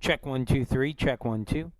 Check 1 2 3. Check 1 2.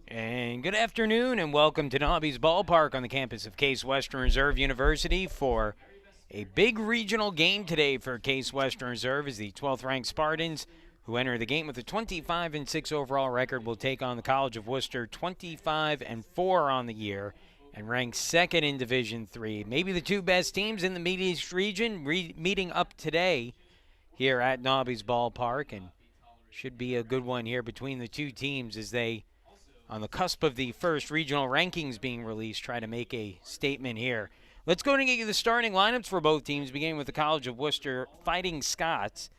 And good afternoon, and welcome to Nobby's Ballpark on the campus of Case Western Reserve University for a big regional game today for Case Western Reserve as the 12th ranked Spartans, who enter the game with a 25-6 overall record, will take on the College of Wooster, 25-4 on the year, and ranked second in Division III. Maybe the two best teams in the Mid-East region meeting up today here at Nobby's Ballpark, and should be a good one here between the two teams as they, on the cusp of the first regional rankings being released, try to make a statement here. Let's go and get you the starting lineups for both teams, beginning with the College of Wooster Fighting Scots.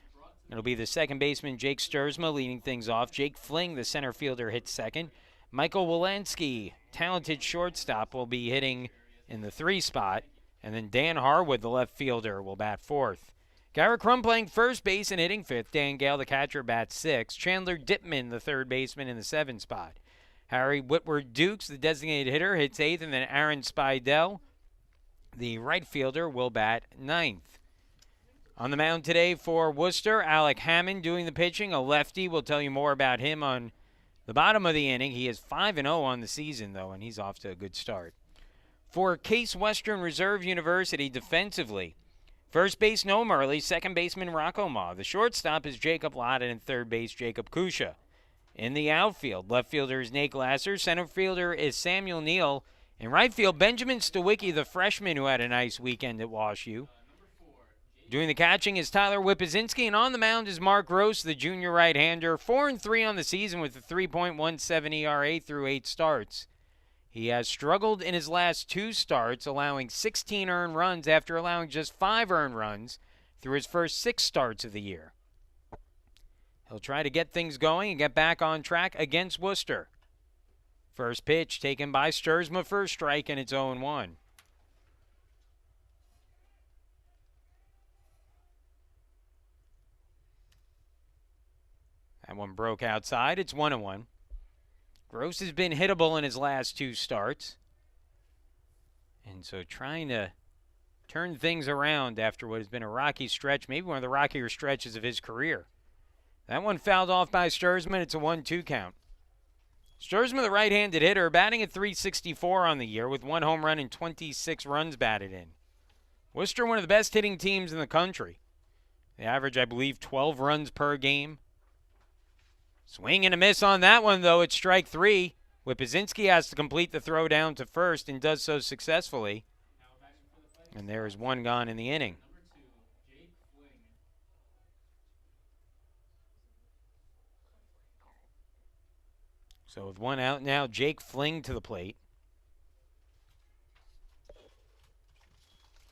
It'll be the second baseman, Jake Sturzma, leading things off. Jake Fling, the center fielder, hits second. Michael Walensky, talented shortstop, will be hitting in the 3 spot. And then Dan Harwood, the left fielder, will bat fourth. Garrett Crum playing first base and hitting fifth. Dan Gale, the catcher, bats sixth. Chandler Dittman, the third baseman, in the 7 spot. Harry Whitworth Dukes, the designated hitter, hits eighth, and then Aaron Spidell, the right fielder, will bat ninth. On the mound today for Wooster, Alec Hammond doing the pitching, a lefty. We'll tell you more about him on the bottom of the inning. He is 5-0 on the season, though, and he's off to a good start. For Case Western Reserve University defensively, first base, Noah Murley, second baseman, Rocco Ma. The shortstop is Jacob Lotta, and third base, Jacob Kusha. In the outfield, left fielder is Nate Glasser, center fielder is Samuel Neal. In right field, Benjamin Stawicki, the freshman who had a nice weekend at WashU. Doing the catching is Tyler Wipazinski, and on the mound is Mark Gross, the junior right-hander, 4-3 on the season with a 3.17 ERA through 8 starts. He has struggled in his last 2 starts, allowing 16 earned runs after allowing just 5 earned runs through his first 6 starts of the year. He'll try to get things going and get back on track against Wooster. First pitch taken by Sturzma for a strike, and it's 0-1. That one broke outside. It's 1-1. Gross has been hittable in his last 2 starts. And so trying to turn things around after what has been a rocky stretch, maybe one of the rockier stretches of his career. That one fouled off by Sturzman. It's a 1-2 count. Sturzman, the right-handed hitter, batting at .364 on the year with 1 home run and 26 runs batted in. Worcester, one of the best hitting teams in the country. They average, I believe, 12 runs per game. Swing and a miss on that one, though. It's strike 3. Wipazinski has to complete the throw down to first and does so successfully. And there is 1 gone in the inning. So with 1 out now, Jake Fling to the plate.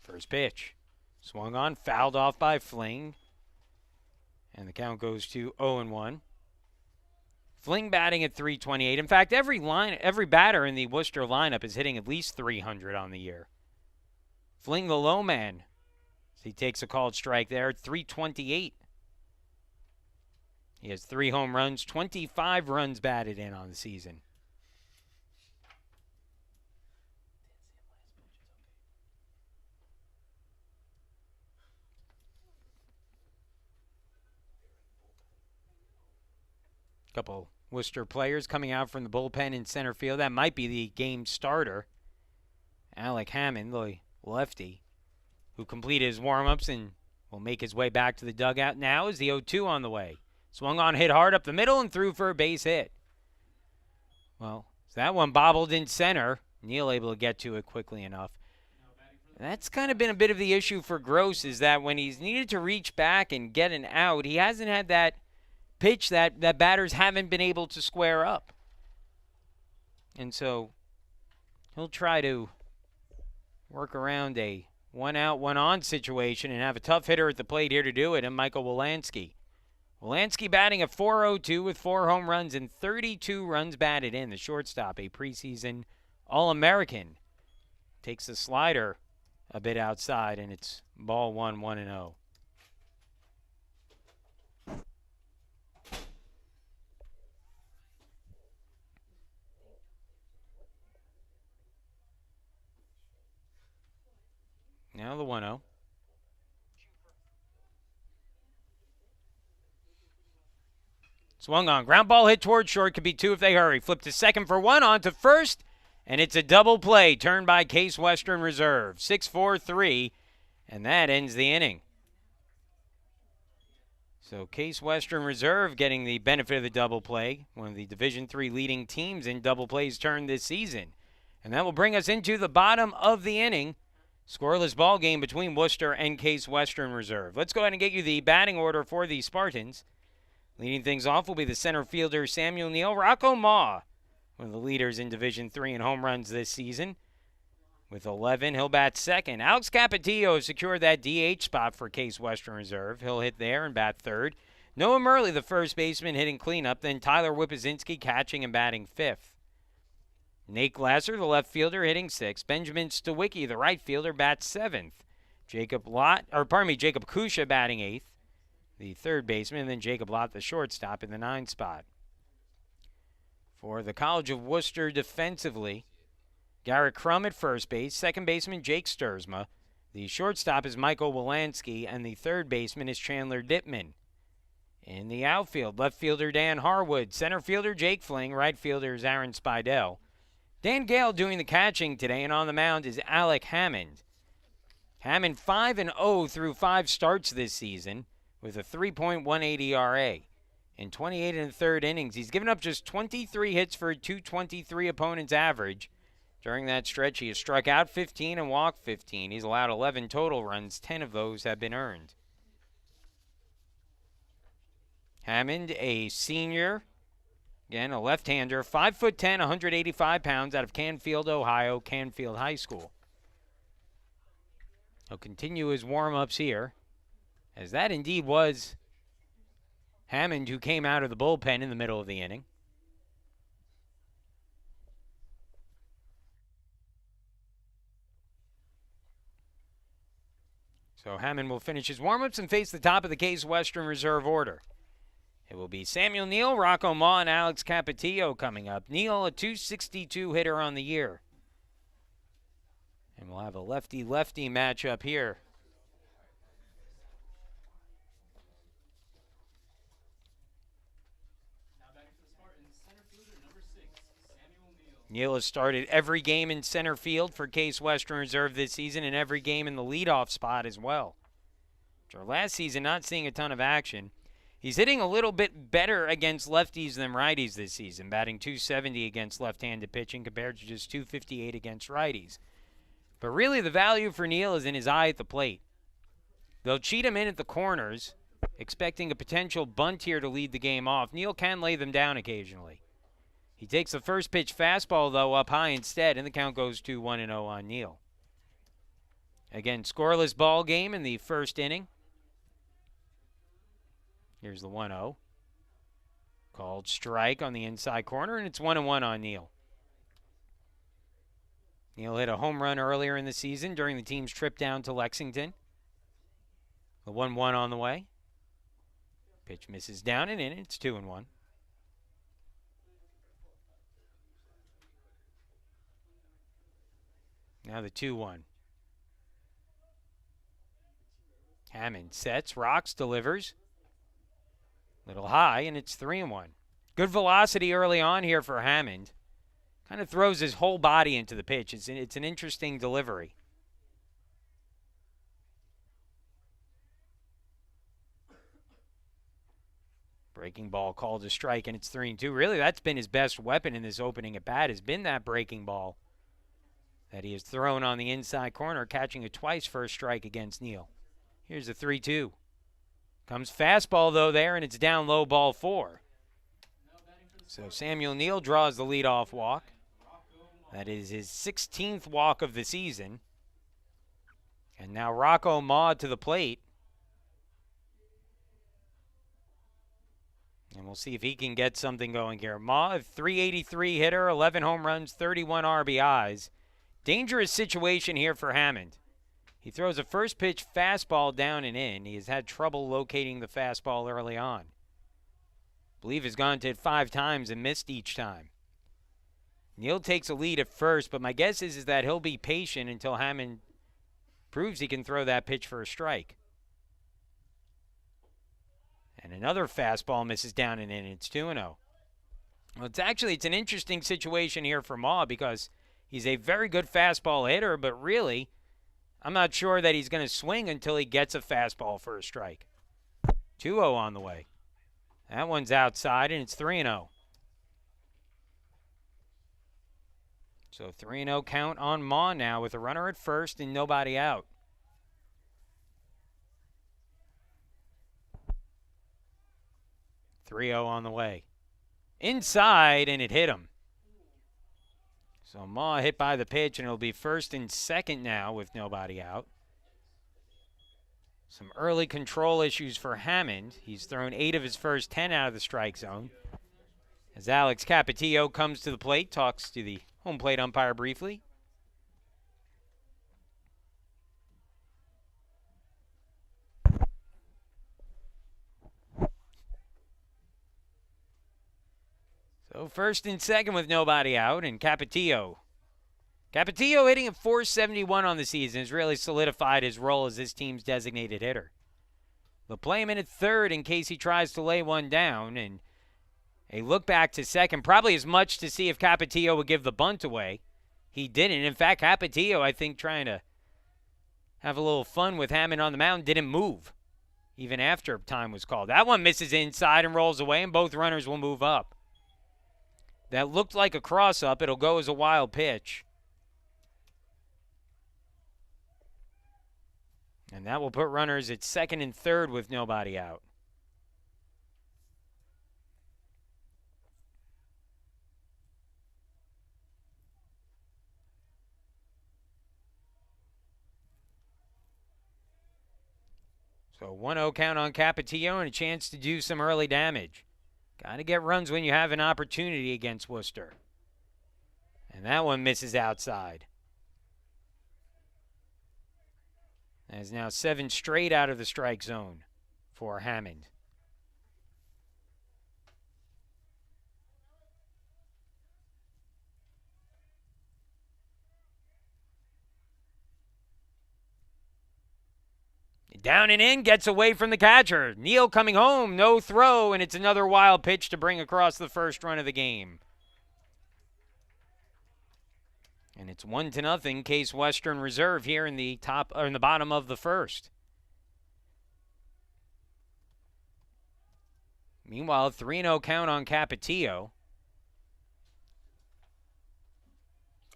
First pitch. Swung on, fouled off by Fling. And the count goes to 0-1. Fling batting at .328. In fact, every batter in the Worcester lineup is hitting at least .300 on the year. Fling, the low man, as he takes a called strike there at .328. He has 3 home runs, 25 runs batted in on the season. Couple Worcester players coming out from the bullpen in center field. That might be the game starter. Alec Hammond, the lefty, who completed his warm-ups and will make his way back to the dugout now as the 0-2 on the way. Swung on, hit hard up the middle, and threw for a base hit. Well, that one bobbled in center. Neal able to get to it quickly enough. That's kind of been a bit of the issue for Gross, is that when he's needed to reach back and get an out, he hasn't had that pitch that batters haven't been able to square up. And so he'll try to work around a 1-out, 1-on situation and have a tough hitter at the plate here to do it, and Michael Wolanski. Wolanski batting at .402 with 4 home runs and 32 runs batted in. The shortstop, a preseason All-American, takes the slider a bit outside, and it's ball 1, 1-0. Now the 1-0. Swung on. Ground ball hit towards short. Could be two if they hurry. Flip to second for one. On to first. And it's a double play turned by Case Western Reserve. 6-4-3. And that ends the inning. So Case Western Reserve getting the benefit of the double play. One of the Division III leading teams in double plays turn this season. And that will bring us into the bottom of the inning. Scoreless ball game between Wooster and Case Western Reserve. Let's go ahead and get you the batting order for the Spartans. Leading things off will be the center fielder Samuel Neal. Rocco Ma, one of the leaders in Division III in home runs this season. With 11, he'll bat second. Alex Capetillo has secured that DH spot for Case Western Reserve. He'll hit there and bat third. Noah Murley, the first baseman, hitting cleanup. Then Tyler Wipazinski catching and batting fifth. Nate Glasser, the left fielder, hitting sixth. Benjamin Stawicki, the right fielder, bats seventh. Jacob Kusha batting eighth, the third baseman, and then Jacob Lott, the shortstop, in the ninth spot. For the College of Wooster defensively, Garrett Crum at first base, second baseman Jake Sturzma, the shortstop is Michael Wolanski, and the third baseman is Chandler Dittman. In the outfield, left fielder Dan Harwood, center fielder Jake Fling, right fielder is Aaron Spidell. Dan Gale doing the catching today, and on the mound is Alec Hammond. Hammond 5-0 through 5 starts this season with a 3.18 ERA. In 28 and a third innings, he's given up just 23 hits for a .223 opponent's average. During that stretch, he has struck out 15 and walked 15. He's allowed 11 total runs. 10 of those have been earned. Hammond, a senior, again, a left-hander, 5'10", 185 pounds, out of Canfield, Ohio, Canfield High School. He'll continue his warm-ups here, as that indeed was Hammond, who came out of the bullpen in the middle of the inning. So Hammond will finish his warm-ups and face the top of the Case Western Reserve order. It will be Samuel Neal, Rocco Ma, and Alex Capetillo coming up. Neal, a .262 hitter on the year. And we'll have a lefty-lefty matchup here. Neal has started every game in center field for Case Western Reserve this season and every game in the leadoff spot as well. After last season, not seeing a ton of action. He's hitting a little bit better against lefties than righties this season, batting .270 against left-handed pitching compared to just .258 against righties. But really the value for Neal is in his eye at the plate. They'll cheat him in at the corners, expecting a potential bunt here to lead the game off. Neal can lay them down occasionally. He takes the first pitch fastball, though, up high instead, and the count goes to 1-0 on Neal. Again, scoreless ball game in the first inning. Here's the 1-0. Called strike on the inside corner, and it's 1-1 on Neal. Neal hit a home run earlier in the season during the team's trip down to Lexington. The 1-1 on the way. Pitch misses down and in. It's 2-1. Now the 2-1. Hammond sets, rocks, delivers. Little high, and it's 3-1. Good velocity early on here for Hammond. Kind of throws his whole body into the pitch. It's an interesting delivery. Breaking ball called a strike, and it's 3-2. Really, that's been his best weapon in this opening at bat, has been that breaking ball that he has thrown on the inside corner, catching it twice for a strike against Neal. Here's the 3-2. Comes fastball, though, there, and it's down low, ball 4. So Samuel Neal draws the leadoff walk. That is his 16th walk of the season. And now Rocco Ma to the plate. And we'll see if he can get something going here. Ma, a .383 hitter, 11 home runs, 31 RBIs. Dangerous situation here for Hammond. He throws a first pitch fastball down and in. He has had trouble locating the fastball early on. I believe has gone to it 5 times and missed each time. Neal takes a lead at first, but my guess is that he'll be patient until Hammond proves he can throw that pitch for a strike. And another fastball misses down and in. It's 2-0. Well, it's an interesting situation here for Ma because he's a very good fastball hitter, but really, I'm not sure that he's going to swing until he gets a fastball for a strike. 2-0 on the way. That one's outside, and it's 3-0. So 3-0 count on Ma now with a runner at first and nobody out. .30 on the way. Inside, and it hit him. So Ma hit by the pitch, and it'll be first and second now with nobody out. Some early control issues for Hammond. He's thrown 8 of his first 10 out of the strike zone. As Alex Capetillo comes to the plate, talks to the home plate umpire briefly. So first and second with nobody out, and Capetillo hitting at .471 on the season has really solidified his role as this team's designated hitter. They'll play him in at third in case he tries to lay one down, and a look back to second, probably as much to see if Capetillo would give the bunt away. He didn't. In fact, Capetillo, I think, trying to have a little fun with Hammond on the mound, didn't move even after time was called. That one misses inside and rolls away, and both runners will move up. That looked like a cross-up. It'll go as a wild pitch. And that will put runners at second and third with nobody out. So 1-0 count on Capetillo and a chance to do some early damage. Got to get runs when you have an opportunity against Wooster. And that one misses outside. That's now 7 straight out of the strike zone for Hammond. Down and in, gets away from the catcher. Neal coming home, no throw, and it's another wild pitch to bring across the first run of the game. And it's 1-0 Case Western Reserve here in the bottom of the first. Meanwhile, 3-0 count on Capetillo.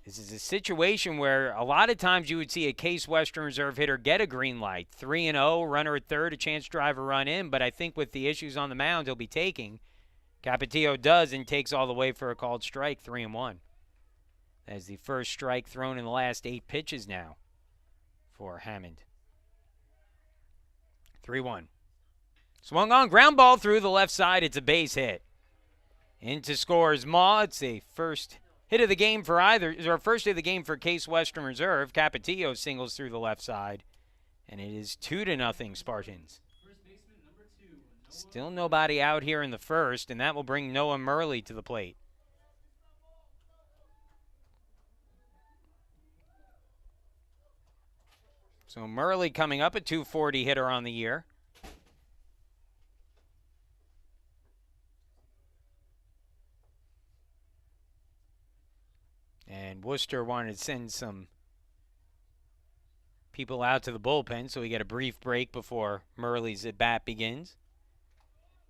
This is a situation where a lot of times you would see a Case Western Reserve hitter get a green light. 3-0, runner at third, a chance to drive a run in. But I think with the issues on the mound he'll be taking, Capetillo does and takes all the way for a called strike, 3-1. That's the first strike thrown in the last 8 pitches now for Hammond. 3-1. Swung on, ground ball through the left side. It's a base hit. Into scores Ma. It's a first hit of the game for first hit of the game for Case Western Reserve. Capetillo singles through the left side. And it is 2-0 Spartans. Still nobody out here in the first, and that will bring Noah Murley to the plate. So Murley coming up, a .240 hitter on the year. And Wooster wanted to send some people out to the bullpen, so we get a brief break before Murley's at-bat begins.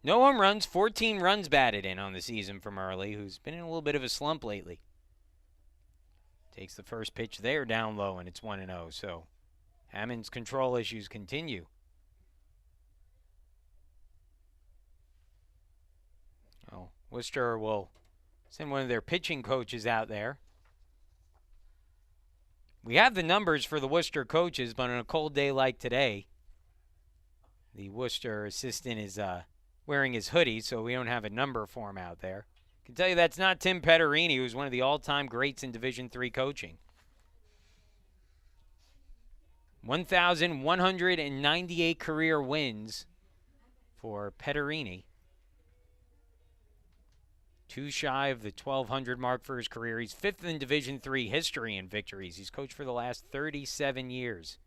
No home runs, 14 runs batted in on the season for Murley, who's been in a little bit of a slump lately. Takes the first pitch there down low, and it's 1-0, so Hammond's control issues continue. Oh, Wooster will send one of their pitching coaches out there. We have the numbers for the Wooster coaches, but on a cold day like today, the Wooster assistant is wearing his hoodie, so we don't have a number for him out there. I can tell you that's not Tim Petterini, who's one of the all-time greats in Division III coaching. 1,198 career wins for Petterini. 2 shy of the 1,200 mark for his career. He's 5th in Division III history in victories. He's coached for the last 37 years.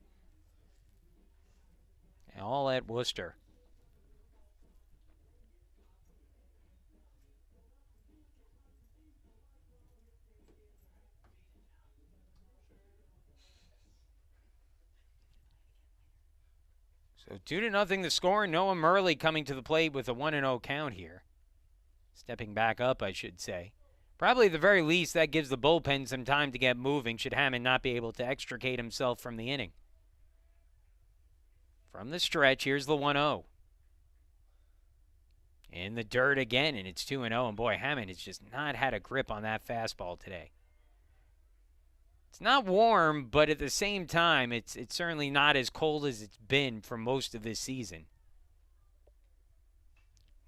All at Wooster. So 2-0 the score. Noah Murley coming to the plate with a 1-0 count here. Stepping back up, I should say. Probably at the very least, that gives the bullpen some time to get moving should Hammond not be able to extricate himself from the inning. From the stretch, here's the 1-0. In the dirt again, and it's 2-0. And boy, Hammond has just not had a grip on that fastball today. It's not warm, but at the same time, it's certainly not as cold as it's been for most of this season.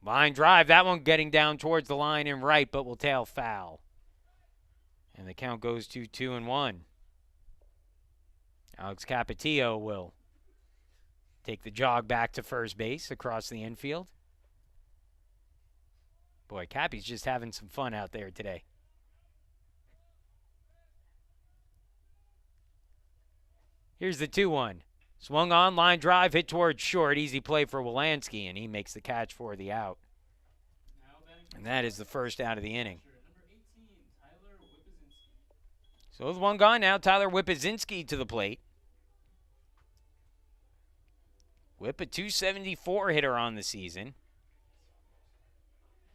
Line drive, that one getting down towards the line and right, but will tail foul. And the count goes to 2-1. Alex Capetillo will take the jog back to first base across the infield. Boy, Cappy's just having some fun out there today. Here's the 2-1. Swung on, line drive, hit towards short. Easy play for Wolanski, and he makes the catch for the out. And that is the first out of the inning. So with one gone now, Tyler Whippazinski to the plate. Whip a .274 hitter on the season.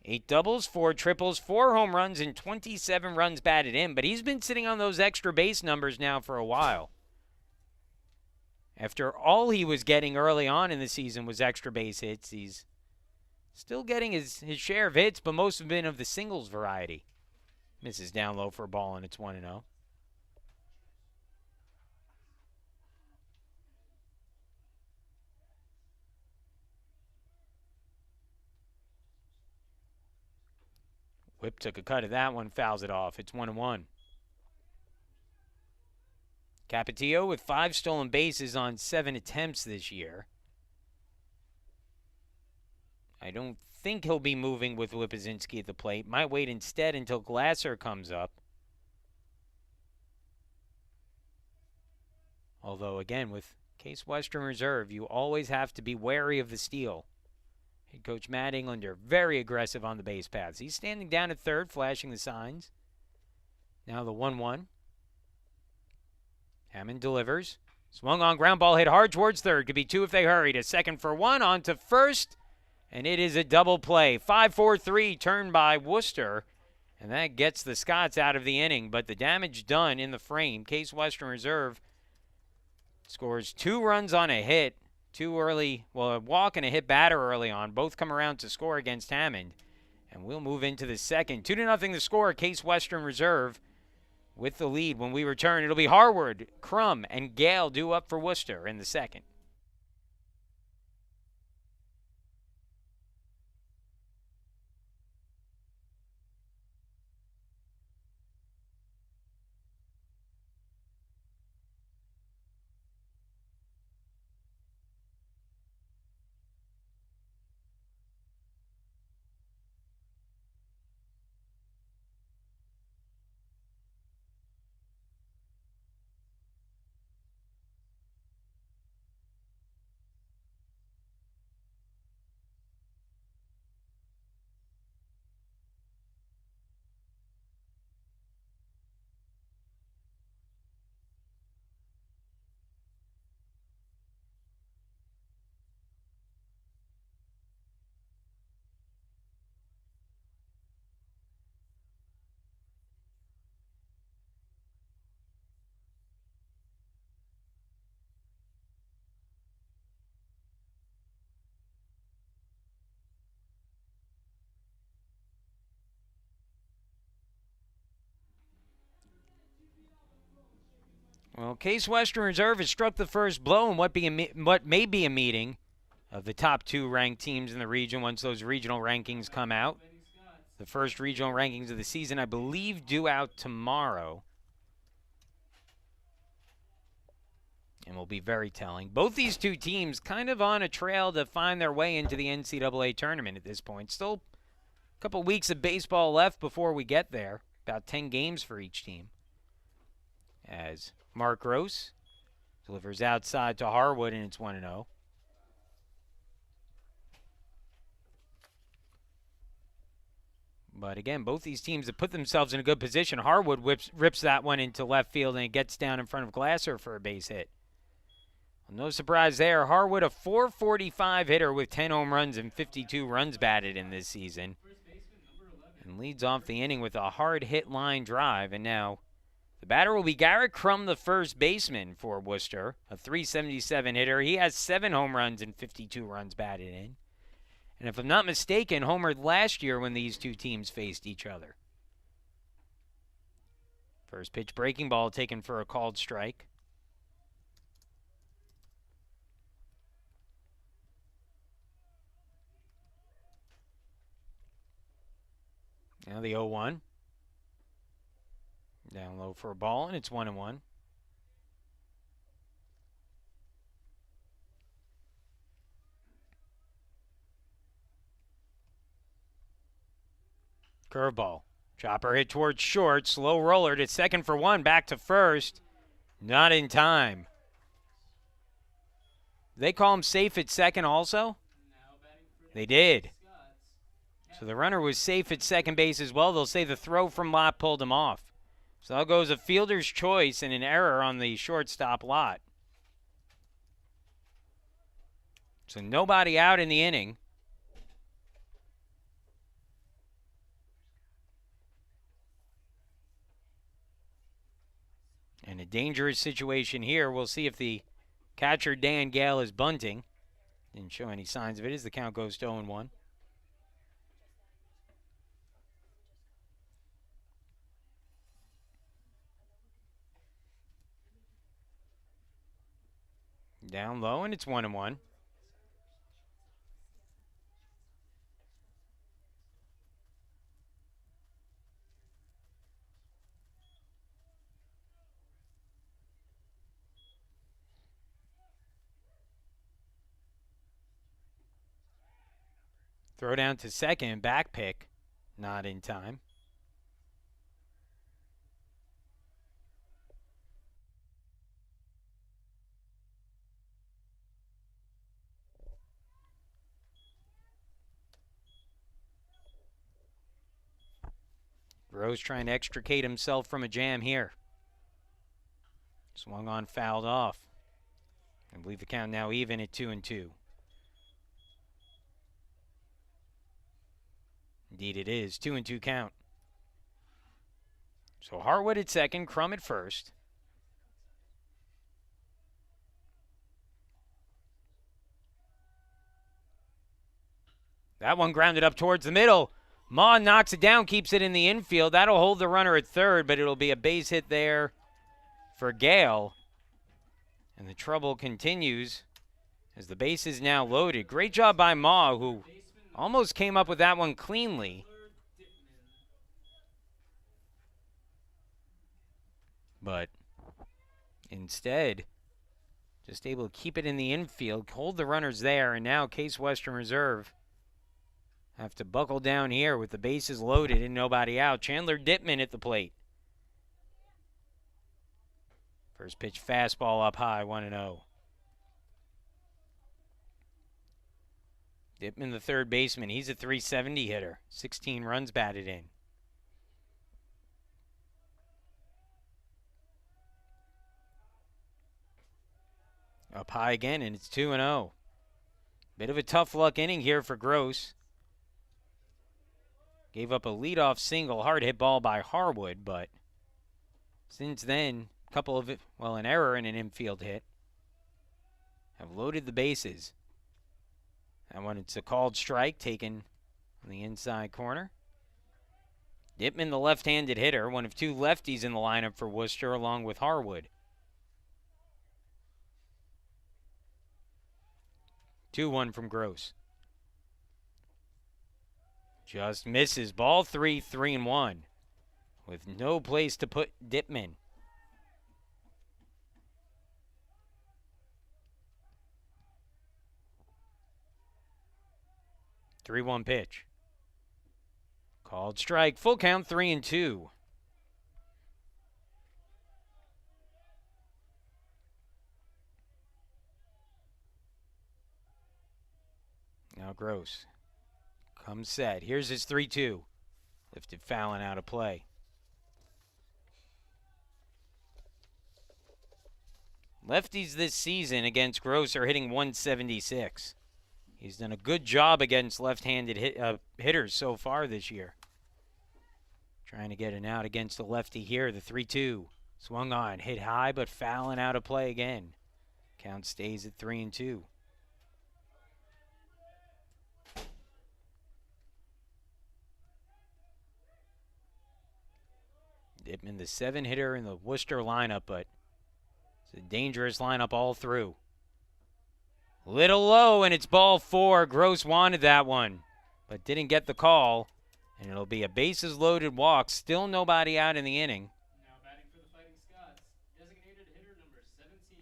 8 doubles, 4 triples, 4 home runs, and 27 runs batted in. But he's been sitting on those extra base numbers now for a while. After all he was getting early on in the season was extra base hits, he's still getting his share of hits, but most have been of the singles variety. Misses down low for a ball, and it's 1-0. Whip took a cut of that one, fouls it off. It's 1-1. Capetillo with 5 stolen bases on 7 attempts this year. I don't think he'll be moving with Whippazinski at the plate. Might wait instead until Glasser comes up. Although, again, with Case Western Reserve, you always have to be wary of the steal. Head coach Matt Englander, very aggressive on the base paths. He's standing down at third, flashing the signs. Now the 1-1. Hammond delivers. Swung on, ground ball hit hard towards third. Could be 2 if they hurry. To second for 1, on to first. And it is a double play. 5-4-3 turned by Wooster. And that gets the Scots out of the inning. But the damage done in the frame. Case Western Reserve scores 2 runs on a hit. 2 early, well, a walk and a hit batter early on. Both come around to score against Hammond. And we'll move into the second. 2-0 the score. Case Western Reserve with the lead. When we return, it'll be Harwood, Crum, and Gale due up for Wooster in the second. Well, Case Western Reserve has struck the first blow in what may be a meeting of the top 2 ranked teams in the region once those regional rankings come out. The first regional rankings of the season, I believe, due out tomorrow. And will be very telling. Both these 2 teams kind of on a trail to find their way into the NCAA tournament at this point. Still a couple weeks of baseball left before we get there. About 10 games for each team. As Mark Gross delivers outside to Harwood, and it's 1-0. But again, both these teams have put themselves in a good position. Harwood rips that one into left field, and it gets down in front of Glasser for a base hit. No surprise there. Harwood, a .445 hitter with 10 home runs and 52 runs batted in this season. And leads off the inning with a hard hit line drive. And now the batter will be Garrett Crum, the first baseman for Wooster, a .377 hitter. He has 7 home runs and 52 runs batted in. And if I'm not mistaken, homered last year when these two teams faced each other. First pitch breaking ball taken for a called strike. Now the 0-1. Down low for a ball, and it's 1-1. Curveball. Chopper hit towards short. Slow roller to second for 1. Back to first. Not in time. They call him safe at second also? They did. So the runner was safe at second base as well. They'll say the throw from Lott pulled him off. So that goes a fielder's choice and an error on the shortstop Lott. So nobody out in the inning. And a dangerous situation here. We'll see if the catcher Dan Gale is bunting. Didn't show any signs of it as the count goes to 0-1. Down low, and it's 1-1. Throw down to second, back pick, not in time. Rose trying to extricate himself from a jam here. Swung on, fouled off. I believe the count now even at 2-2. Indeed it is. 2-2 count. So Harwood at second, Crum at first. That one grounded up towards the middle. Ma knocks it down, keeps it in the infield. That'll hold the runner at third, but it'll be a base hit there for Gale. And the trouble continues as the base is now loaded. Great job by Ma, who almost came up with that one cleanly. But instead, just able to keep it in the infield, hold the runners there, and now Case Western Reserve have to buckle down here with the bases loaded and nobody out. Chandler Dittman at the plate. First pitch fastball up high, 1-0. Dittman, the third baseman, he's a .370 hitter. 16 runs batted in. Up high again, and it's 2-0. Bit of a tough luck inning here for Gross. Gave up a leadoff single, hard hit ball by Harwood, but since then, a couple of, an error and an infield hit have loaded the bases. And when it's a called strike taken on the inside corner. Dittman, the left-handed hitter, one of 2 lefties in the lineup for Wooster, along with Harwood. 2-1 from Gross. Just misses. Ball 3, 3-1. With no place to put Dittman. 3-1 pitch. Called strike. Full count, 3-2. Now Gross comes set. Here's his 3-2. Lifted foul and out of play. Lefties this season against Gross are hitting 176. He's done a good job against left-handed hitters so far this year. Trying to get an out against the lefty here. The 3-2. Swung on, hit high, but fouling out of play again. Count stays at 3-2. Dittman, the 7-hitter in the Wooster lineup, but it's a dangerous lineup all through. Little low, and it's ball 4. Gross wanted that one, but didn't get the call. And it'll be a bases-loaded walk. Still nobody out in the inning. Now batting for the Fighting Scots, designated hitter number 17,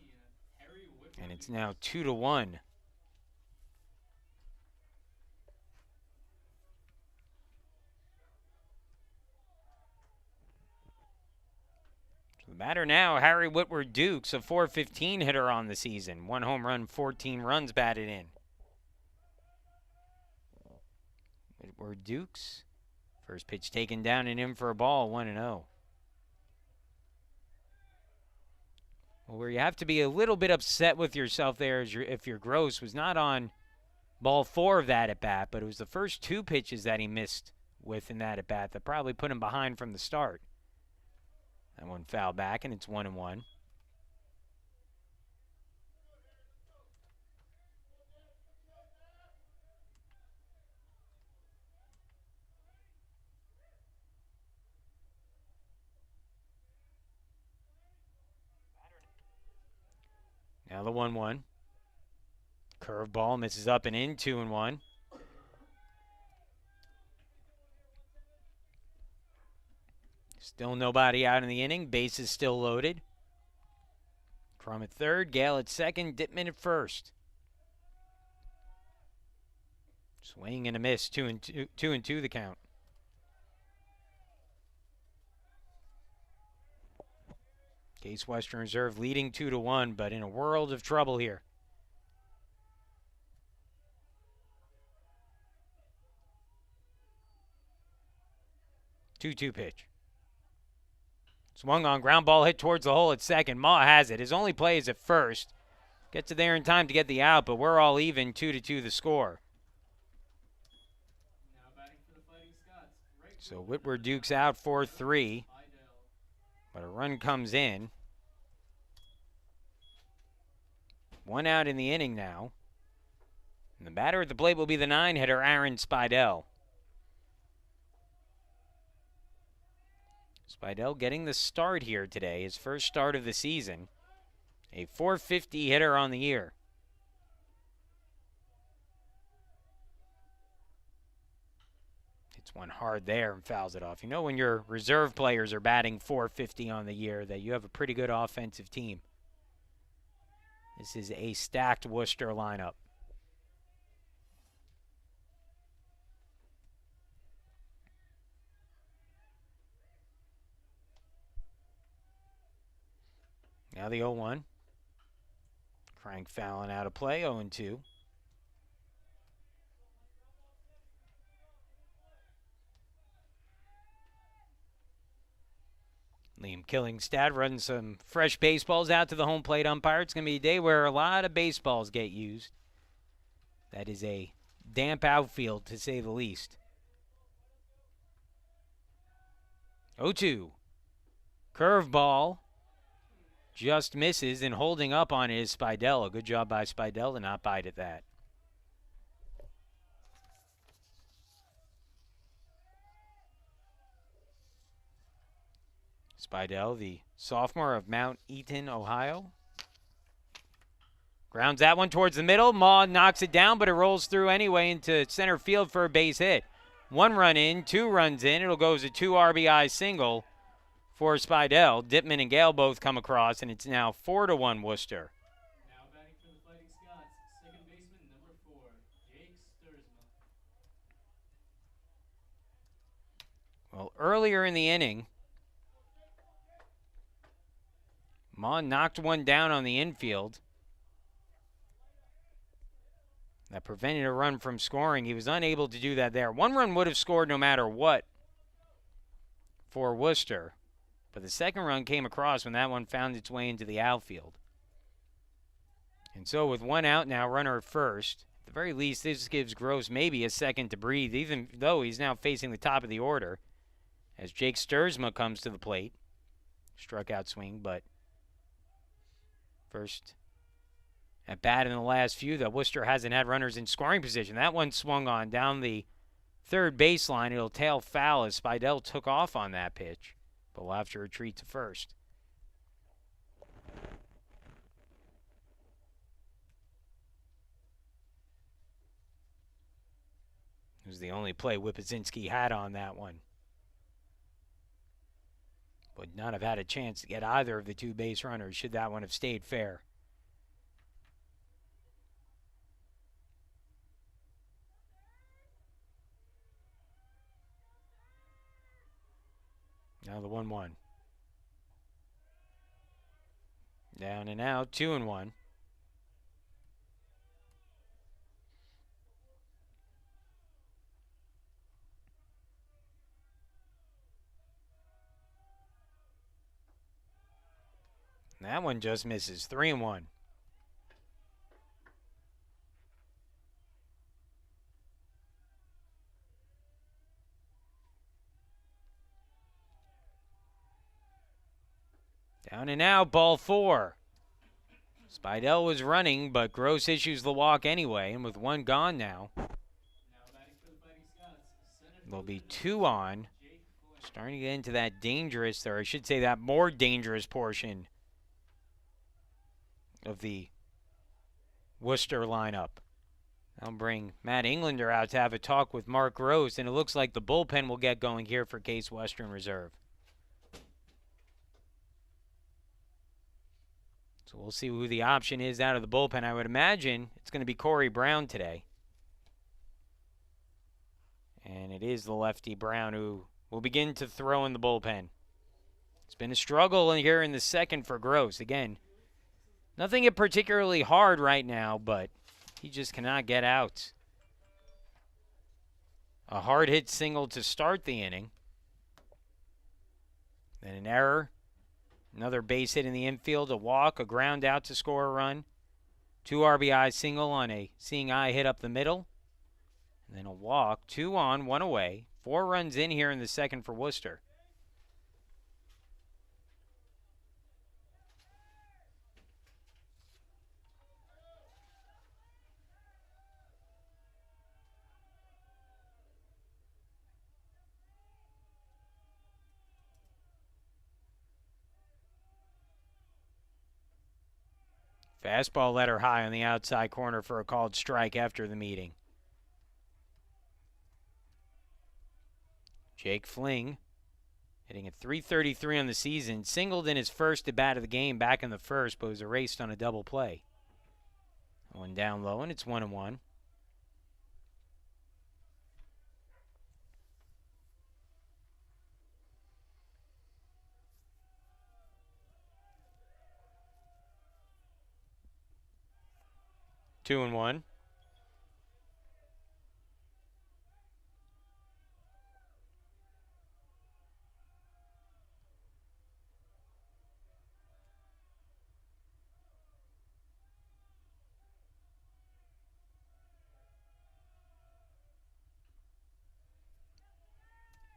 Harry Whitworth. And it's now 2-1. The batter now, Harry Whitworth Dukes, a .415 hitter on the season. 1 home run, 14 runs batted in. Whitworth Dukes, first pitch taken down and in for a ball, 1-0. Well, where you have to be a little bit upset with yourself there is if your Gross was not on ball 4 of that at-bat, but it was the first 2 pitches that he missed with in that at-bat that probably put him behind from the start. That one fouled back, and it's 1-1. Now the 1-1. Curveball misses up and in, 2-1. Still nobody out in the inning. Bases still loaded. Crum at third, Gale at second, Dittman at first. Swing and a miss, 2-2 the count. Case Western Reserve leading 2-1, but in a world of trouble here. Two-two pitch. Swung on, ground ball hit towards the hole at second. Ma has it. His only play is at first. Gets it there in time to get the out, but we're all even, 2-2 the score. Now batting for the Fighting Scots. So Whitworth Dukes out 4-3, but a run comes in. 1 out in the inning now. And the batter at the plate will be the 9-hitter, Aaron Spidell. Spidell getting the start here today, his first start of the season. A .450 hitter on the year. Hits one hard there and fouls it off. You know when your reserve players are batting .450 on the year that you have a pretty good offensive team. This is a stacked Wooster lineup. Now the 0-1. Crank fouling out of play, 0-2. Liam Killingstad running some fresh baseballs out to the home plate umpire. It's going to be a day where a lot of baseballs get used. That is a damp outfield, to say the least. 0-2. Curveball. Just misses, and holding up on it is Spidell. A good job by Spidell to not bite at that. Spidell, the sophomore of Mount Eaton, Ohio. Grounds that one towards the middle. Maw knocks it down, but it rolls through anyway into center field for a base hit. 1 run in, 2 runs in. It'll go as a 2 RBI single for Spidell. Dittman and Gale both come across, and it's now 4-1 Wooster. Now batting for the Fighting Scots, second baseman number 4, Jake Sturzma. Well, earlier in the inning, Maw knocked one down on the infield. That prevented a run from scoring. He was unable to do that there. 1 run would have scored no matter what for Wooster. But the second run came across when that one found its way into the outfield. And so with one out now, runner at first. At the very least, this gives Gross maybe a second to breathe, even though he's now facing the top of the order. As Jake Sturzma comes to the plate. Struck out swing, but first at bat in the last few, that Wooster hasn't had runners in scoring position. That one swung on down the third baseline. It'll tail foul as Speidel took off on that pitch, but will have to retreat to first. It was the only play Whippazinski had on that one. Would not have had a chance to get either of the two base runners should that one have stayed fair. Now the 1-1. Down and out, 2-1. That one just misses, 3-1. Down and out, ball 4. Speidel was running, but Gross issues the walk anyway, and with one gone now, there'll be 2 on. Starting to get into that dangerous, or I should say that more dangerous portion of the Wooster lineup. I'll bring Matt Englander out to have a talk with Mark Gross, and it looks like the bullpen will get going here for Case Western Reserve. So we'll see who the option is out of the bullpen. I would imagine it's going to be Corey Brown today. And it is the lefty Brown who will begin to throw in the bullpen. It's been a struggle here in the second for Gross. Again, nothing particularly hard right now, but he just cannot get out. A hard hit single to start the inning. Then an error. Another base hit in the infield, a walk, a ground out to score a run. 2 RBI single on a seeing eye hit up the middle. And then a walk, 2 on, 1 away. 4 runs in here in the second for Wooster. Fastball let her high on the outside corner for a called strike after the meeting. Jake Fling hitting at .333 on the season. Singled in his first at bat of the game back in the first, but was erased on a double play. One down low, and it's 1-1. Two and one.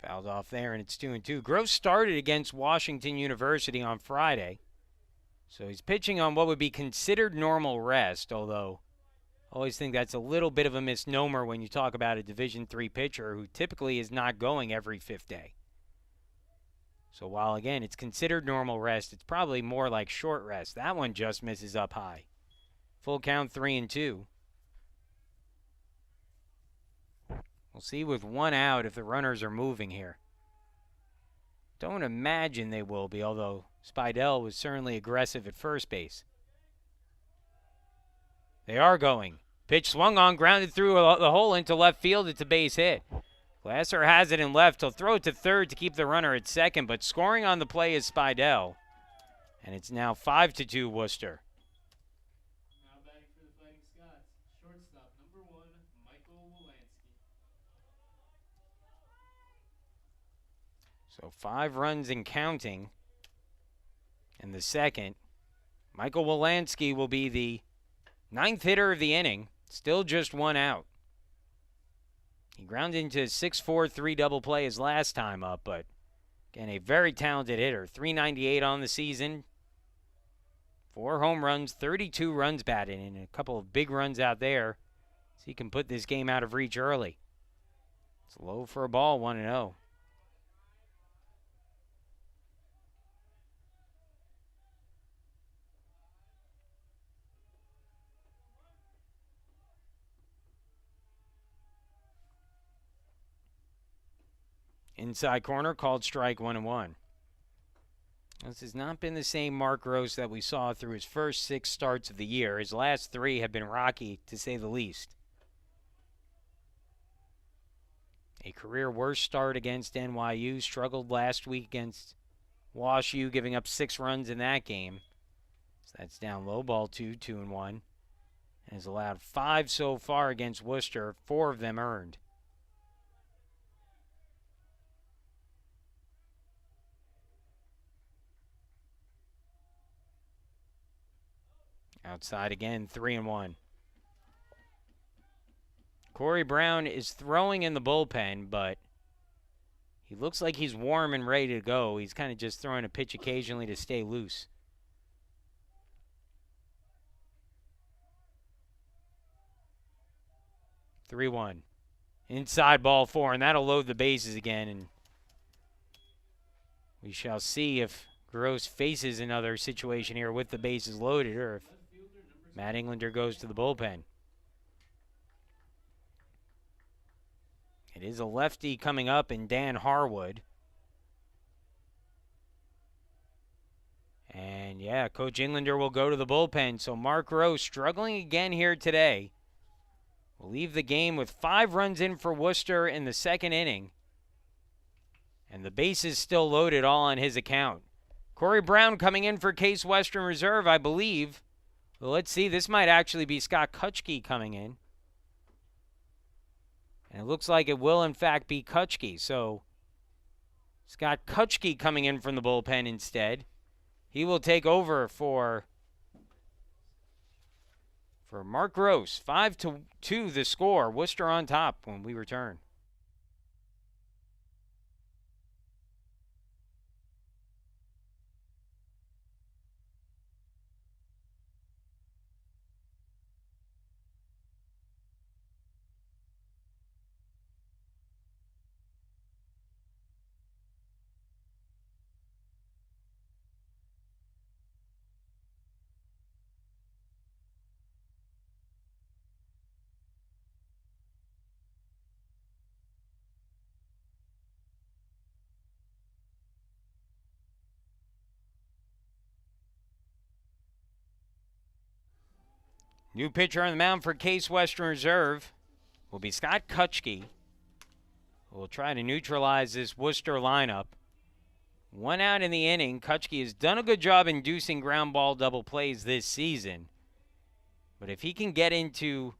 Fouled off there, and it's 2-2. Gross started against Washington University on Friday, so he's pitching on what would be considered normal rest, although I always think that's a little bit of a misnomer when you talk about a Division III pitcher who typically is not going every 5th day. So while, again, it's considered normal rest, it's probably more like short rest. That one just misses up high. Full count, 3-2. We'll see with one out if the runners are moving here. Don't imagine they will be, although Speidel was certainly aggressive at first base. They are going. Pitch swung on, grounded through the hole into left field. It's a base hit. Glasser has it in left. He'll throw it to third to keep the runner at second, but scoring on the play is Speidel. And it's now 5-2 Wooster. Now batting for the Fighting Scots, shortstop number 1, Michael Wolanski. So 5 runs and counting in the second. Michael Wolanski will be the Ninth hitter of the inning, still just one out. He grounded into a 6-4-3 double play his last time up, but again, a very talented hitter. 398 on the season, 4 home runs, 32 runs batted, and a couple of big runs out there. So he can put this game out of reach early. It's low for a ball, 1-0. Inside corner, called strike 1-1. This has not been the same Mark Gross that we saw through his first 6 starts of the year. His last 3 have been rocky, to say the least. A career worst start against NYU. Struggled last week against Wash U, giving up 6 runs in that game. So that's down low, ball 2, 2-1. And has allowed 5 so far against Wooster, 4 of them earned. Outside again, 3-1. Corey Brown is throwing in the bullpen, but he looks like he's warm and ready to go. He's kind of just throwing a pitch occasionally to stay loose. (3-1). Inside ball 4, and that'll load the bases again. And we shall see if Gross faces another situation here with the bases loaded, or if Matt Englander goes to the bullpen. It is a lefty coming up in Dan Harwood. And yeah, Coach Englander will go to the bullpen. So Mark Gross struggling again here today. Will leave the game with 5 runs in for Wooster in the second inning. And the bases still loaded, all on his account. Corey Brown coming in for Case Western Reserve, I believe. Well, let's see. This might actually be Scott Kutschke coming in. And it looks like it will, in fact, be Kutschke. So Scott Kutschke coming in from the bullpen instead. He will take over for Mark Gross. 5-2 the score. Wooster on top when we return. New pitcher on the mound for Case Western Reserve will be Scott Kutschke. We'll try to neutralize this Wooster lineup. 1 out in the inning. Kutschke has done a good job inducing ground ball double plays this season. But if he can get into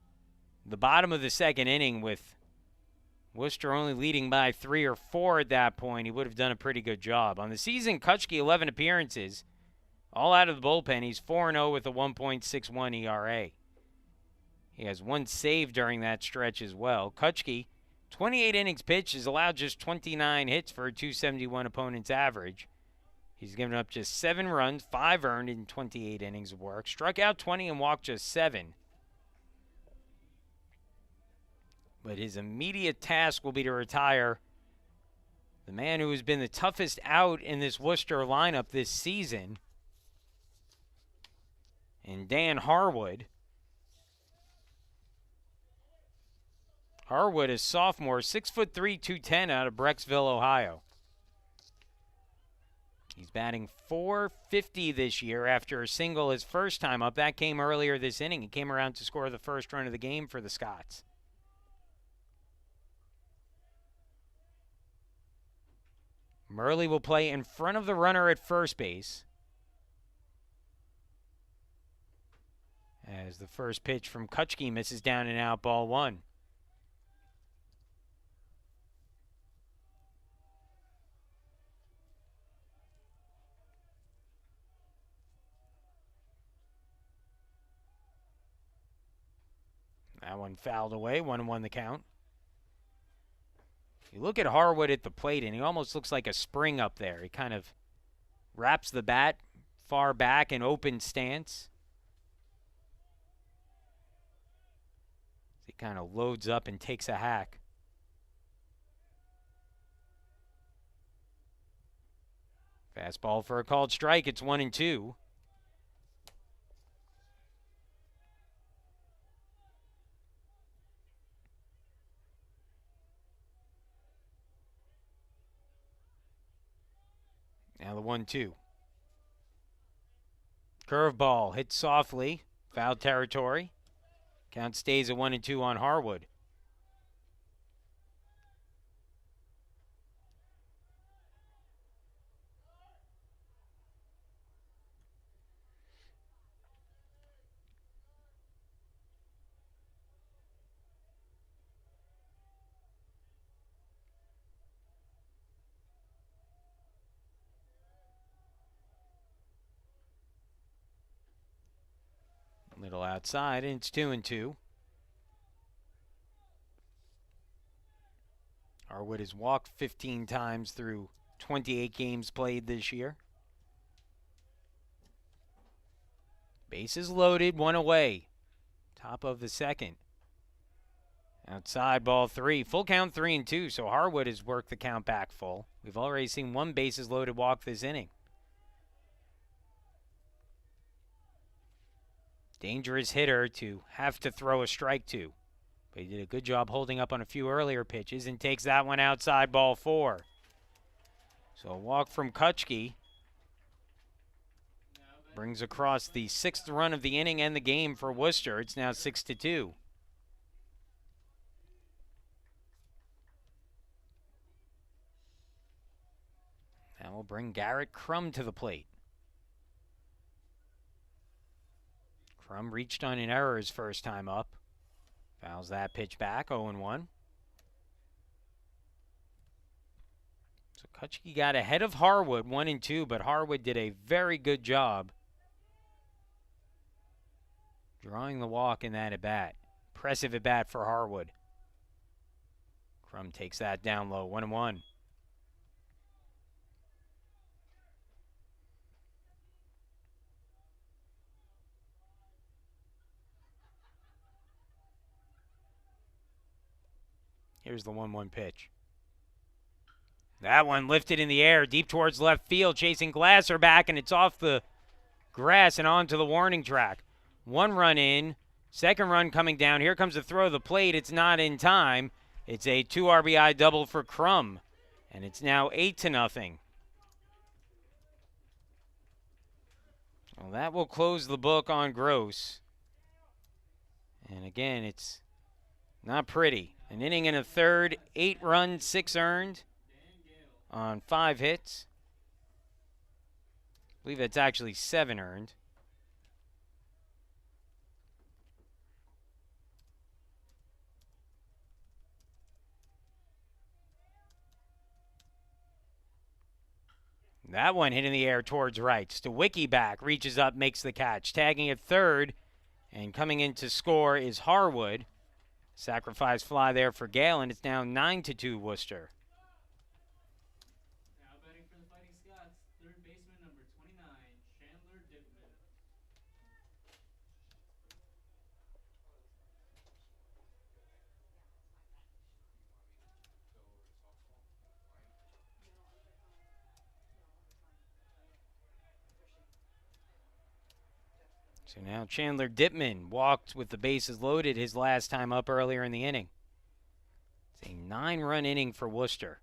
the bottom of the second inning with Wooster only leading by 3 or 4 at that point, he would have done a pretty good job. On the season, Kutschke 11 appearances, all out of the bullpen. He's 4-0 with a 1.61 ERA. He has 1 save during that stretch as well. Kutschke, 28 innings pitched, has allowed just 29 hits for a 271 opponent's average. He's given up just 7 runs, 5 earned in 28 innings of work. Struck out 20 and walked just 7. But his immediate task will be to retire the man who has been the toughest out in this Wooster lineup this season, and Dan Harwood. Harwood is sophomore, 6'3", 210 out of Brecksville, Ohio. He's batting .450 this year after a single his first time up. That came earlier this inning. He came around to score the first run of the game for the Scots. Murley will play in front of the runner at first base, as the first pitch from Kutschke misses down and out, ball 1. That one fouled away, 1-1 the count. You look at Harwood at the plate, and he almost looks like a spring up there. He kind of wraps the bat far back in open stance. He kind of loads up and takes a hack. Fastball for a called strike. It's 1-2. Now the 1-2. Curveball hit softly. Foul territory. Count stays at 1-2 on Harwood. Little outside, and it's 2-2. Harwood has walked 15 times through 28 games played this year. Bases loaded, one away. Top of the second. Outside, ball 3. Full count, 3-2, so Harwood has worked the count back full. We've already seen one bases loaded walk this inning. Dangerous hitter to have to throw a strike to. But he did a good job holding up on a few earlier pitches and takes that one outside, ball 4. So a walk from Kutchke brings across the 6th run of the inning and the game for Wooster. It's now 6-2. That will bring Garrett Crum to the plate. Crum reached on an error his first time up. Fouls that pitch back, 0-1. So Kutchke got ahead of Harwood, 1-2, but Harwood did a very good job drawing the walk in that at-bat. Impressive at-bat for Harwood. Crum takes that down low, 1-1. Here's the 1-1 pitch. That one lifted in the air, deep towards left field, chasing Glasser back, and it's off the grass and onto the warning track. 1 run in, 2nd run coming down. Here comes the throw of the plate. It's not in time. It's a 2 RBI double for Crum, and it's now 8-0. Well, that will close the book on Gross. And again, it's not pretty. An inning and a third, 8 runs, 6 earned on 5 hits. I believe that's actually 7 earned. That one hit in the air towards right. Stawicki back, reaches up, makes the catch. Tagging at third, and coming in to score is Harwood. Sacrifice fly there for Gale, and it's now 9-2 Wooster. Now batting for the Fighting Scots, third baseman number 29, Chandler Dittman. So now Chandler Dittman walked with the bases loaded his last time up earlier in the inning. It's a 9-run inning for Wooster.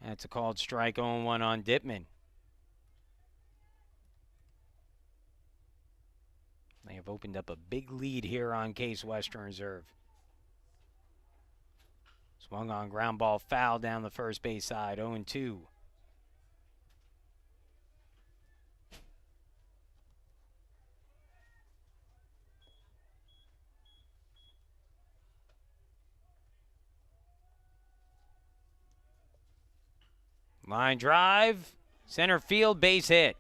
That's a called strike, 0-1 on Dittman. They have opened up a big lead here on Case Western Reserve. Swung on ground ball foul down the first base side, 0-2. Line drive, center field, base hit.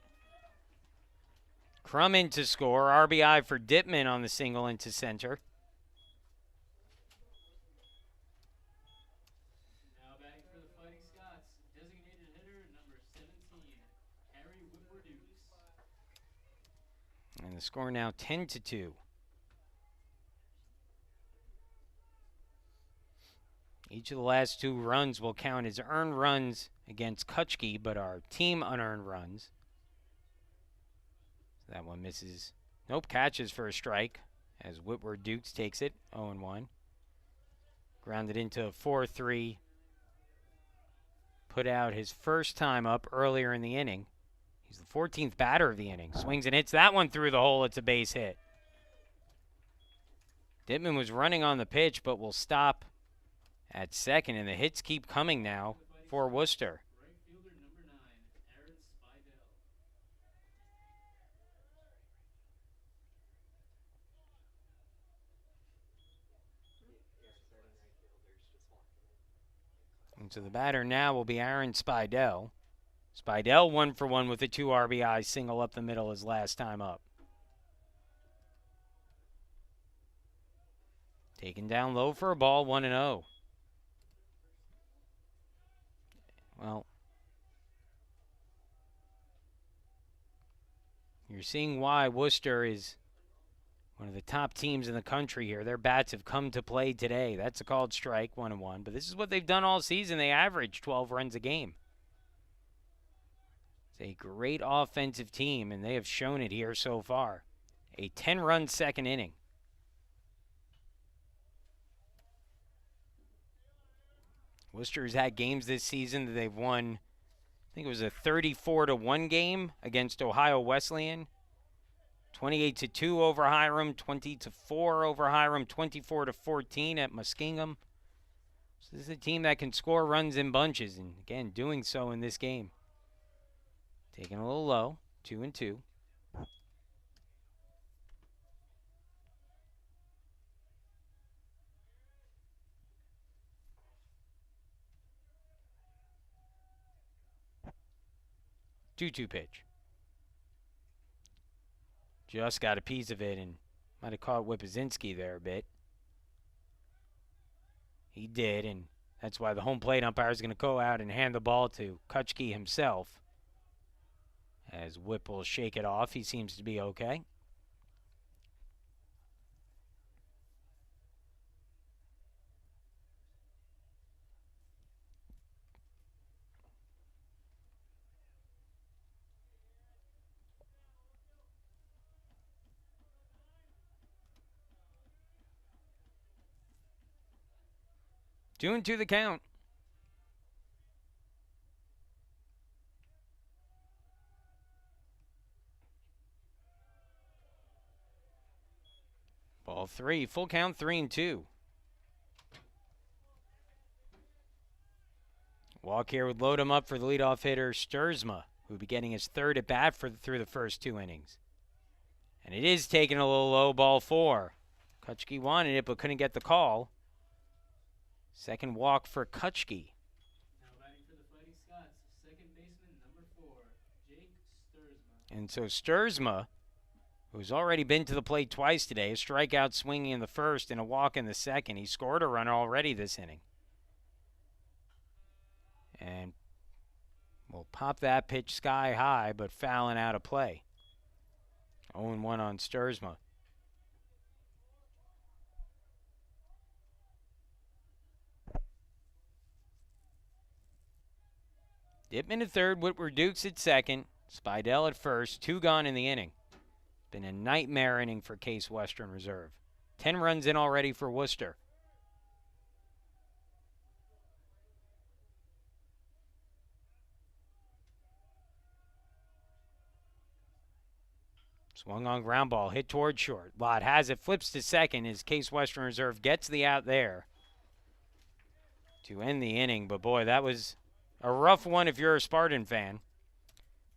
Crum in to score. RBI for Dittman on the single into center. Now batting for the Fighting Scots, designated hitter number 17, Harry Whitworth-Dukes. And the score now 10-2. Each of the last 2 runs will count as earned runs against Kutchke, but are team unearned runs. That one misses. Nope, catches for a strike as Whitworth-Dukes takes it, 0-1. Grounded into 4-3. Put out his first time up earlier in the inning. He's the 14th batter of the inning. Swings and hits that one through the hole. It's a base hit. Dittman was running on the pitch, but will stop at second, and the hits keep coming now for Wooster. Right fielder number 9, Aaron Spidell. And so the batter now will be Aaron Spidell. Spidell 1 for 1 with a 2 RBI single up the middle his last time up. Taken down low for a ball, 1-0. Well, you're seeing why Wooster is one of the top teams in the country here. Their bats have come to play today. That's a called strike, 1-1. But this is what they've done all season. They average 12 runs a game. It's a great offensive team, and they have shown it here so far. A 10-run second inning. Worcester's had games this season that they've won. I think it was a 34-1 game against Ohio Wesleyan. 28-2 over Hiram, 20-4 over Hiram, 24-14 at Muskingum. So this is a team that can score runs in bunches, and again, doing so in this game. Taking a little low, 2-2. Two-two pitch. Just got a piece of it and might have caught Whipzinski there a bit. He did, and that's why the home plate umpire is going to go out and hand the ball to Kutchke himself. As Whip will shake it off, he seems to be okay. Two and two the count. Ball 3, full count, 3-2. Walk here would load him up for the leadoff hitter, Sturzma, who will be getting his third at bat through the first 2 innings. And it is taking a little low, ball 4. Kutchke wanted it but couldn't get the call. Second walk for Kutchke. Now batting for the Fighting Scots, second baseman number 4, Jake Sturzma. And so Sturzma, who's already been to the plate twice today, a strikeout swinging in the first and a walk in the second. He scored a run already this inning. And we'll pop that pitch sky high, but fouling out of play. 0-1 on Sturzma. Dittman at third, Whitworth-Dukes at second, Spidell at first, 2 gone in the inning. Been a nightmare inning for Case Western Reserve. 10 runs in already for Wooster. Swung on ground ball, hit toward short. Lott has it, flips to second as Case Western Reserve gets the out there to end the inning. But boy, that was a rough one if you're a Spartan fan.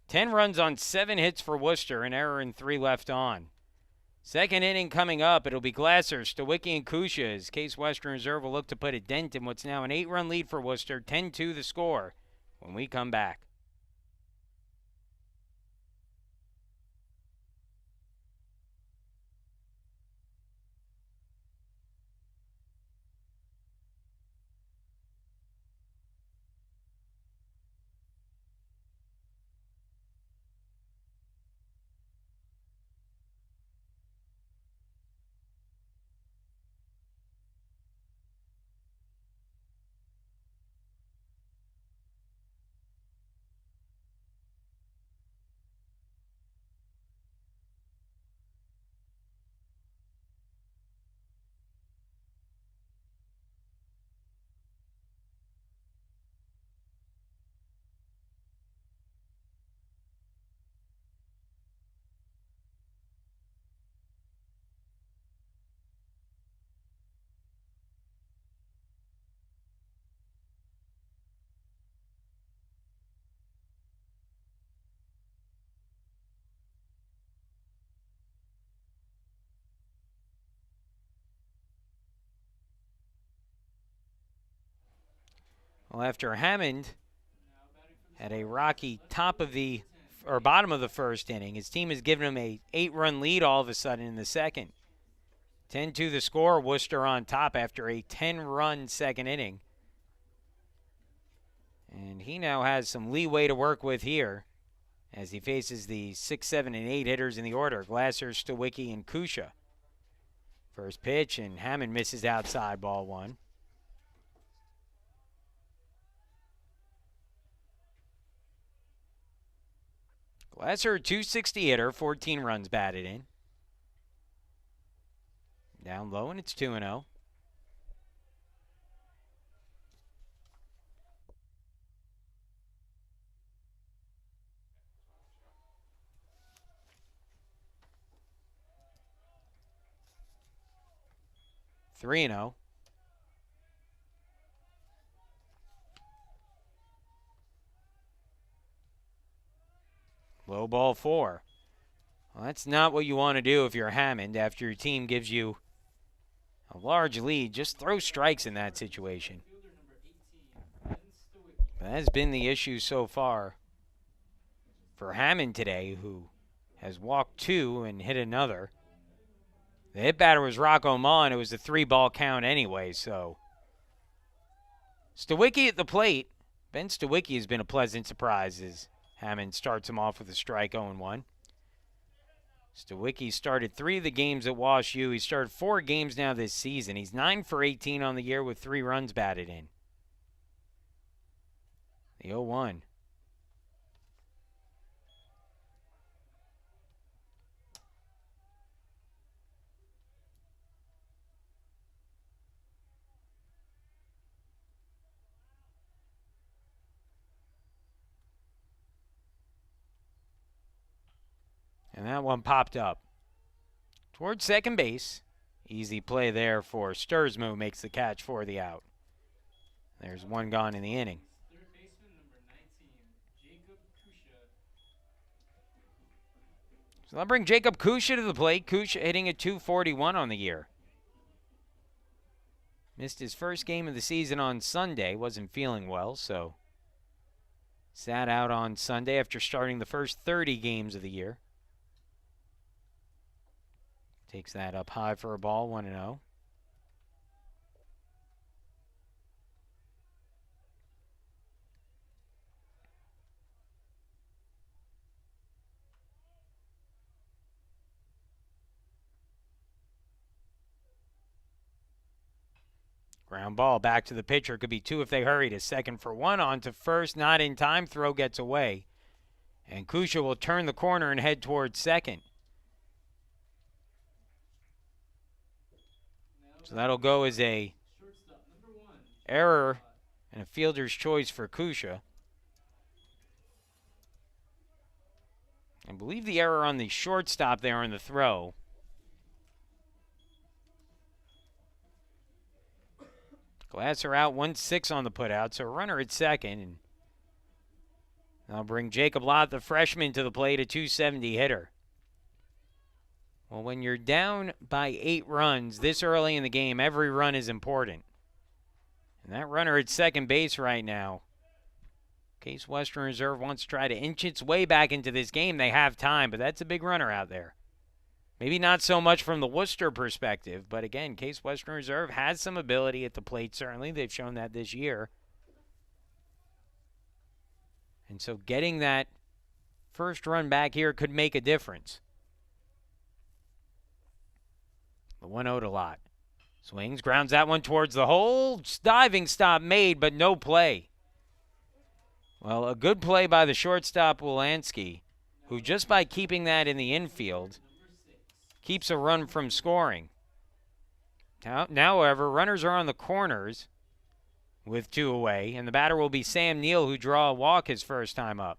10 runs on 7 hits for Wooster, an error and 3 left on. Second inning coming up, it'll be Glasser, Stawicki, and Kusha as Case Western Reserve will look to put a dent in what's now an 8-run lead for Wooster. 10-2 the score when we come back. Well, after Hammond had a rocky bottom of the first inning, his team has given him a 8-run lead all of a sudden in the second. 10-2 the score. Wooster on top after a 10-run second inning. And he now has some leeway to work with here as he faces the 6, 7, and 8 hitters in the order, Glasser, Stawicki, and Kusha. First pitch, and Hammond misses outside, ball one. Glasser, a .260 hitter, 14 runs batted in. Down low, and it's 2-0. Three and 0. Low ball 4. Well, that's not what you want to do if you're Hammond after your team gives you a large lead. Just throw strikes in that situation. That has been the issue so far for Hammond today, who has walked 2 and hit another. The hit batter was Rocco Mon. It was a 3-ball count anyway, so. Stawicki at the plate. Ben Stawicki has been a pleasant surprise as Hammond starts him off with a strike, 0-1. Stawicki started 3 of the games at Wash U. He started 4 games now this season. He's 9 for 18 on the year with 3 runs batted in. The 0-1. And that one popped up towards second base. Easy play there for Sturzmo, who makes the catch for the out. There's one gone in the inning. Third baseman, number 19, Jacob Kusha. So I'll bring Jacob Kusha to the plate. Kusha hitting a .241 on the year. Missed his first game of the season on Sunday. Wasn't feeling well, so sat out on Sunday after starting the first 30 games of the year. Takes that up high for a ball, 1-0. Ground ball back to the pitcher. Could be 2 if they hurry to second for 1. On to first, not in time. Throw gets away. And Kusha will turn the corner and head towards second. So that'll go as a error and a fielder's choice for Kusha. I believe the error on the shortstop there on the throw. Glasser out, 1-6 on the putout, so runner at second. And I'll bring Jacob Lott, the freshman, to the plate, a .270 hitter. Well, when you're down by 8 runs this early in the game, every run is important. And that runner at second base right now. Case Western Reserve wants to try to inch its way back into this game. They have time, but that's a big runner out there. Maybe not so much from the Wooster perspective, but again, Case Western Reserve has some ability at the plate, certainly. They've shown that this year. And so getting that first run back here could make a difference. The 1-0 to Lott. Swings, grounds that one towards the hole. Diving stop made, but no play. Well, a good play by the shortstop, Wolanski, who just by keeping that in the infield keeps a run from scoring. Now, however, runners are on the corners with 2 away, and the batter will be Sam Neal, who draw a walk his first time up.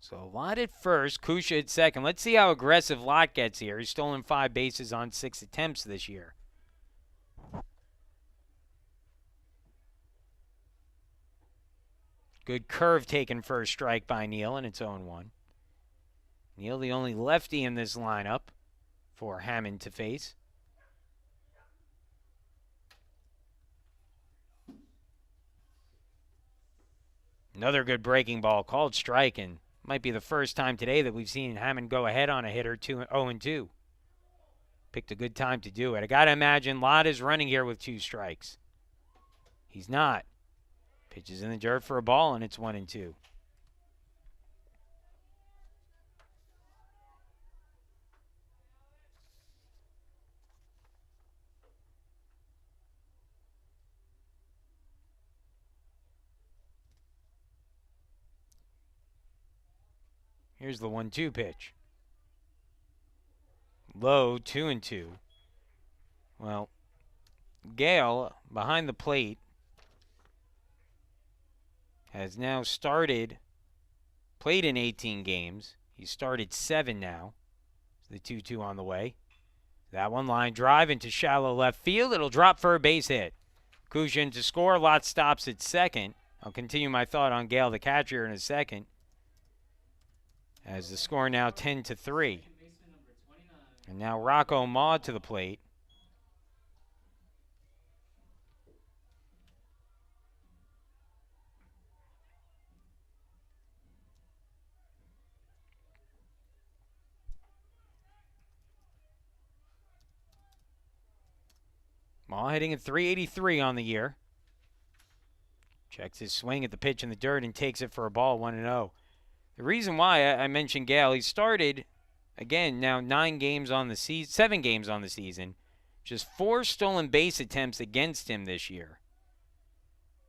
So Lott at first, Kusha at second. Let's see how aggressive Lott gets here. He's stolen 5 bases on 6 attempts this year. Good curve taken for a strike by Neal, and it's 0-1. Neal, the only lefty in this lineup. for Hammond to face. Another good breaking ball, called strike, and might be the first time today that we've seen Hammond go ahead on a hitter 0-2. Picked a good time to do it. I got to imagine Lott is running here with 2 strikes. He's not. Pitches in the dirt for a ball, and it's 1-2. Here's the 1-2 pitch. Low, 2-2. Well, Gale, behind the plate, has now played in 18 games. He's started 7 now. The 2-2 on the way. That one line drive into shallow left field. It'll drop for a base hit. Kushin to score. Lott stops at second. I'll continue my thought on Gale, the catcher, in a second. As the score now 10-3. And now Rocco Maud to the plate. Maud hitting at .383 on the year. Checks his swing at the pitch in the dirt and takes it for a ball, 1-0. The reason why I mentioned Gale, he started, again, now 7 games on the season. Just 4 stolen base attempts against him this year.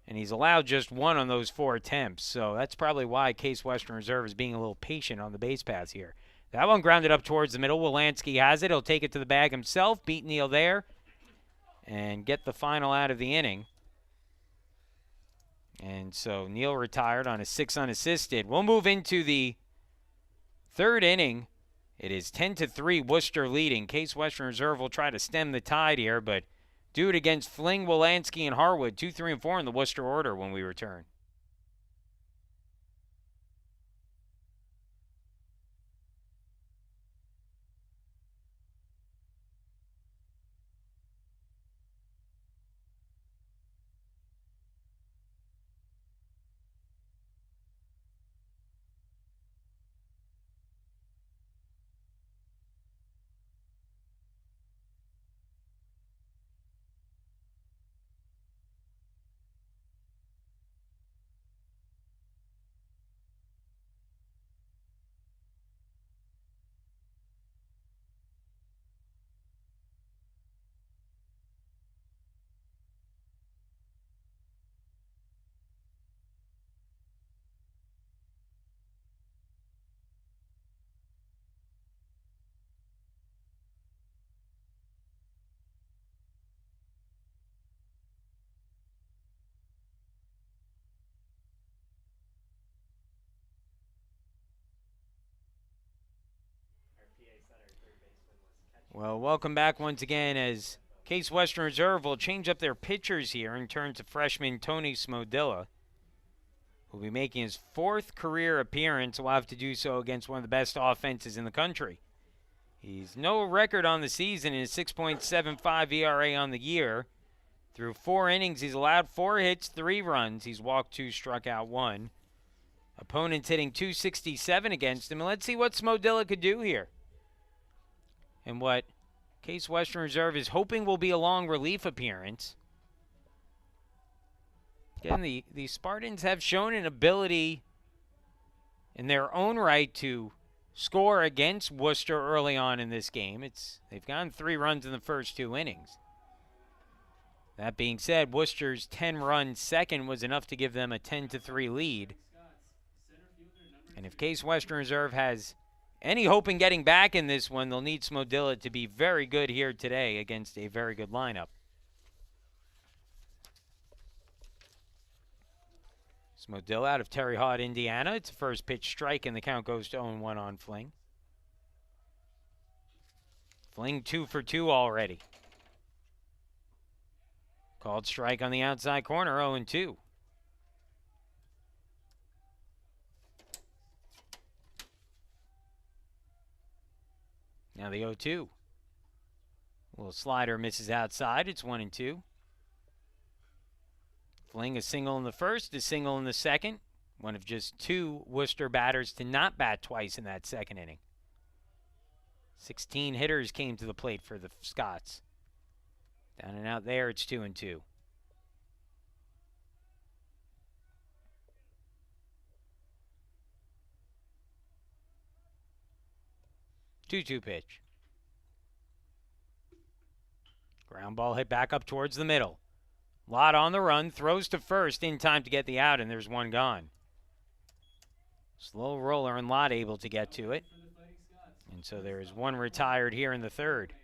And he's allowed just 1 on those 4 attempts. So that's probably why Case Western Reserve is being a little patient on the base paths here. That one grounded up towards the middle. Wolanski has it. He'll take it to the bag himself. Beat Neal there. And get the final out of the inning. And so Neal retired on a 6 unassisted. We'll move into the 3rd inning. It is 10-3, Wooster leading. Case Western Reserve will try to stem the tide here, but do it against Fling, Wolanski, and Harwood. 2, 3, and 4 in the Wooster order when we return. Well, welcome back once again as Case Western Reserve will change up their pitchers here and turn to freshman Tony Smodilla, who will be making his 4th career appearance. Will have to do so against one of the best offenses in the country. He's no record on the season in his 6.75 ERA on the year. Through 4 innings, he's allowed 4 hits, 3 runs. He's walked 2, struck out 1. Opponents hitting .267 against him. And let's see what Smodilla could do here. And what Case Western Reserve is hoping will be a long relief appearance. Again, the Spartans have shown an ability in their own right to score against Wooster early on in this game. They've gotten 3 runs in the first 2 innings. That being said, Worcester's 10-run second was enough to give them a 10-3 lead. And if Case Western Reserve has any hope in getting back in this one, they'll need Smodilla to be very good here today against a very good lineup. Smodilla out of Terre Haute, Indiana. It's a first pitch strike, and the count goes to 0-1 on Fling. Fling 2 for 2 already. Called strike on the outside corner, 0-2. Now the 0-2. Little slider misses outside. It's 1-2. Fling a single in the first, a single in the second. One of just two Wooster batters to not bat twice in that second inning. 16 hitters came to the plate for the Scots. Down and out there, it's 2-2. 2-2 pitch. Ground ball hit back up towards the middle. Lott on the run, throws to first in time to get the out, and there's one gone. Slow roller and Lott able to get to it. And so there is one retired here in the third.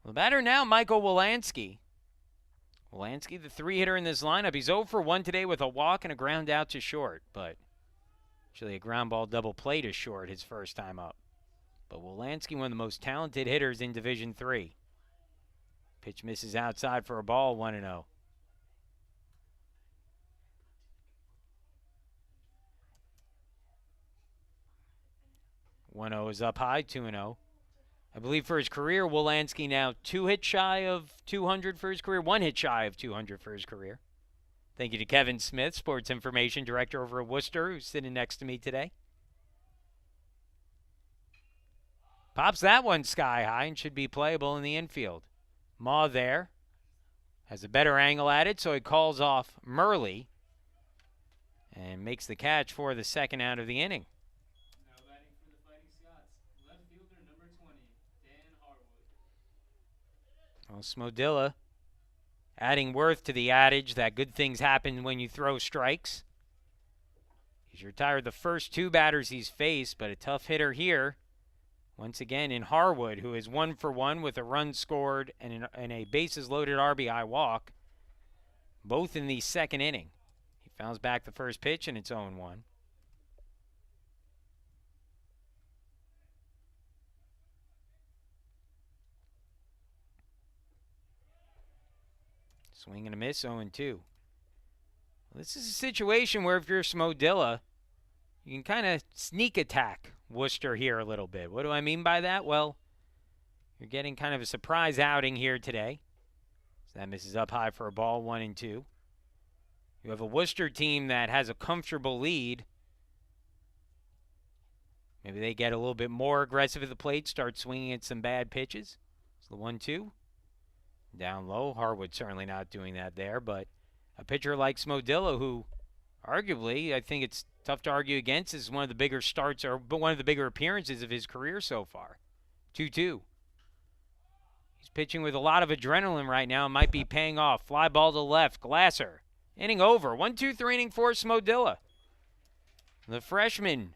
The batter now, Michael Wolanski. Wolanski, the three-hitter in this lineup. He's 0 for 1 today with a walk and a ground out to short, but actually a ground ball double play to short his first time up. But Wolanski, one of the most talented hitters in Division III. Pitch misses outside for a ball, 1-0. One-0 is up high, 2-0. I believe for his career, Wolanski now 2 hits shy of 200 for his career, 1 hit shy of 200 for his career. Thank you to Kevin Smith, Sports Information Director over at Wooster, who's sitting next to me today. Pops that one sky high and should be playable in the infield. Maw there. Has a better angle at it, so he calls off Murley and makes the catch for the second out of the inning. Now batting for the Fighting Scots, left fielder number 20, Dan Harwood. Well, Smodilla adding worth to the adage that good things happen when you throw strikes. He's retired the first 2 batters he's faced, but a tough hitter here. Once again in Harwood, who is 1 for 1 with a run scored and a bases-loaded RBI walk, both in the second inning. He fouls back the first pitch, and it's 0-1. Swing and a miss, 0-2. Well, this is a situation where if you're Smodilla, you can kind of sneak attack Wooster here a little bit. What do I mean by that? Well, you're getting kind of a surprise outing here today. So that misses up high for a ball, 1-2. You have a Wooster team that has a comfortable lead. Maybe they get a little bit more aggressive at the plate, start swinging at some bad pitches. So the 1-2. Down low. Harwood certainly not doing that there, but a pitcher like Smodilla, who arguably, I think it's tough to argue against, is one of the bigger starts or one of the bigger appearances of his career so far. 2-2. He's pitching with a lot of adrenaline right now. Might be paying off. Fly ball to left. Glasser. Inning over. 1-2-3 inning for Smodilla. The freshman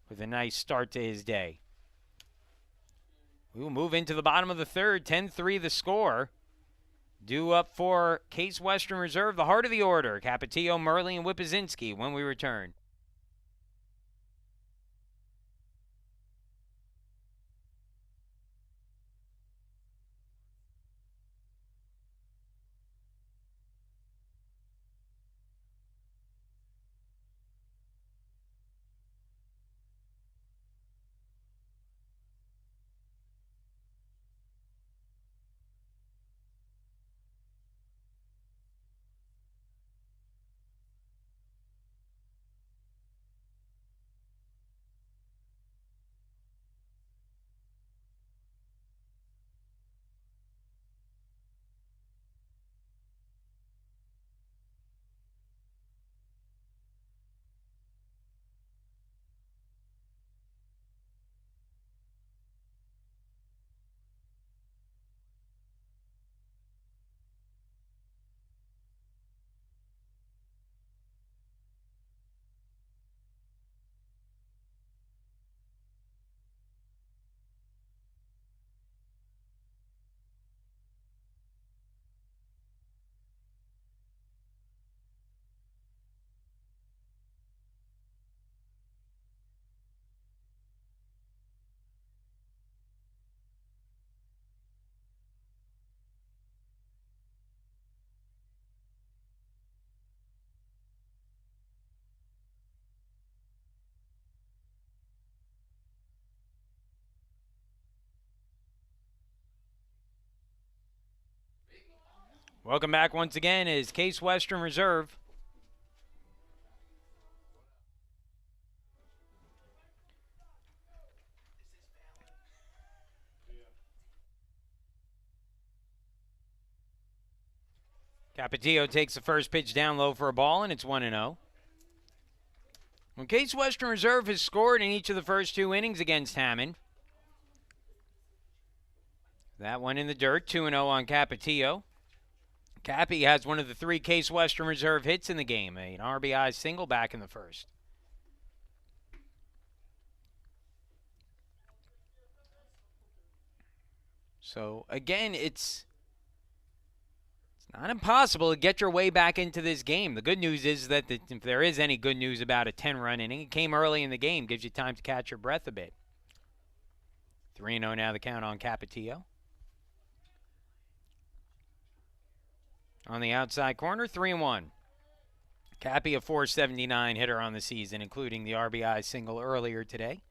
with a nice start to his day. We will move into the bottom of the third. 10-3 the score. Due up for Case Western Reserve, the heart of the order, Capetillo, Murley, and Wipazinski when we return. Welcome back once again is Case Western Reserve. Capetillo takes the first pitch down low for a ball, and it's 1-0. Well, Case Western Reserve has scored in each of the first 2 innings against Hammond. That one in the dirt, 2-0 on Capetillo. Cappy has one of the 3 Case Western Reserve hits in the game, an RBI single back in the first. So, again, it's not impossible to get your way back into this game. The good news is that if there is any good news about a 10-run inning, it came early in the game, gives you time to catch your breath a bit. 3-0 now the count on Capetillo. On the outside corner, 3-1. Cappy, a .479 hitter on the season, including the RBI single earlier today.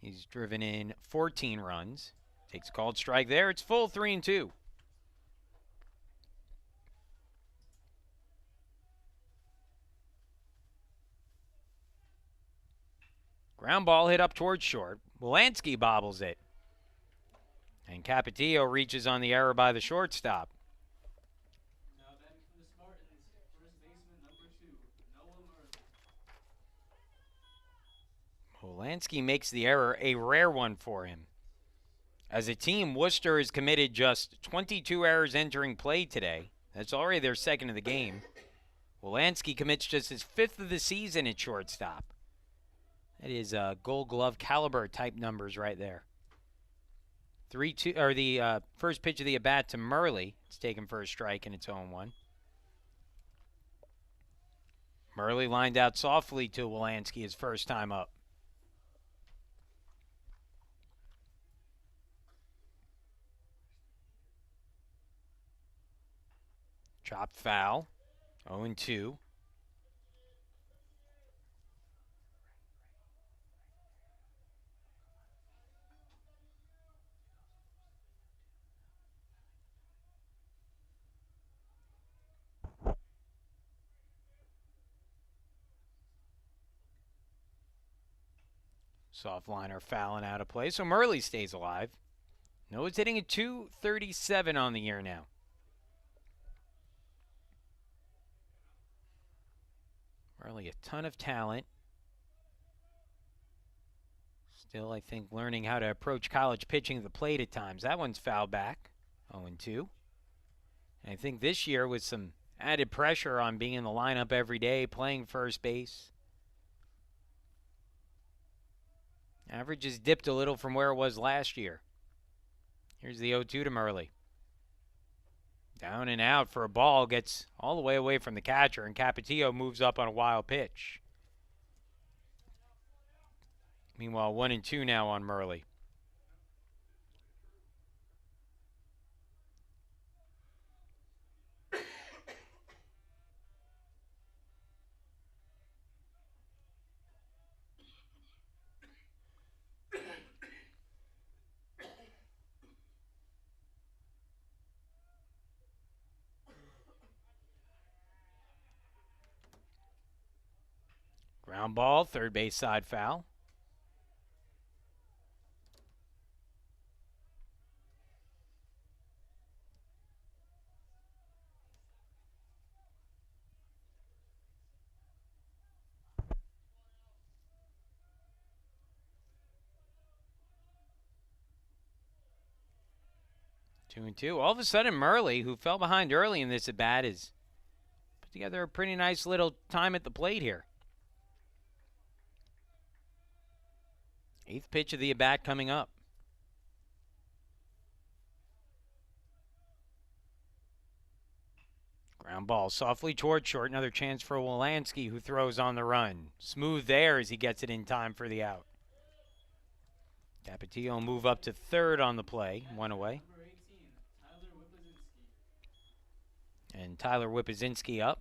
He's driven in 14 runs. Takes a called strike there. It's full 3-2. Ground ball hit up towards short. Wolanski bobbles it. And Capetillo reaches on the error by the shortstop. Now batting from the Spartans, first baseman number 2, Noah Murray. Wolanski makes the error, a rare one for him. As a team, Wooster has committed just 22 errors entering play today. That's already their second of the game. Wolanski commits just his 5th of the season at shortstop. That is Gold Glove caliber type numbers right there. 3-2, or the first pitch of the at-bat to Murley. It's taken for a strike and it's 0-1. Murley lined out softly to Wolanski his first time up. Chopped foul. 0-2. Soft liner fouling out of play, so Murley stays alive. Noah's hitting a .237 on the year now. Murley, a ton of talent. Still, I think, learning how to approach college pitching at the plate at times. That one's fouled back, 0-2. And I think this year with some added pressure on being in the lineup every day, playing first base, average has dipped a little from where it was last year. Here's the 0-2 to Murley. Down and out for a ball, gets all the way away from the catcher, and Capetillo moves up on a wild pitch. Meanwhile, 1-2 now on Murley. Ground ball, third base side foul. Two and two. All of a sudden, Murley, who fell behind early in this at bat, has put together a pretty nice little time at the plate here. 8th pitch of the at bat coming up. Ground ball softly toward short. Another chance for Wolanski, who throws on the run. Smooth there as he gets it in time for the out. Capetillo move up to third on the play. One away. Number 18, Tyler Whippazinski. And Tyler Whippazinski up.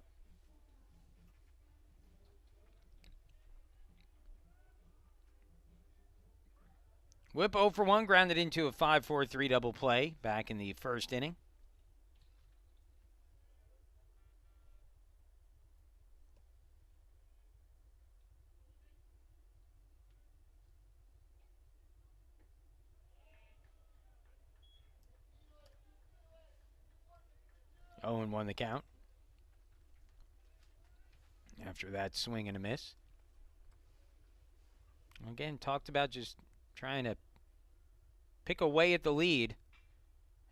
Whip 0 for 1, grounded into a 5-4-3 double play back in the first inning. 0-1 the count. After that swing and a miss. Again, talked about just trying to pick away at the lead.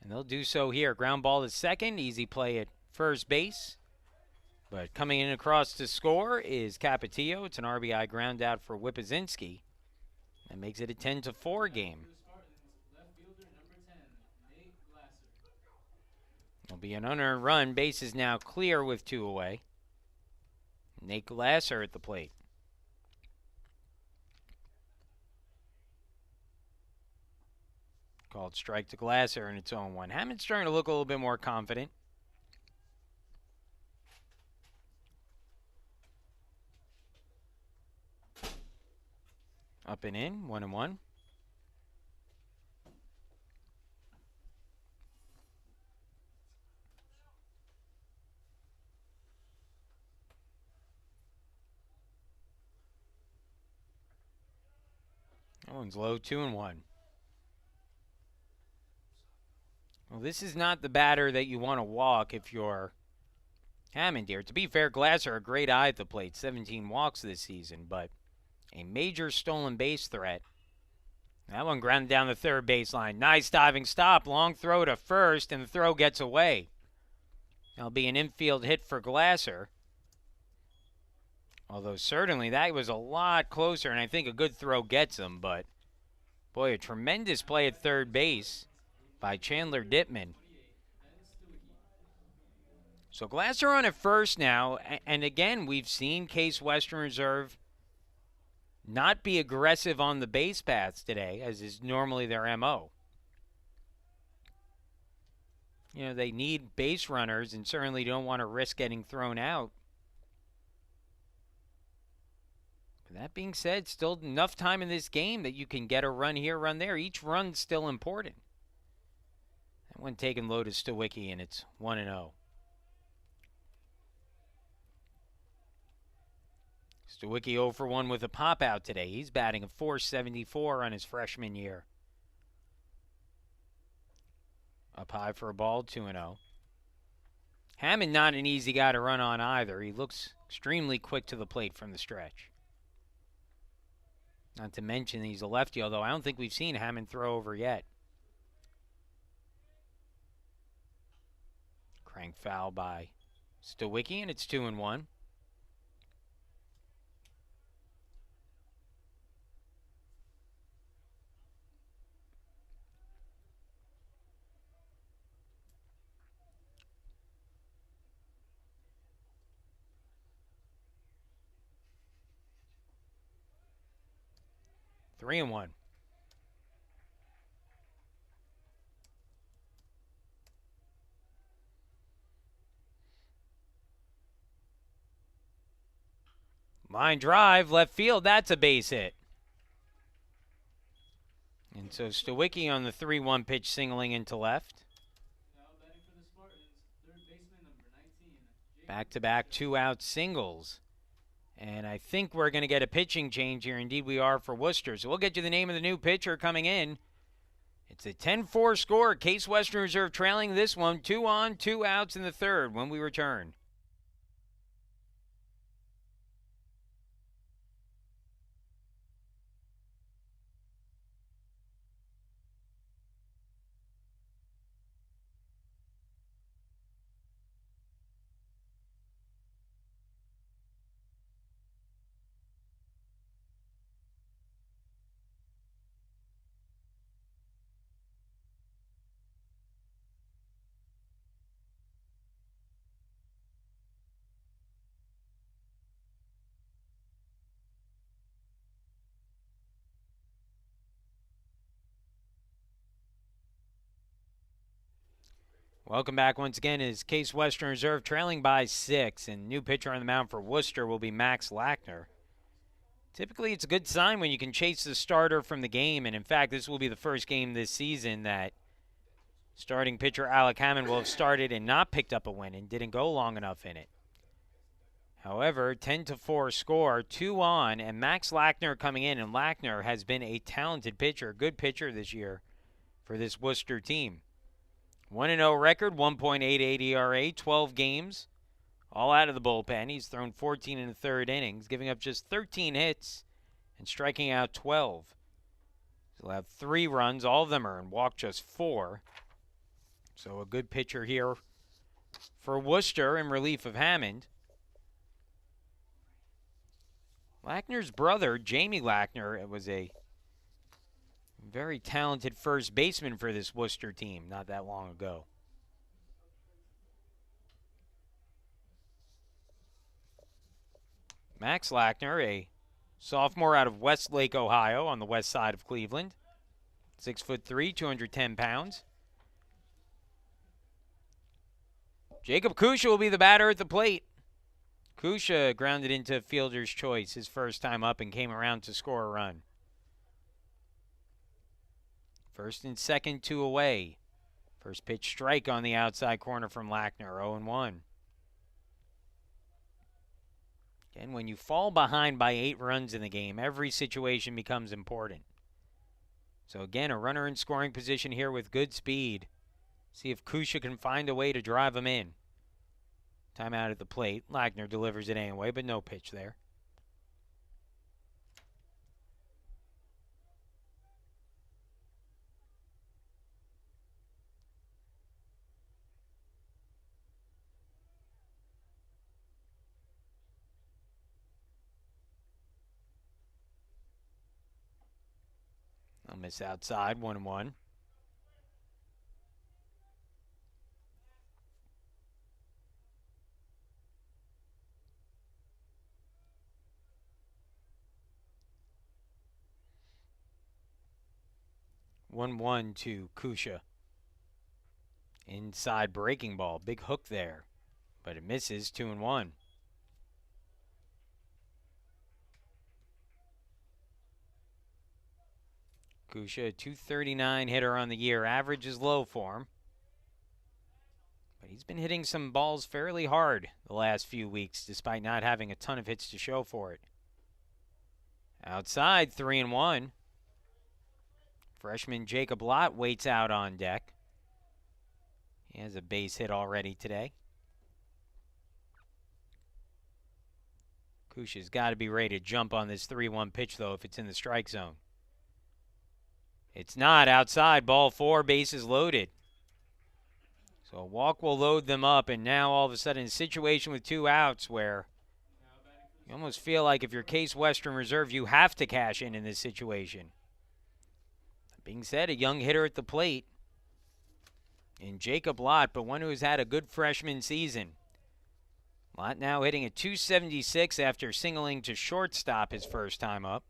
And they'll do so here. Ground ball to second. Easy play at first base. But coming in across to score is Capetillo. It's an RBI ground out for Whippazinski. That makes it a 10-4 game. There'll be an unearned run. Base is now clear with 2 away. Nate Glasser at the plate. Called strike to Glasser, and it's 0-1. Hammond's starting to look a little bit more confident. Up and in, 1-1. That one's low, 2-1. Well, this is not the batter that you want to walk if you're Hammond here. To be fair, Glasser, a great eye at the plate, 17 walks this season, but a major stolen base threat. That one grounded down the third baseline. Nice diving stop, long throw to first, and the throw gets away. That'll be an infield hit for Glasser. Although certainly that was a lot closer, and I think a good throw gets him, but boy, a tremendous play at third base by Chandler Dittman. So Glasser on at first now, and again, we've seen Case Western Reserve not be aggressive on the base paths today, as is normally their MO. You know, they need base runners and certainly don't want to risk getting thrown out. But that being said, still enough time in this game that you can get a run here, run there. Each run's still important. That one taken low to Stawicki, and it's 1-0. Stawicki 0 for 1 with a pop out today. He's batting a .474 on his freshman year. Up high for a ball, 2-0. Hammond not an easy guy to run on either. He looks extremely quick to the plate from the stretch. Not to mention he's a lefty, although I don't think we've seen Hammond throw over yet. Crank foul by Stawicki, and it's 2-1. Three and one. Line drive, left field, that's a base hit. And so Stawicki on the 3-1 pitch singling into left. Now batting for the Spartans, third baseman number 19. Back-to-back two-out singles. And I think we're going to get a pitching change here. Indeed, we are for Wooster. So we'll get you the name of the new pitcher coming in. It's a 10-4 score. Case Western Reserve trailing this one. 2 on, 2 outs in the third when we return. Welcome back once again as Case Western Reserve trailing by 6, and new pitcher on the mound for Wooster will be Max Lackner. Typically, it's a good sign when you can chase the starter from the game, and in fact, this will be the first game this season that starting pitcher Alec Hammond will have started and not picked up a win and didn't go long enough in it. However, 10-4 score, 2 on, and Max Lackner coming in, and Lackner has been a talented pitcher, good pitcher this year for this Wooster team. 1-0 record, 1.88 ERA, 12 games, all out of the bullpen. He's thrown 14 in the third innings, giving up just 13 hits and striking out 12. He'll have 3 runs, all of them earned, walked just 4. So a good pitcher here for Wooster in relief of Hammond. Lackner's brother, Jamie Lackner, was a very talented first baseman for this Wooster team not that long ago. Max Lackner, a sophomore out of Westlake, Ohio, on the west side of Cleveland. 6'3", 210 pounds. Jacob Kusha will be the batter at the plate. Kusha grounded into fielder's choice his first time up and came around to score a run. First and second, 2 away. First pitch strike on the outside corner from Lackner, 0-1. Again, when you fall behind by 8 runs in the game, every situation becomes important. So again, a runner in scoring position here with good speed. See if Kusha can find a way to drive him in. Timeout at the plate. Lackner delivers it anyway, but no pitch there. I'll miss outside, 1-1. One to Kusha. Inside breaking ball. Big hook there. But it misses, 2-1. Kusha, a .239 hitter on the year. Average is low for him. But he's been hitting some balls fairly hard the last few weeks, despite not having a ton of hits to show for it. Outside, 3-1. Freshman Jacob Lott waits out on deck. He has a base hit already today. Kusha's got to be ready to jump on this 3-1 pitch, though, if it's in the strike zone. It's not. Outside, ball 4, bases loaded. So a walk will load them up, and now all of a sudden a situation with 2 outs where you almost feel like if you're Case Western Reserve, you have to cash in this situation. That being said, a young hitter at the plate in Jacob Lott, but one who has had a good freshman season. Lott now hitting a .276 after singling to shortstop his first time up.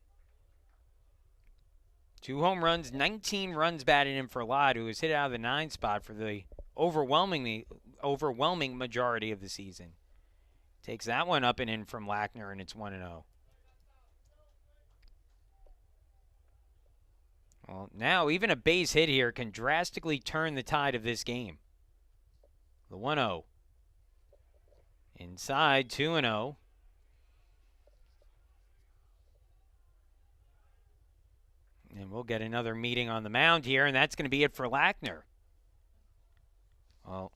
2 home runs, 19 runs batted in for Lott, who has hit out of the 9 spot for the overwhelming majority of the season. Takes that one up and in from Lackner, and it's 1-0. Well, now even a base hit here can drastically turn the tide of this game. The 1-0. Inside, 2-0. And we'll get another meeting on the mound here, and that's going to be it for Lackner. Well,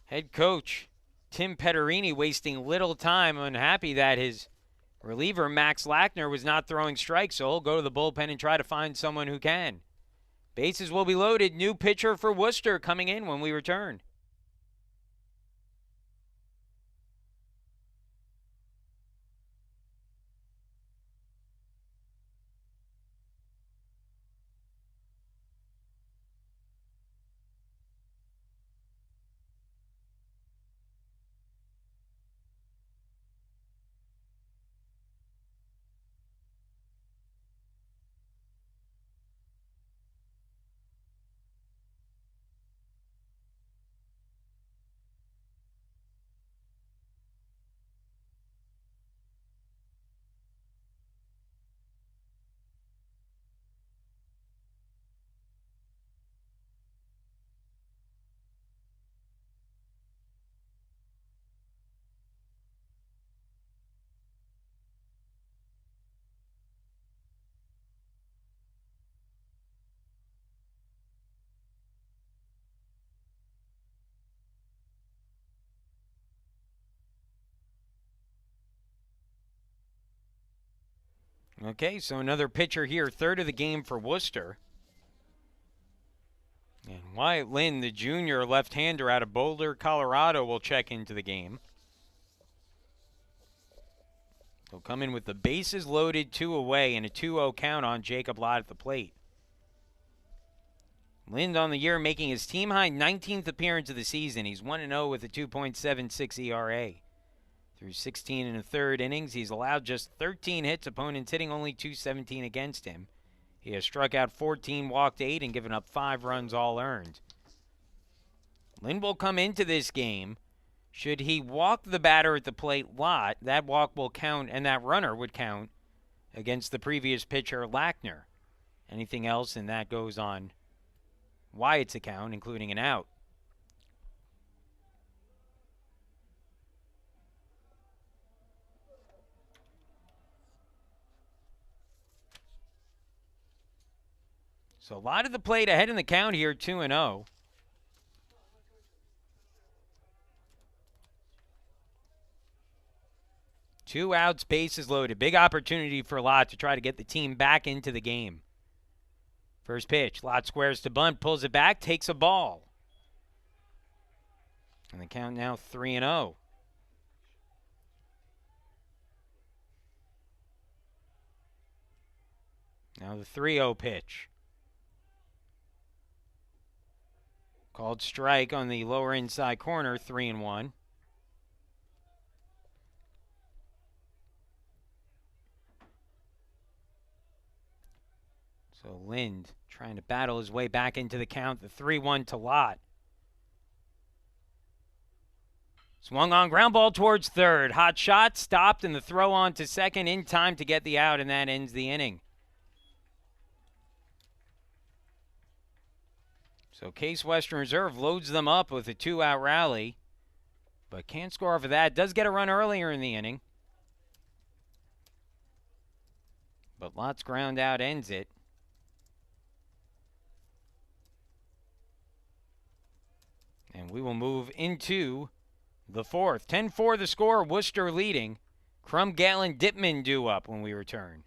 head coach Tim Petterini wasting little time, unhappy that his reliever Max Lackner was not throwing strikes, so he'll go to the bullpen and try to find someone who can. Bases will be loaded. New pitcher for Wooster coming in when we return. Okay, so another pitcher here, third of the game for Wooster. And Wyatt Lynn, the junior left-hander out of Boulder, Colorado, will check into the game. He'll come in with the bases loaded, 2 away, and a 2-0 count on Jacob Lott at the plate. Lind on the year making his team-high 19th appearance of the season. He's 1-0 with a 2.76 ERA. Through 16 and a third innings, he's allowed just 13 hits, opponents hitting only 217 against him. He has struck out 14, walked 8, and given up 5 runs all earned. Lind will come into this game. Should he walk the batter at the plate, Lott, that walk will count, and that runner would count against the previous pitcher, Lackner. Anything else, and that goes on Wyatt's account, including an out. So Lott at the plate, ahead in the count here, 2-0. Two outs, bases loaded. Big opportunity for Lott to try to get the team back into the game. First pitch, Lott squares to bunt, pulls it back, takes a ball. And the count now 3-0. Now the 3-0 pitch. Called strike on the lower inside corner, 3-1. So Lind trying to battle his way back into the count, the 3-1 to Lott. Swung on, ground ball towards third. Hot shot, stopped, and the throw on to second in time to get the out, and that ends the inning. So Case Western Reserve loads them up with a 2-out rally, but can't score for that. Does get a run earlier in the inning, but Lott's ground out ends it. And we will move into the fourth. 10-4 the score, Wooster leading. Crum, Galen, Dittman due up when we return.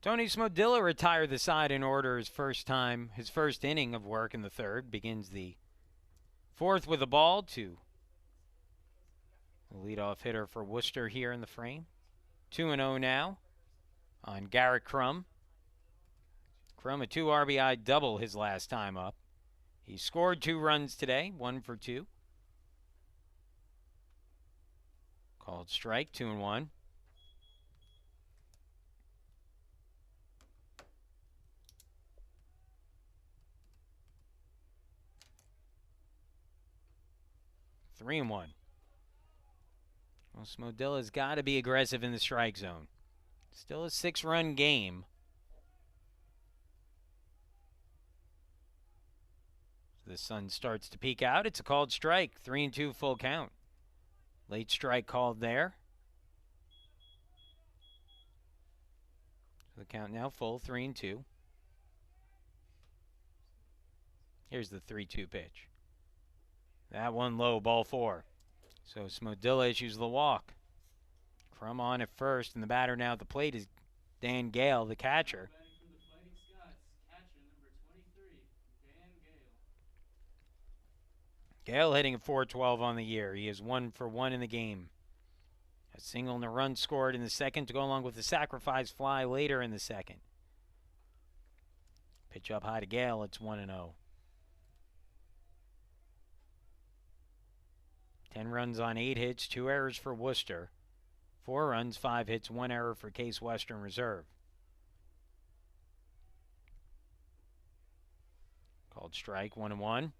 Tony Smodilla retired the side in order his first inning of work in the third. Begins the fourth with a ball to the leadoff hitter for Wooster here in the frame. 2-0 now on Garrett Crum. Crum a 2 RBI double his last time up. He scored 2 runs today, 1 for 2. Called strike, 2-1. Three and one. Well, Smodilla's got to be aggressive in the strike zone. Still a 6-run game. The sun starts to peek out. It's a called strike. 3-2 full count. Late strike called there. So the count now full, 3-2. Here's the 3-2 pitch. That one low, ball 4. So Smodilla issues the walk. Crum on at first, and the batter now at the plate is Dan Gale, the catcher. Batting for the Fighting Scots, catcher number 23, Dan Gale. Gale hitting a .412 on the year. He is 1 for 1 in the game. A single and a run scored in the second to go along with the sacrifice fly later in the second. Pitch up high to Gale. It's 1-0. 10 runs on 8 hits, 2 errors for Wooster. 4 runs, 5 hits, 1 error for Case Western Reserve. Called strike, 1-1.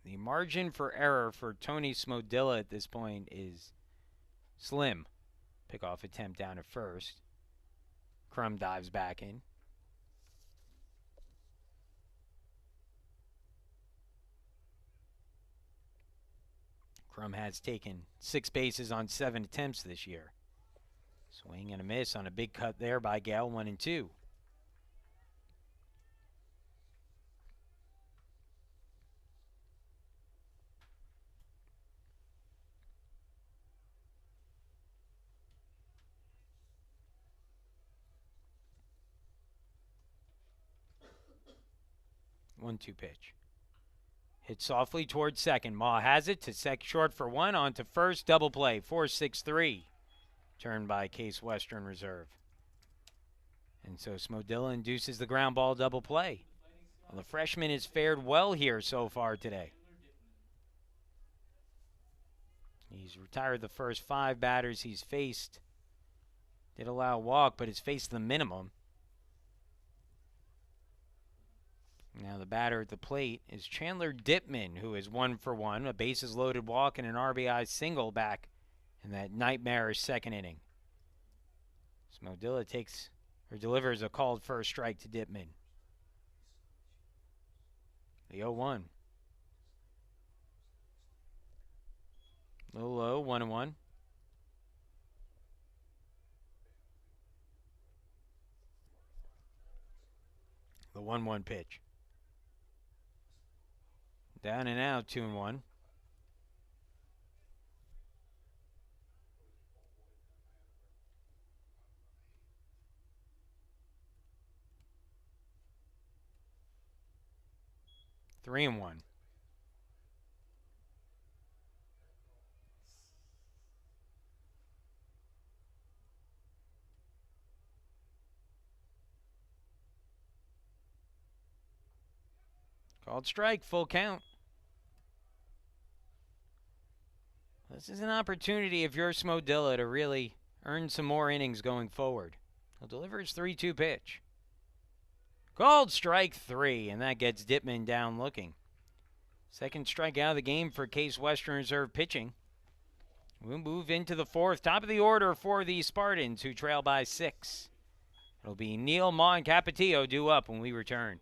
The margin for error for Tony Smodilla at this point is slim. Pickoff attempt down at first. Crum dives back in. Crum has taken 6 bases on 7 attempts this year. Swing and a miss on a big cut there by Gale, 1-2. One-two pitch. Hit softly towards second. Ma has it to short for 1. On to first. Double play. 4-6-3. Turned by Case Western Reserve. And so Smodilla induces the ground ball double play. Well, the freshman has fared well here so far today. He's retired the first 5 batters he's faced. Did allow a walk, but has faced the minimum. Now the batter at the plate is Chandler Dittman, who is 1 for 1, a bases loaded walk and an RBI single back in that nightmarish second inning. Smodilla delivers a called first strike to Dittman. The 0-1. Low, low, 1-1. The 1-1 pitch. Down and out, 2-1. Three and one. Called strike, full count. This is an opportunity if you're Smodilla to really earn some more innings going forward. He'll deliver his 3-2 pitch. Called strike 3, and that gets Dittman down looking. Second strikeout of the game for Case Western Reserve pitching. We'll move into the 4th. Top of the order for the Spartans, who trail by 6. It'll be Neal, Ma, and Capetillo due up when we return.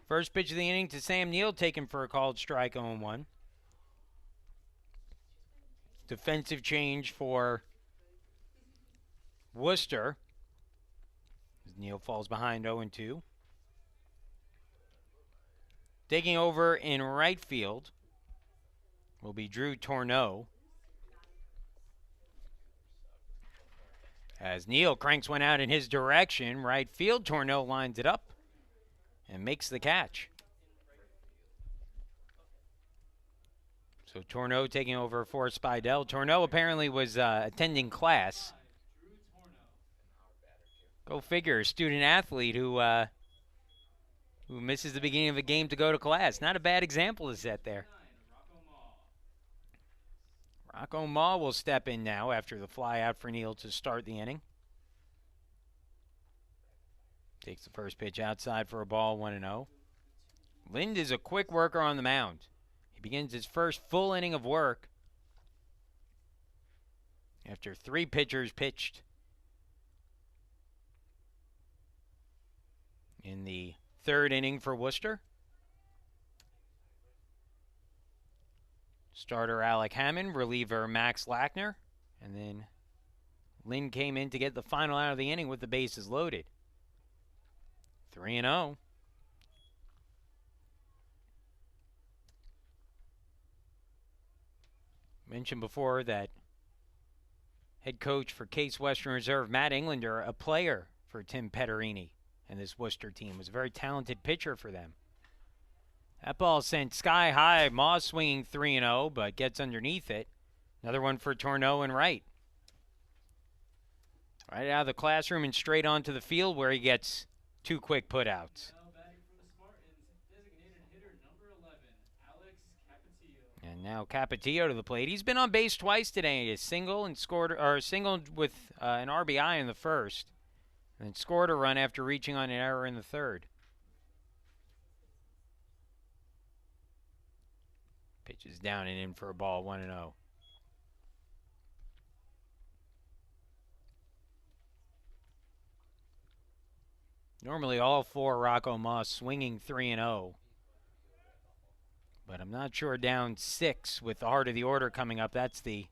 First pitch of the inning to Sam Neal, taken for a called strike 0-1. Defensive change for Wooster. As Neal falls behind 0-2. Taking over in right field will be Drew Tourneau. As Neal cranks one out in his direction, right field, Tourneau lines it up and makes the catch. So Tourneau taking over for Spidell. Tourneau apparently was attending class. Go figure, a student athlete who misses the beginning of a game to go to class. Not a bad example to set there. Rocco Ma will step in now after the fly out for Neal to start the inning. Takes the first pitch outside for a ball, 1-0. Lind is a quick worker on the mound. He begins his first full inning of work after 3 pitchers pitched in the 3rd inning for Wooster. Starter Alec Hammond, reliever Max Lackner, and then Lind came in to get the final out of the inning with the bases loaded. 3-0. Mentioned before that head coach for Case Western Reserve, Matt Englander, a player for Tim Petterini and this Worcester team, was a very talented pitcher for them. That ball sent sky high. Moss swinging 3-0, but gets underneath it. Another one for Tourneau and right. Right out of the classroom and straight onto the field where he gets 2 quick putouts. And now Capetillo to the plate. He's been on base twice today. He singled with an RBI in the first, and then scored a run after reaching on an error in the third. Pitches down and in for a ball, 1-0. Normally all 4 Rocco Moss swinging 3-0. But I'm not sure down 6 with the heart of the order coming up. That's the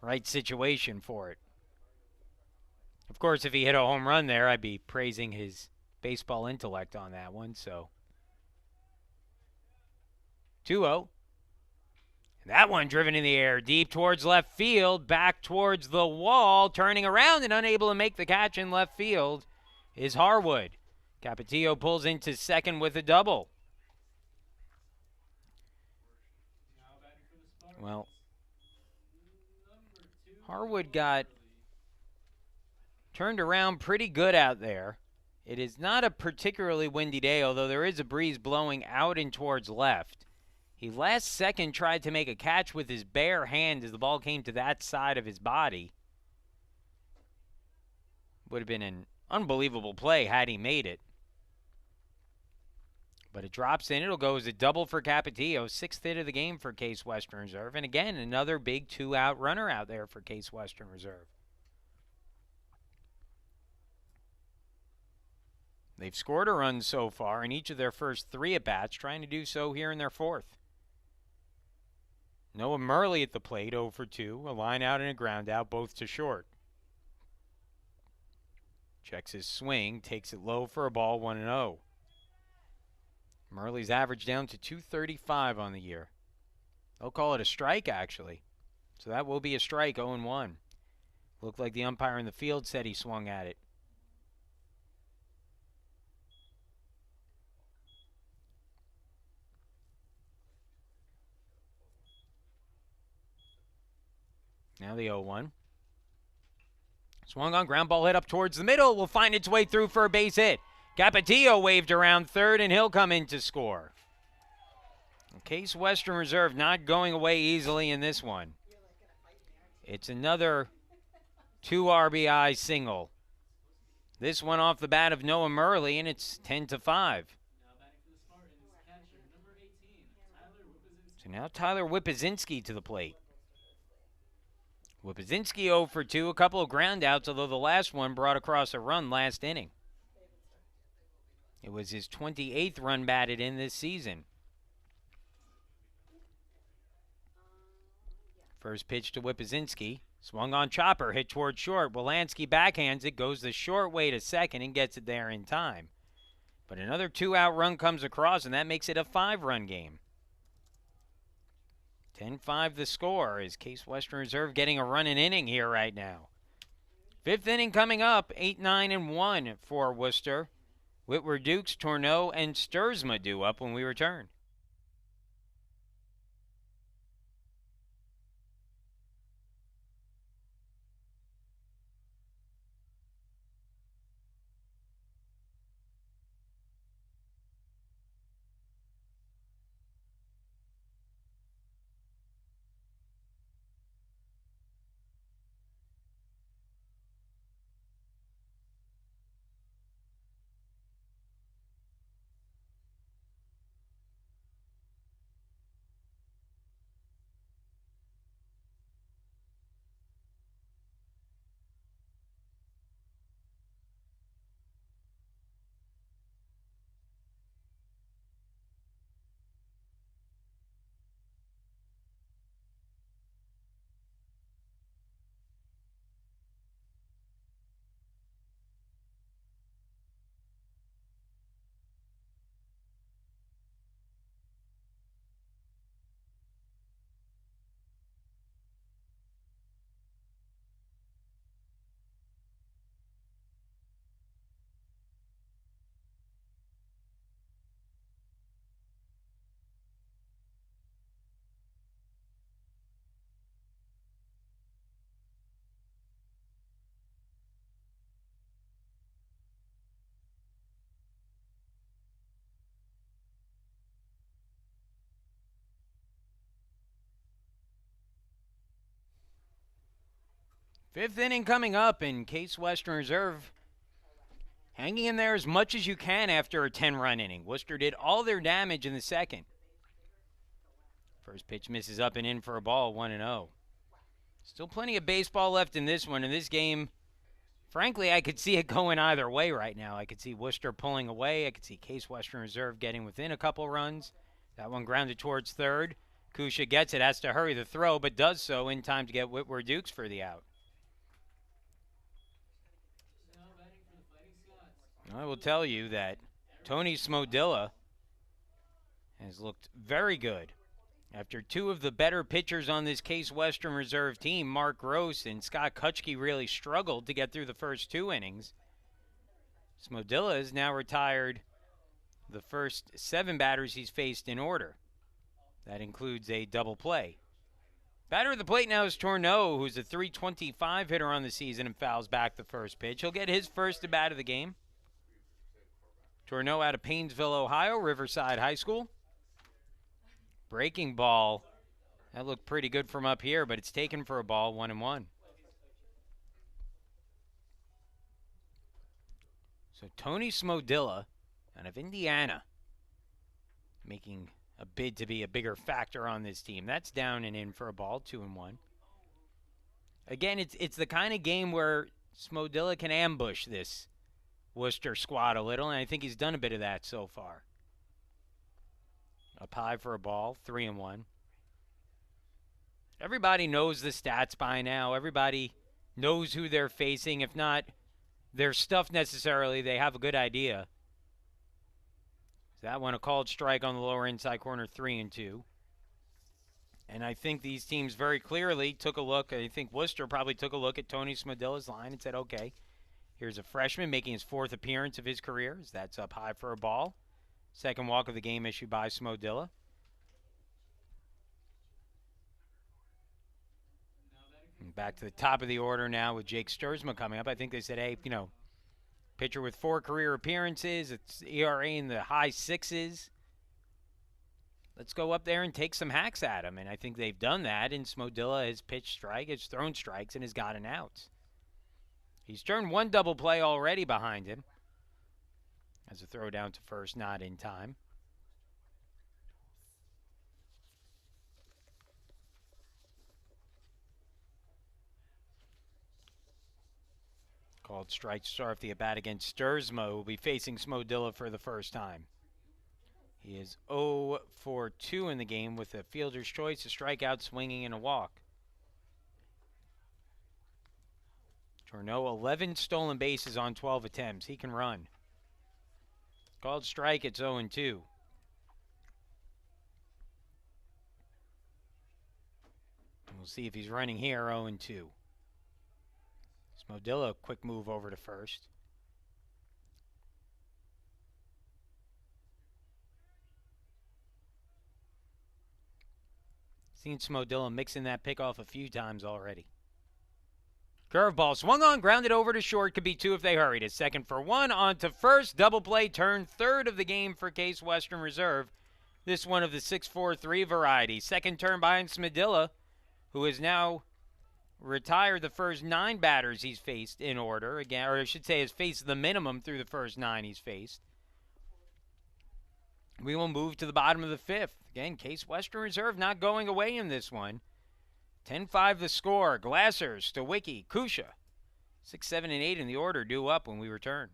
right situation for it. Of course, if he hit a home run there, I'd be praising his baseball intellect on that one. So 2-0. And that one driven in the air, deep towards left field, back towards the wall, turning around and unable to make the catch in left field is Harwood. Capetillo pulls into second with a double. Well, Harwood got turned around pretty good out there. It is not a particularly windy day, although there is a breeze blowing out and towards left. He last second tried to make a catch with his bare hand as the ball came to that side of his body. Would have been an unbelievable play had he made it. But it drops in. It'll go as a double for Capetillo. 6th hit of the game for Case Western Reserve. And again, another big 2-out runner out there for Case Western Reserve. They've scored a run so far in each of their first 3 at-bats, trying to do so here in their 4th. Noah Murley at the plate, 0 for 2. A line out and a ground out, both to short. Checks his swing, takes it low for a ball, 1-0. Murley's average down to 235 on the year. They'll call it a strike, actually. So that will be a strike, 0-1. Looked like the umpire in the field said he swung at it. Now the 0-1. Swung on, ground ball hit up towards the middle. Will find its way through for a base hit. Capetillo waved around third, and he'll come in to score. Case Western Reserve not going away easily in this one. It's another 2 RBI single. This one off the bat of Noah Murley, and it's 10-5. So now Tyler Whippazinski to the plate. Whippazinski 0 for 2, a couple of ground outs, although the last one brought across a run last inning. It was his 28th run batted in this season. First pitch to Whippazinski. Swung on chopper, hit toward short. Wolanski backhands it, goes the short way to second, and gets it there in time. But another 2-out run comes across, and that makes it a 5-run game. 10-5 the score. Is Case Western Reserve getting a run an inning here right now? 5th inning coming up. 8-9-1 for Wooster. Whitwer Dukes, Tourneau, and Sturzma due up when we return. Fifth inning coming up, in Case Western Reserve hanging in there as much as you can after a 10-run inning. Worcester did all their damage in the second. First pitch misses up and in for a ball, 1-0. Still plenty of baseball left in this one. In this game, frankly, I could see it going either way right now. I could see Worcester pulling away. I could see Case Western Reserve getting within a couple runs. That one grounded towards third. Kusha gets it, has to hurry the throw, but does so in time to get Whitwer Dukes for the out. I will tell you that Tony Smodilla has looked very good. After two of the better pitchers on this Case Western Reserve team, Mark Gross and Scott Kutchke, really struggled to get through the first 2 innings. Smodilla has now retired the first 7 batters he's faced in order. That includes a double play. Batter at the plate now is Tourneau, who's a .325 hitter on the season and fouls back the first pitch. He'll get his first at bat of the game. Tourneau out of Paynesville, Ohio, Riverside High School. Breaking ball. That looked pretty good from up here, but it's taken for a ball, 1-1. So Tony Smodilla out of Indiana making a bid to be a bigger factor on this team. That's down and in for a ball, 2-1. Again, it's the kind of game where Smodilla can ambush this Worcester squad a little, and I think he's done a bit of that so far. Up high for a ball, 3-1. Everybody knows the stats by now. Everybody knows who they're facing. If not their stuff necessarily, they have a good idea. That one a called strike on the lower inside corner, 3-2. And I think these teams very clearly took a look. I think Worcester probably took a look at Tony Smodilla's line and said, okay, here's a freshman making his 4th appearance of his career. That's up high for a ball. Second walk of the game issued by Smodilla. And back to the top of the order now with Jake Sturzma coming up. I think they said, hey, pitcher with 4 career appearances. It's ERA in the high 6s. Let's go up there and take some hacks at him. And I think they've done that. And Smodilla has pitched strike, has thrown strikes, and has gotten outs. He's turned 1 double play already behind him. As a throw down to first, not in time. Called strike to start off the at-bat against Sturzma, who will be facing Smodilla for the first time. He is 0 for 2 in the game with a fielder's choice, a strikeout, swinging, and a walk. Tourneau, 11 stolen bases on 12 attempts. He can run. Called strike, it's 0-2. We'll see if he's running here, 0-2. Smodilla, quick move over to first. Seen Smodilla mixing that pickoff a few times already. Curveball swung on, grounded over to short. Could be 2 if they hurried. A second for 1 on to first. Double play, turn third of the game for Case Western Reserve. This one of the 6-4-3 variety. Second turn behind Smodilla, who has now retired the first 9 batters he's faced in order. Again, or I should say has faced the minimum through the first 9 he's faced. We will move to the bottom of the 5th. Again, Case Western Reserve not going away in this one. 10-5 the score. Glasser, Stawicki, Kusha. 6, 7, and 8 in the order due up when we return.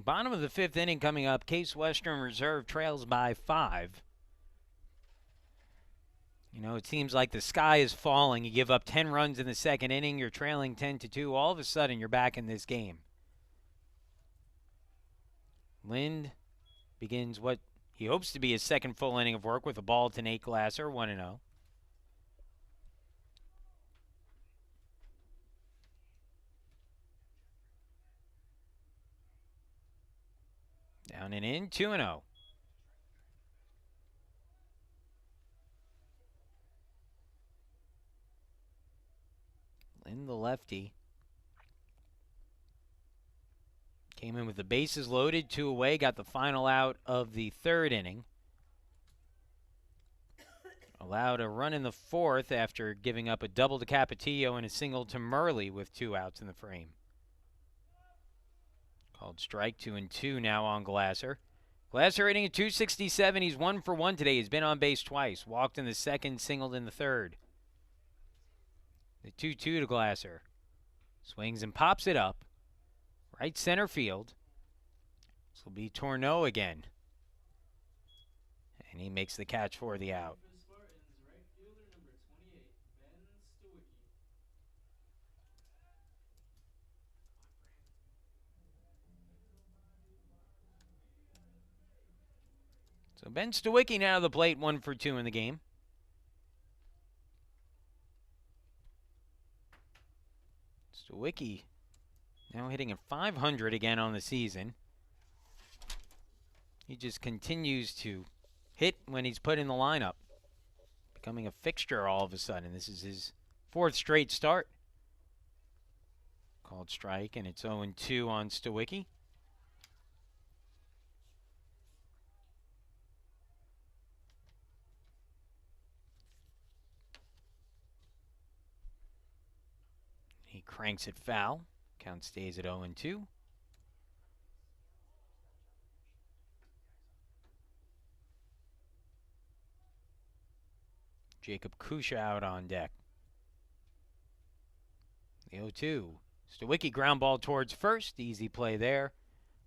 Bottom of the 5th inning coming up. Case Western Reserve trails by 5. You know, it seems like the sky is falling. You give up 10 runs in the 2nd inning. You're trailing 10-2. All of a sudden, you're back in this game. Lind begins what he hopes to be his 2nd full inning of work with a ball to Nate Glasser, 1-0. Down and in, 2-0. Lind, the lefty, came in with the bases loaded, 2 away, got the final out of the 3rd inning. Allowed a run in the 4th after giving up a double to Capetillo and a single to Murley with 2 outs in the frame. Called strike, 2-2 now on Glasser. Glasser hitting a .267. He's 1 for 1 today. He's been on base twice. Walked in the 2nd, singled in the 3rd. The 2-2 to Glasser. Swings and pops it up. Right center field. This will be Tourneau again. And he makes the catch for the out. For the Spartans, right fielder number 28, Ben Stawicki. So Ben Stawicki now to the plate, 1 for 2 in the game. Stawicki now hitting at .500 again on the season. He just continues to hit when he's put in the lineup. Becoming a fixture all of a sudden. This is his 4th straight start. Called strike, and it's 0-2 on Stawicki. He cranks it foul. Count stays at 0-2. Jacob Kusha out on deck. The 0-2. Stawicki ground ball towards first. Easy play there.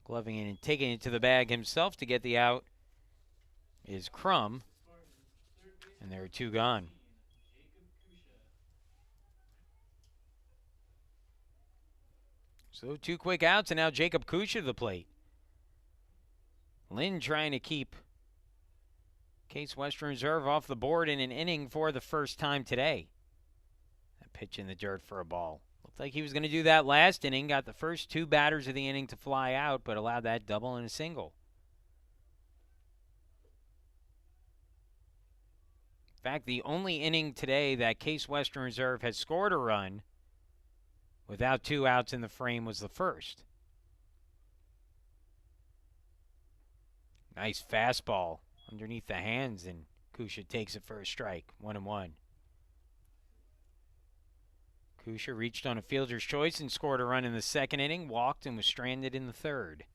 Gloving in and taking it to the bag himself to get the out is Crum. And there are 2 gone. So 2 quick outs, and now Jacob Kusha to the plate. Lynn trying to keep Case Western Reserve off the board in an inning for the first time today. That pitch in the dirt for a ball. Looked like he was going to do that last inning. Got the first 2 batters of the inning to fly out, but allowed that double and a single. In fact, the only inning today that Case Western Reserve has scored a run without 2 outs in the frame was the first. Nice fastball underneath the hands, and Kusha takes it for a strike. 1-1. Kusha reached on a fielder's choice and scored a run in the second inning, walked, and was stranded in the third.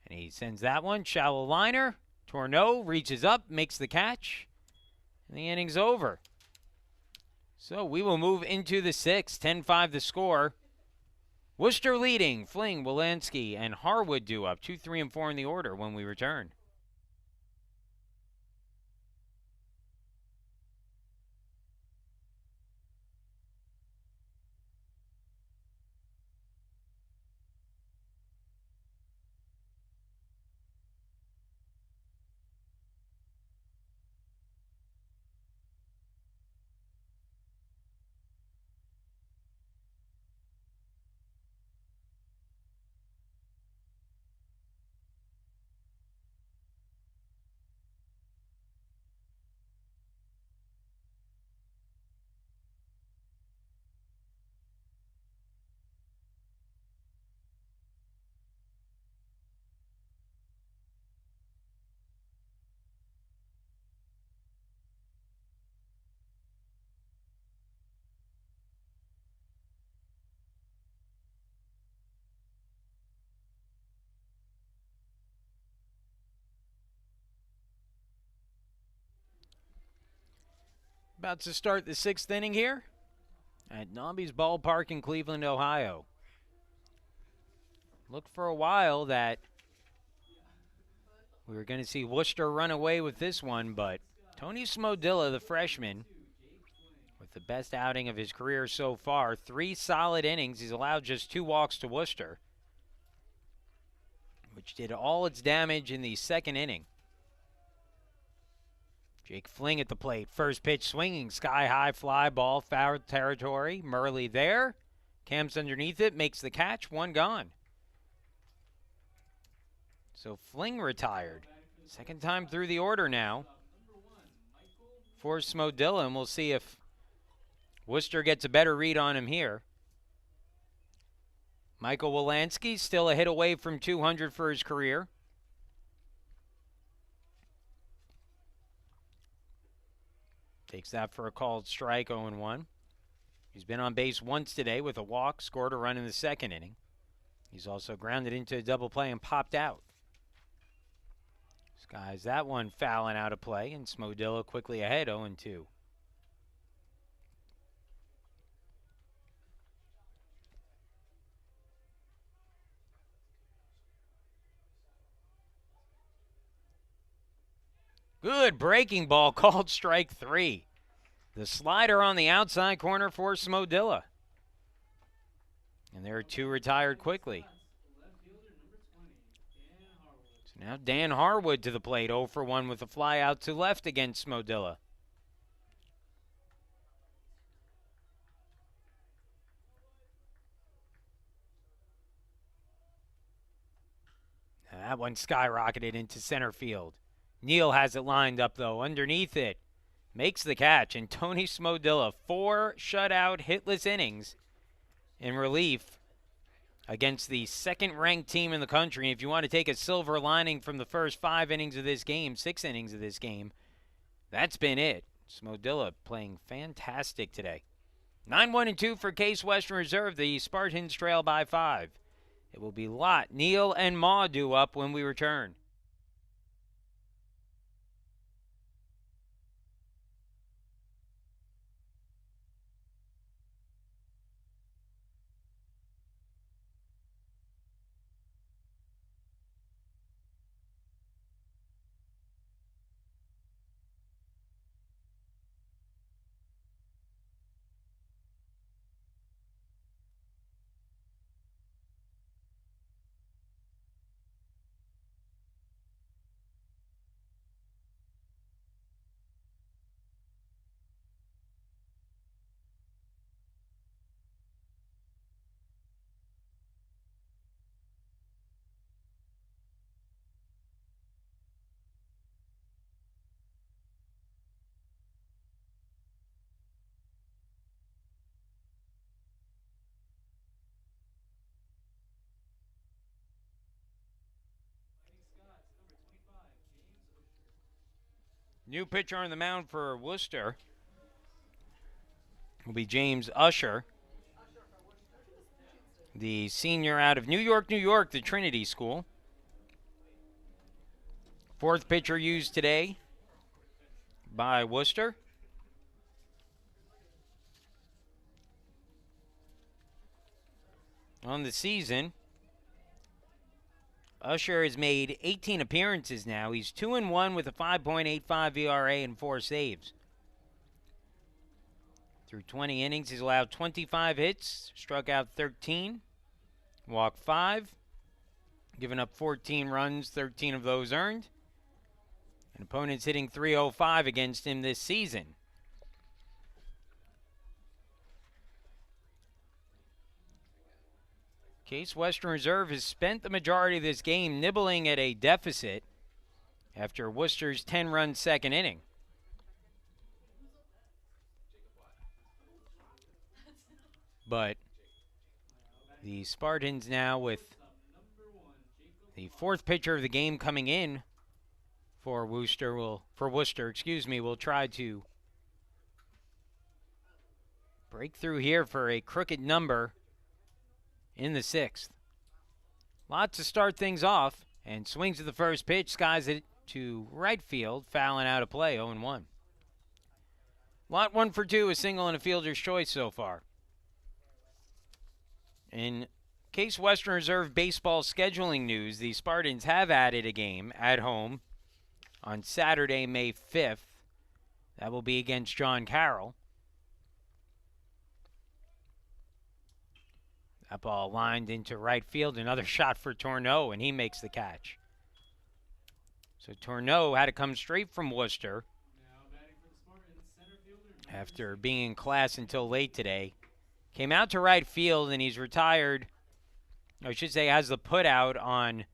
And he sends that one, shallow liner. Tourneau reaches up, makes the catch, and the inning's over. So we will move into the 6th, 10-5 the score. Wooster leading, Fling, Wolanski, and Harwood due up, 2, 3, and 4 in the order when we return. About to start the 6th inning here at Nobby's Ballpark in Cleveland, Ohio. Looked for a while that we were going to see Wooster run away with this one, but Tony Smodilla, the freshman, with the best outing of his career so far, 3 solid innings. He's allowed just 2 walks to Wooster, which did all its damage in the second inning. Jake Fling at the plate. First pitch swinging. Sky-high fly ball. Foul territory. Murley there. Camps underneath it. Makes the catch. 1 gone. So Fling retired. Second time through the order now for Smodilla, and we'll see if Wooster gets a better read on him here. Michael Wolanski still a hit away from 200 for his career. Takes that for a called strike, 0-1. He's been on base once today with a walk, scored a run in the second inning. He's also grounded into a double play and popped out. Skies that one fouling out of play, and Smodilla quickly ahead, 0-2. Good breaking ball, called strike 3. The slider on the outside corner for Smodilla. And there are 2 retired quickly. So now Dan Harwood to the plate, 0-1 with a fly out to left against Smodilla. That one skyrocketed into center field. Neal has it lined up, though, underneath it. Makes the catch, and Tony Smodilla, 4 shutout hitless innings in relief against the second-ranked team in the country. And if you want to take a silver lining from the first 5 innings of this game, 6 innings of this game, that's been it. Smodilla playing fantastic today. 9-1-2 for Case Western Reserve. The Spartans trail by 5. It will be Lott, Neal, and Ma due up when we return. New pitcher on the mound for Wooster will be James Usher, the senior out of New York, New York, the Trinity School. Fourth pitcher used today by Wooster. On the season, Usher has made 18 appearances now. He's 2-1 with a 5.85 ERA and 4 saves. Through 20 innings, he's allowed 25 hits, struck out 13, walked 5, given up 14 runs, 13 of those earned. And opponents hitting .305 against him this season. Case Western Reserve has spent the majority of this game nibbling at a deficit after Worcester's 10-run second inning. But the Spartans now, with the fourth pitcher of the game coming in for Wooster, will try to break through here for a crooked number in the sixth. Lots to start things off, and swings at the first pitch, skies it to right field, fouling out of play, 0-1. Lot 1 for 2, a single and a fielder's choice so far. In Case Western Reserve baseball scheduling news, the Spartans have added a game at home on Saturday, May 5th. That will be against John Carroll. That ball lined into right field. Another shot for Tourneau, and he makes the catch. So Tourneau had to come straight from Wooster after being in class until late today. Came out to right field, and he's retired. I should say has the put out on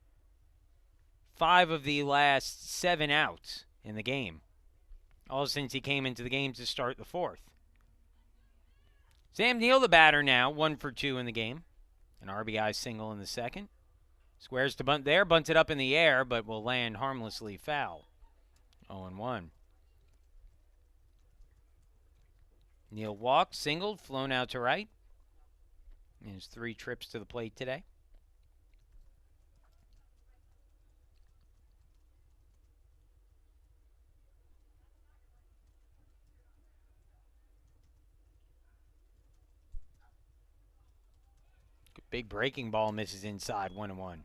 5 of the last 7 outs in the game. All since he came into the game to start the 4th. Sam Neal, the batter now, 1 for 2 in the game. An RBI single in the second. Squares to bunt there, bunted up in the air, but will land harmlessly foul. 0-1. Neal walked, singled, flown out to right. In his 3 trips to the plate today. Big breaking ball misses inside, 1-1.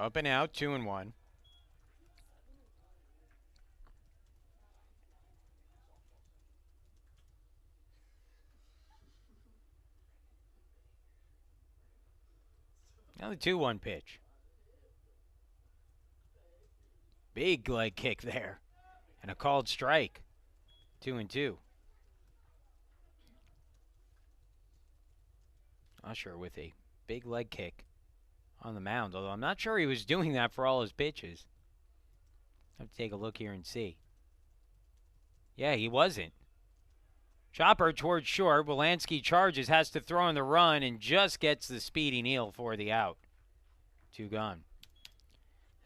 Up and out, 2-1. Now the 2-1 pitch. Big leg kick there. And a called strike. 2-2. Usher with a big leg kick on the mound, although I'm not sure he was doing that for all his pitches. Have to take a look here and see. Yeah, he wasn't. Chopper towards short. Wolanski charges, has to throw on the run, and just gets the speedy Neal for the out. 2 gone.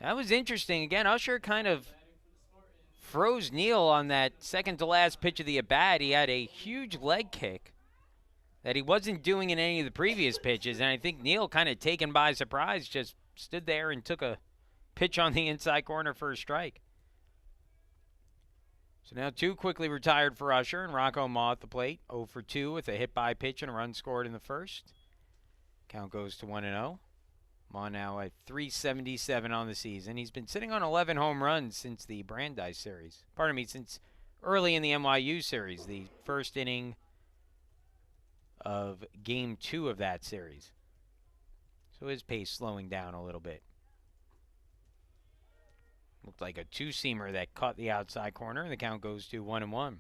That was interesting. Again, Usher kind of froze Neal on that second to last pitch of the at-bat. He had a huge leg kick that he wasn't doing in any of the previous pitches, and I think Neal, kind of taken by surprise, just stood there and took a pitch on the inside corner for a strike. So now 2 quickly retired for Usher, and Rocco Ma at the plate, 0 for 2 with a hit by pitch and a run scored in the first. Count goes to 1-0. Ma now at .377 on the season. He's been sitting on 11 home runs since the Brandeis series. Pardon me, since early in the NYU series, the first inning of Game 2 of that series. So his pace slowing down a little bit. Looked like a 2-seamer that caught the outside corner, and the count goes to 1-1.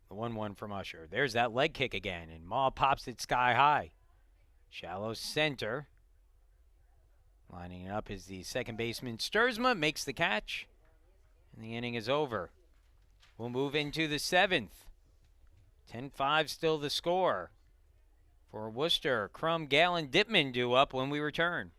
The 1-1 from Usher. There's that leg kick again, and Ma pops it sky high. Shallow center. Lining it up is the second baseman Sturzma, makes the catch, and the inning is over. We'll move into the seventh. 10-5 still the score. For Wooster, Crum, Gale, and Dittman due up when we return.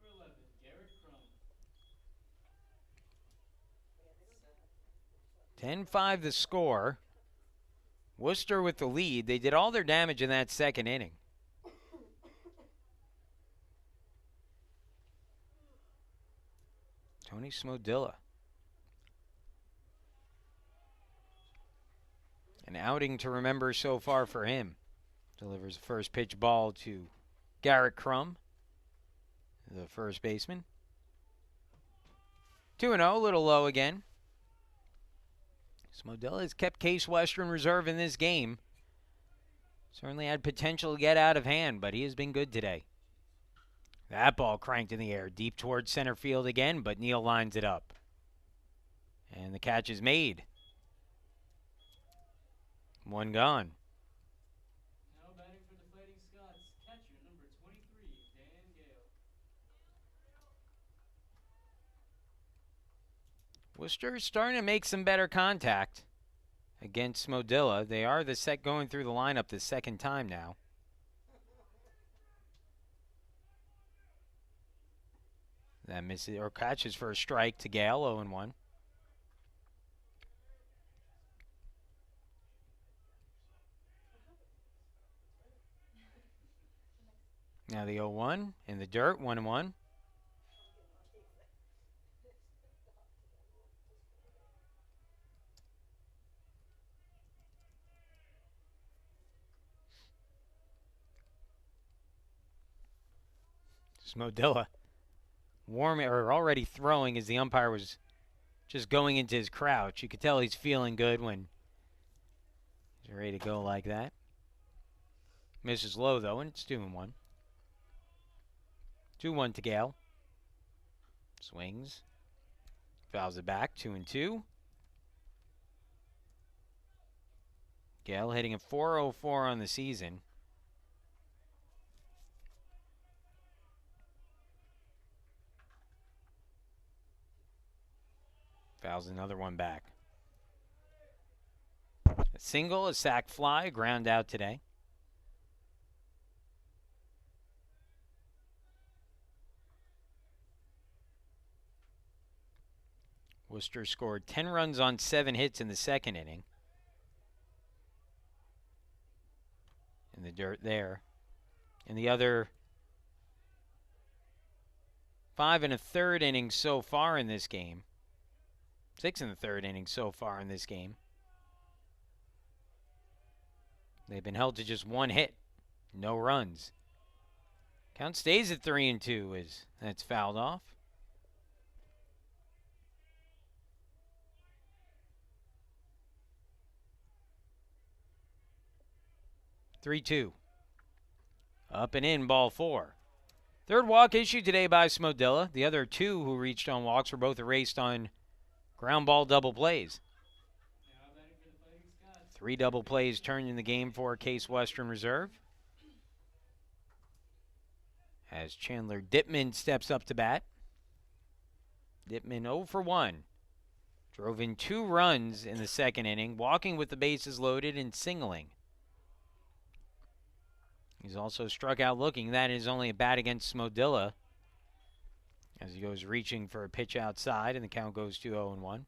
Number 11, Garrett Crum. 10-5 the score. Worcester with the lead. They did all their damage in that second inning. Tony Smodilla. An outing to remember so far for him. Delivers the first pitch ball to Garrett Crum, the first baseman. 2-0, a little low again. Smodilla has kept Case Western reserve in this game. Certainly had potential to get out of hand, but he has been good today. That ball cranked in the air, deep towards center field again, but Neal lines it up. And the catch is made. One gone. Now batting for the Fighting Scots, catcher number 23, Dan Gale. Worcester is starting to make some better contact against Smodilla. They are going through the lineup the second time now. That misses or catches for a strike to Gale, 0-1. Now the 0-1 in the dirt, 1-1. Smodilla warming or already throwing as the umpire was just going into his crouch. You could tell he's feeling good when he's ready to go like that. Misses low though, and it's 2-1. 2-1 to Gale. Swings. Fouls it back, 2-2. Gale hitting a .404 on the season. Fouls another one back. A single, a sac fly, ground out today. Worcester scored 10 runs on 7 hits in the second inning. In the dirt there. And the other 5 1/3 innings so far in this game. 6 1/3 innings so far in this game. They've been held to just 1 hit. No runs. Count stays at 3-2 as that's fouled off. 3-2. Up and in, ball 4. Third walk issued today by Smodilla. The other 2 who reached on walks were both erased on ground ball double plays. Now batting for the Fighting Scots, 3 double plays turned in the game for Case Western Reserve. As Chandler Dittman steps up to bat. Dittman 0 for 1. Drove in 2 runs in the second inning, walking with the bases loaded and singling. He's also struck out looking. That is only a bat against Smodilla as he goes reaching for a pitch outside, and the count goes to 0-1.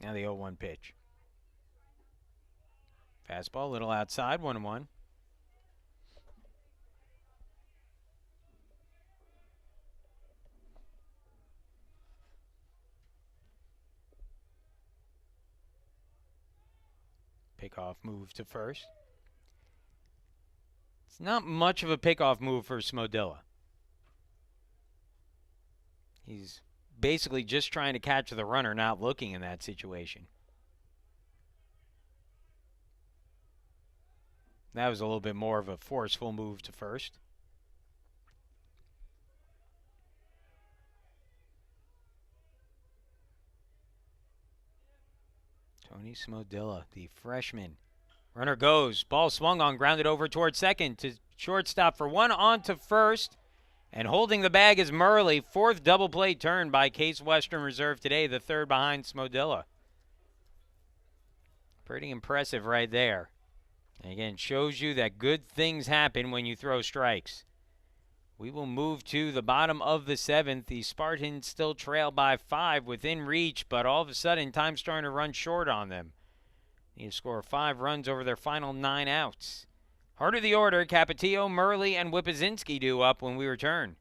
Now the 0-1 pitch. Fastball, a little outside, 1-1. Pickoff move to first. It's not much of a pickoff move for Smodilla. He's basically just trying to catch the runner, not looking in that situation. That was a little bit more of a forceful move to first. Tony Smodilla, the freshman. Runner goes. Ball swung on, grounded over towards second to shortstop for 1, on to first. And holding the bag is Murley. 4th double play turn by Case Western Reserve today, the 3rd behind Smodilla. Pretty impressive right there. And again, shows you that good things happen when you throw strikes. We will move to the bottom of the 7th. The Spartans still trail by 5 within reach, but all of a sudden, time's starting to run short on them. Need to score 5 runs over their final 9 outs. Heart of the order, Capetillo, Murley, and Whippazinski due up when we return.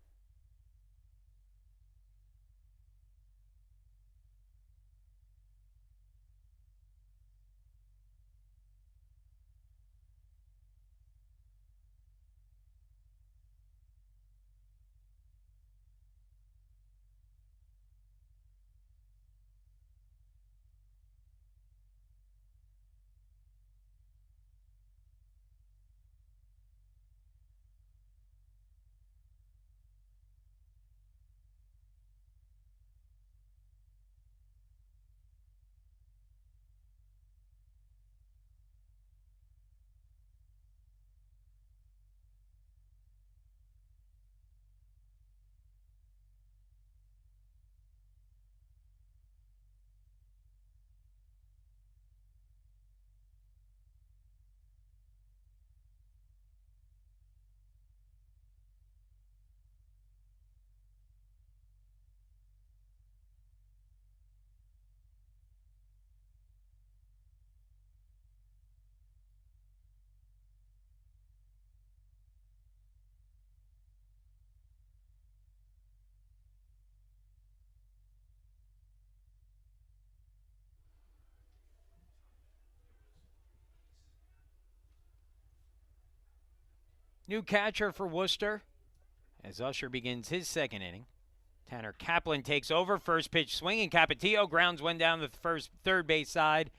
New catcher for Wooster as Usher begins his second inning. Tanner Kaplan takes over. First pitch swinging. Capetillo grounds one down the third base side.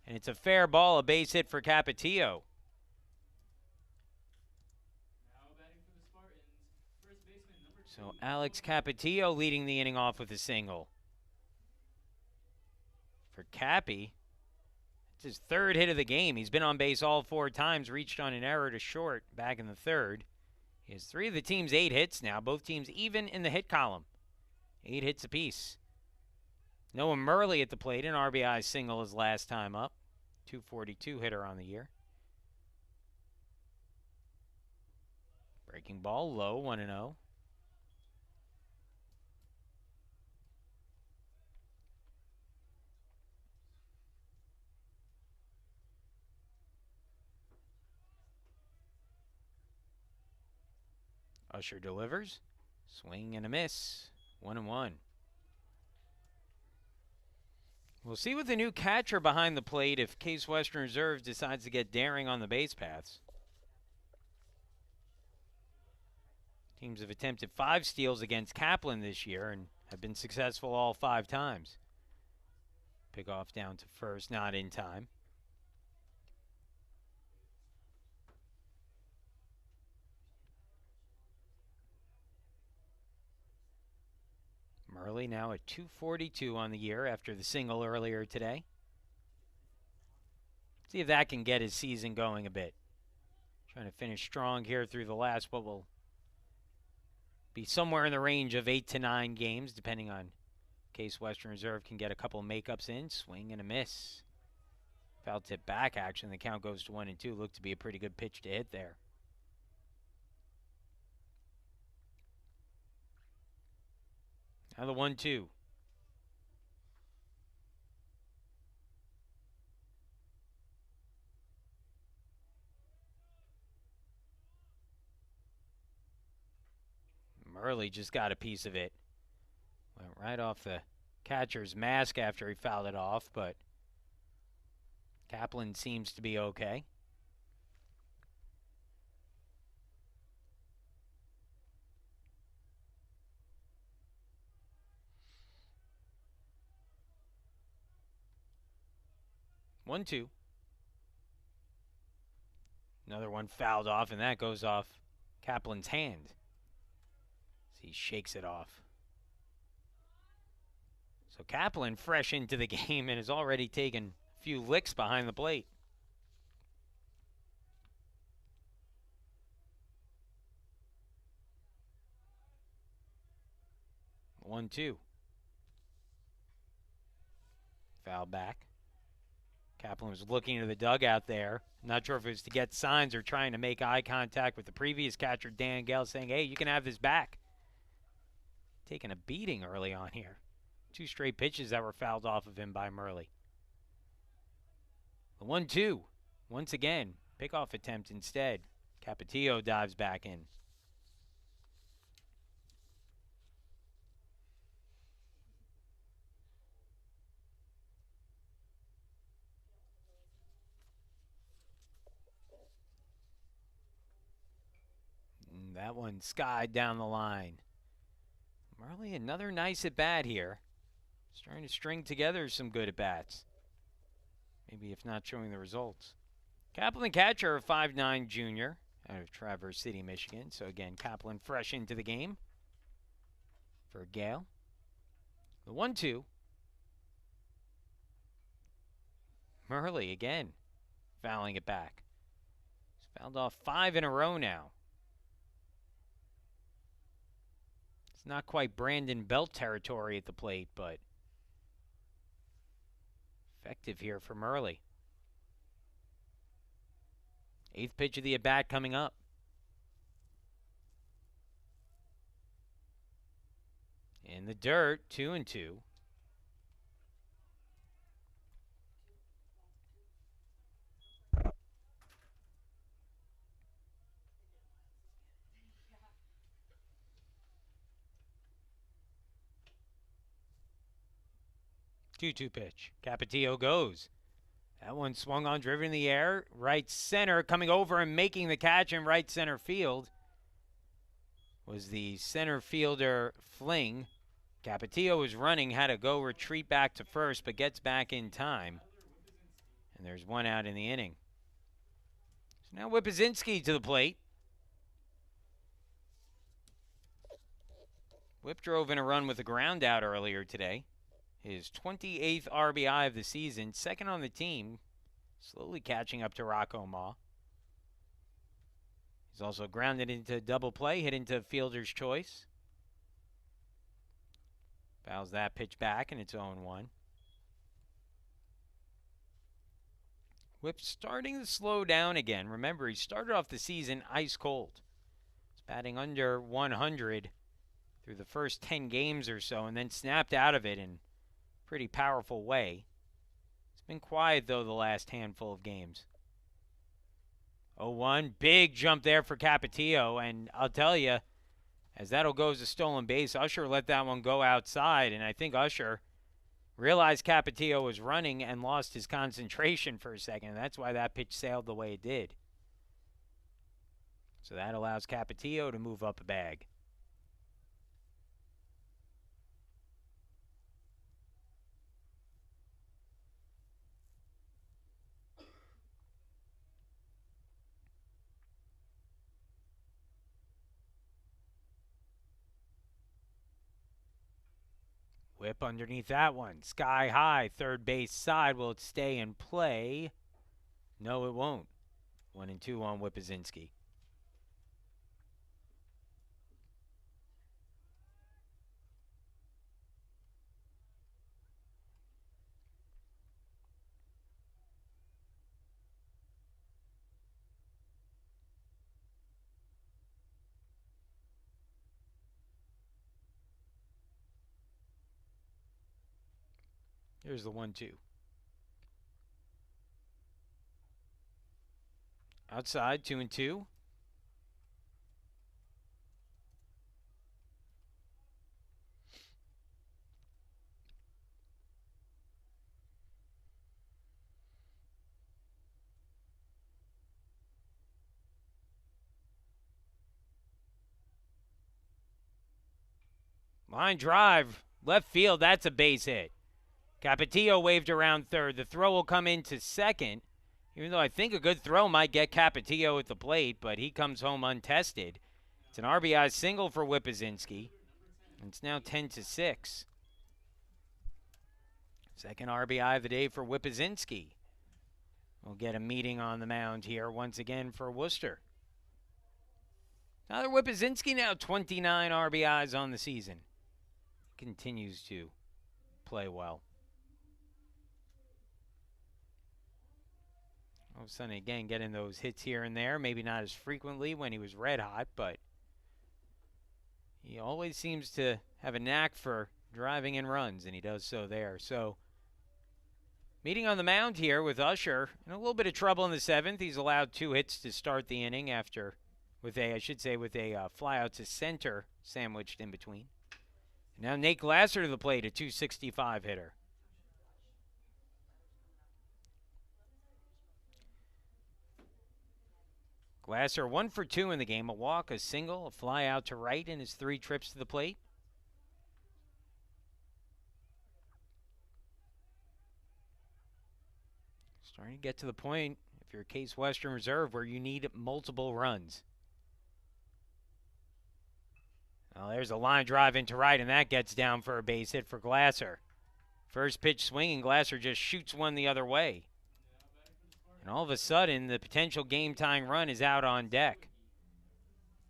And it's a fair ball, a base hit for Capetillo. Now batting for the Spartans, first baseman number 2. So Alex Capetillo leading the inning off with a single. For Cappy, it's his 3rd hit of the game. He's been on base all 4 times, reached on an error to short back in the 3rd. He has 3 of the team's 8 hits now, both teams even in the hit column. 8 hits apiece. Noah Murley at the plate, an RBI single his last time up. 242 hitter on the year. Breaking ball low, 1-0. Usher delivers. Swing and a miss. 1-1. We'll see with the new catcher behind the plate if Case Western Reserve decides to get daring on the base paths. Teams have attempted 5 steals against Kaplan this year and have been successful all 5 times. Pickoff down to first, not in time. Murley now at 242 on the year after the single earlier today. See if that can get his season going a bit. Trying to finish strong here through the last what will be somewhere in the range of 8 to 9 games, depending on Case Western Reserve can get a couple makeups in. Swing and a miss. Foul tip back action. The count goes to 1-2. Looked to be a pretty good pitch to hit there. Now the 1-2. Murley just got a piece of it. Went right off the catcher's mask after he fouled it off, but Kaplan seems to be okay. One, two. Another one fouled off, and that goes off Kaplan's hand as he shakes it off. So Kaplan fresh into the game and has already taken a few licks behind the plate. 1-2. Foul back. Kaplan was looking to the dugout there. Not sure if it was to get signs or trying to make eye contact with the previous catcher, Dan Gell, saying, hey, you can have this back. Taking a beating early on here. 2 straight pitches that were fouled off of him by Murley. The 1-2. Once again, pickoff attempt instead. Capetillo dives back in. And that one skied down the line. Murley, another nice at bat here. Starting to string together some good at bats. Maybe if not showing the results. Kaplan catcher, a 5'9" junior out of Traverse City, Michigan. So again, Kaplan fresh into the game for Gale. The 1-2. Murley again fouling it back. He's fouled off 5 in a row now. It's not quite Brandon Belt territory at the plate, but effective here for Murley. 8th pitch of the at-bat coming up. In the dirt, 2-2. Two pitch. Capetillo goes. That one swung on, driven in the air. Right center, coming over and making the catch in right center field was the center fielder Fling. Capetillo was running, had to go retreat back to first, but gets back in time. And there's one out in the inning. So now Whippazinski to the plate. Whip drove in a run with a ground out earlier today. His 28th RBI of the season, second on the team, slowly catching up to Rocco Ma. He's also grounded into double play, hit into fielder's choice. Fouls that pitch back, and it's 0-1. Whip starting to slow down again. Remember, he started off the season ice cold. He's batting under 100 through the first 10 games or so, and then snapped out of it in pretty powerful way. It's been quiet, though, the last handful of games. 0-1, big jump there for Capetillo, and I'll tell you, as that'll go as a stolen base, Usher let that one go outside, and I think Usher realized Capetillo was running and lost his concentration for a second, and that's why that pitch sailed the way it did. So that allows Capetillo to move up a bag. Whip underneath that one. Sky high, third base side. Will it stay in play? No, it won't. 1-2 on Whippazinski. Here's the 1-2. Outside, 2-2. Line drive, left field. That's a base hit. Capetillo waved around third. The throw will come into second. Even though I think a good throw might get Capetillo at the plate, but he comes home untested. It's an RBI single for Whippazinski. It's now 10-6. Second RBI of the day for Whippazinski. We'll get a meeting on the mound here once again for Wooster. Tyler Whippazinski now 29 RBIs on the season. Continues to play well. All of a sudden, again, getting those hits here and there. Maybe not as frequently when he was red hot, but he always seems to have a knack for driving in runs, and he does so there. So, meeting on the mound here with Usher. In a little bit of trouble in the seventh. He's allowed 2 hits to start the inning with a fly out to center sandwiched in between. Now Nate Glasser to the plate, a 265 hitter. Glasser 1 for 2 in the game. A walk, a single, a fly out to right in his 3 trips to the plate. Starting to get to the point, if you're a Case Western Reserve, where you need multiple runs. Well, there's a line drive into right, and that gets down for a base hit for Glasser. First pitch swinging, Glasser just shoots one the other way. And all of a sudden, the potential game-tying run is out on deck.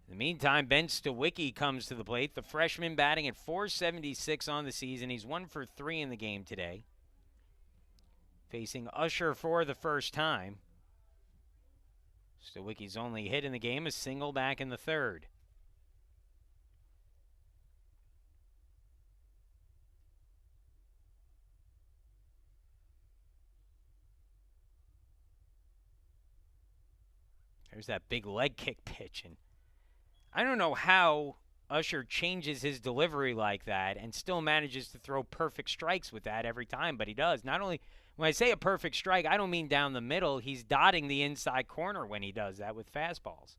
In the meantime, Ben Stawicki comes to the plate. The freshman batting at .476 on the season. He's 1 for 3 in the game today. Facing Usher for the first time. Stawicki's only hit in the game, a single back in the third. There's that big leg kick pitch. And I don't know how Usher changes his delivery like that and still manages to throw perfect strikes with that every time, but he does. Not only, when I say a perfect strike, I don't mean down the middle. He's dotting the inside corner when he does that with fastballs.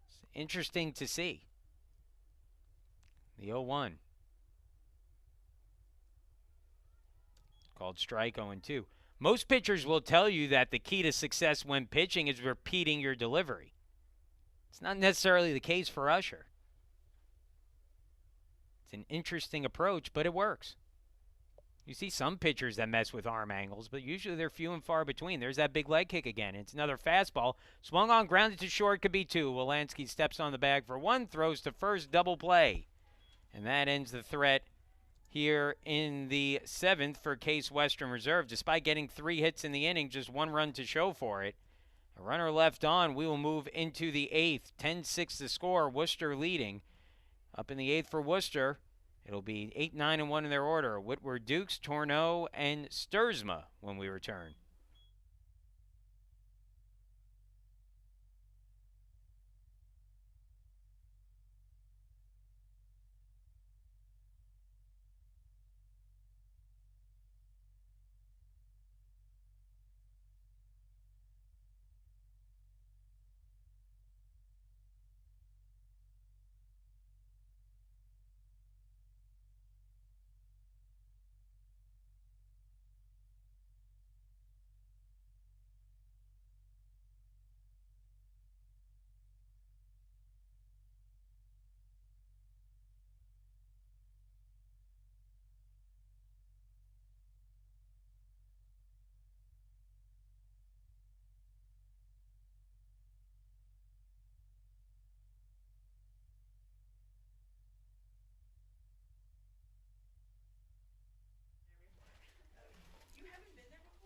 It's interesting to see. The 0-1. Called strike 0-2. Most pitchers will tell you that the key to success when pitching is repeating your delivery. It's not necessarily the case for Usher. It's an interesting approach, but it works. You see some pitchers that mess with arm angles, but usually they're few and far between. There's that big leg kick again. It's another fastball. Swung on, grounded to short, could be 2. Wolanski steps on the bag for 1, throws to first, double play. And that ends the threat here in the 7th for Case Western Reserve. Despite getting 3 hits in the inning, just 1 run to show for it. A runner left on. We will move into the 8th. 10-6 the score. Wooster leading. Up in the 8th for Wooster, it'll be 8, 9, and 1 in their order. Whitworth, Dukes, Tourneau, and Sturzma when we return.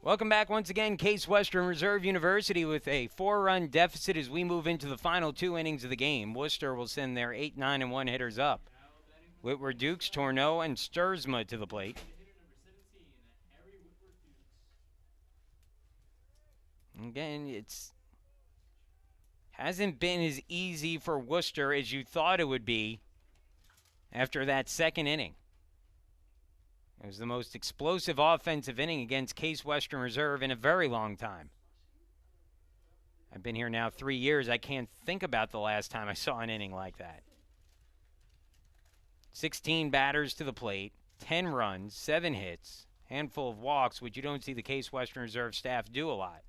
Welcome back once again, Case Western Reserve University with a 4-run deficit as we move into the final 2 innings of the game. Wooster will send their 8, 9, and 1 hitters up. Whitworth Dukes, Tourneau, and Sturzma to the plate. Again, it's hasn't been as easy for Wooster as you thought it would be after that second inning. It was the most explosive offensive inning against Case Western Reserve in a very long time. I've been here now 3 years. I can't think about the last time I saw an inning like that. 16 batters to the plate, 10 runs, 7 hits, handful of walks, which you don't see the Case Western Reserve staff do a lot.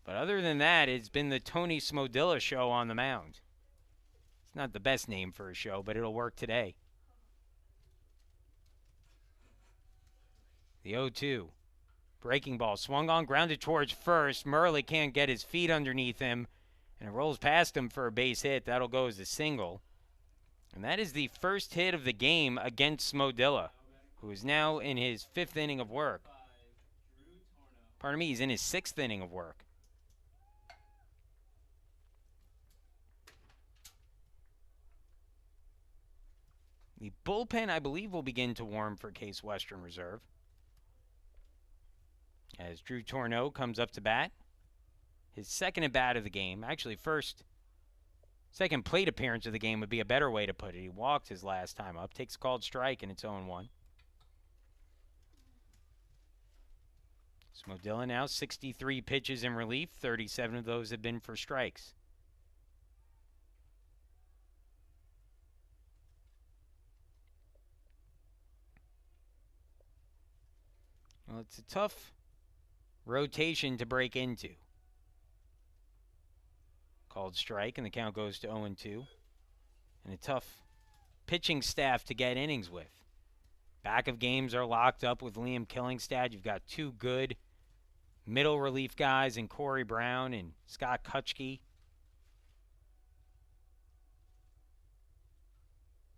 But other than that, it's been the Tony Smodilla show on the mound. It's not the best name for a show, but it'll work today. The 0-2. Breaking ball swung on, grounded towards first. Murley can't get his feet underneath him, and it rolls past him for a base hit. That'll go as a single. And that is the first hit of the game against Smodilla, who is now in his 5th inning of work. Pardon me, he's in his 6th inning of work. The bullpen, I believe, will begin to warm for Case Western Reserve, as Drew Tourneau comes up to bat. His second at bat of the game. Actually, second plate appearance of the game would be a better way to put it. He walked his last time up. Takes a called strike, and it's 0-1. Smodilla now 63 pitches in relief. 37 of those have been for strikes. Well, it's a tough rotation to break into. Called strike, and the count goes to 0-2. And a tough pitching staff to get innings with. Back of games are locked up with Liam Killingstad. You've got 2 good middle relief guys in Corey Brown and Scott Kutchke.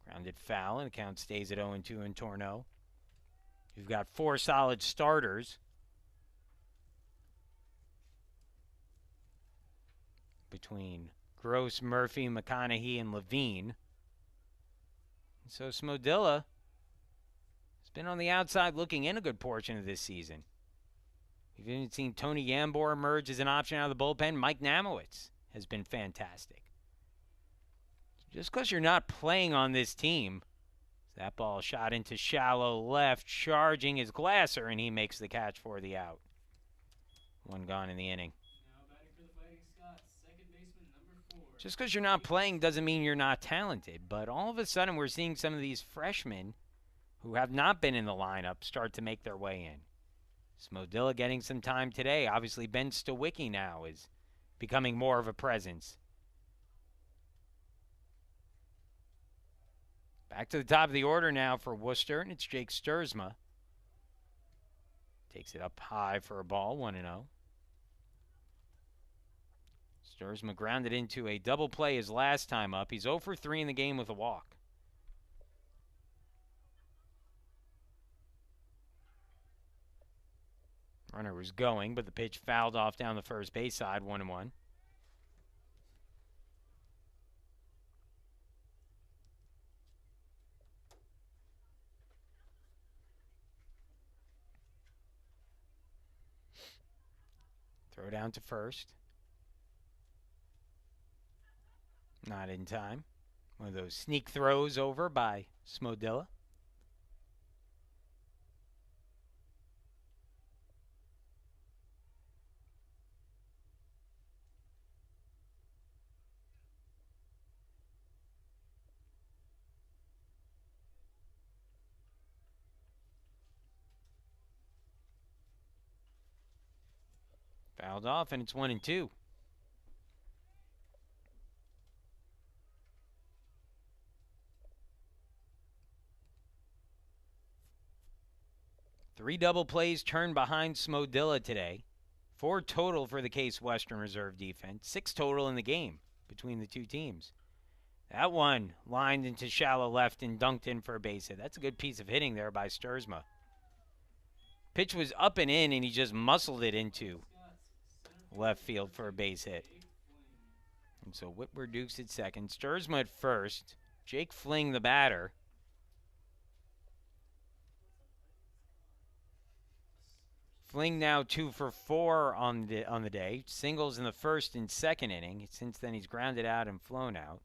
Grounded foul, and the count stays at 0-2 in Tourneau. You've got 4 solid starters between Gross, Murphy, McConaughey, and Levine. And so Smodilla has been on the outside looking in a good portion of this season. We've even seen Tony Yambor emerge as an option out of the bullpen. Mike Namowitz has been fantastic. Just because you're not playing on this team, that ball shot into shallow left, charging is Glasser, and he makes the catch for the out. 1 gone in the inning. Just because you're not playing doesn't mean you're not talented, but all of a sudden we're seeing some of these freshmen who have not been in the lineup start to make their way in. Smodilla getting some time today. Obviously, Ben Stowicki now is becoming more of a presence. Back to the top of the order now for Wooster, and it's Jake Sturzma. Takes it up high for a ball, 1-0. Sturzma grounded into a double play his last time up. He's 0 for 3 in the game with a walk. Runner was going, but the pitch fouled off down the first base side, 1-1. Throw down to first. Not in time. One of those sneak throws over by Smodilla. Fouled off, and it's 1-2. Three double plays turned behind Smodilla today. 4 total for the Case Western Reserve defense. 6 total in the game between the two teams. That one lined into shallow left and dunked in for a base hit. That's a good piece of hitting there by Sturzma. Pitch was up and in, and he just muscled it into left field for a base hit. And so Whitworth Dukes at second. Sturzma at first. Jake Fling, the batter. Fling now 2 for 4 on the day. Singles in the first and second inning. Since then, he's grounded out and flown out.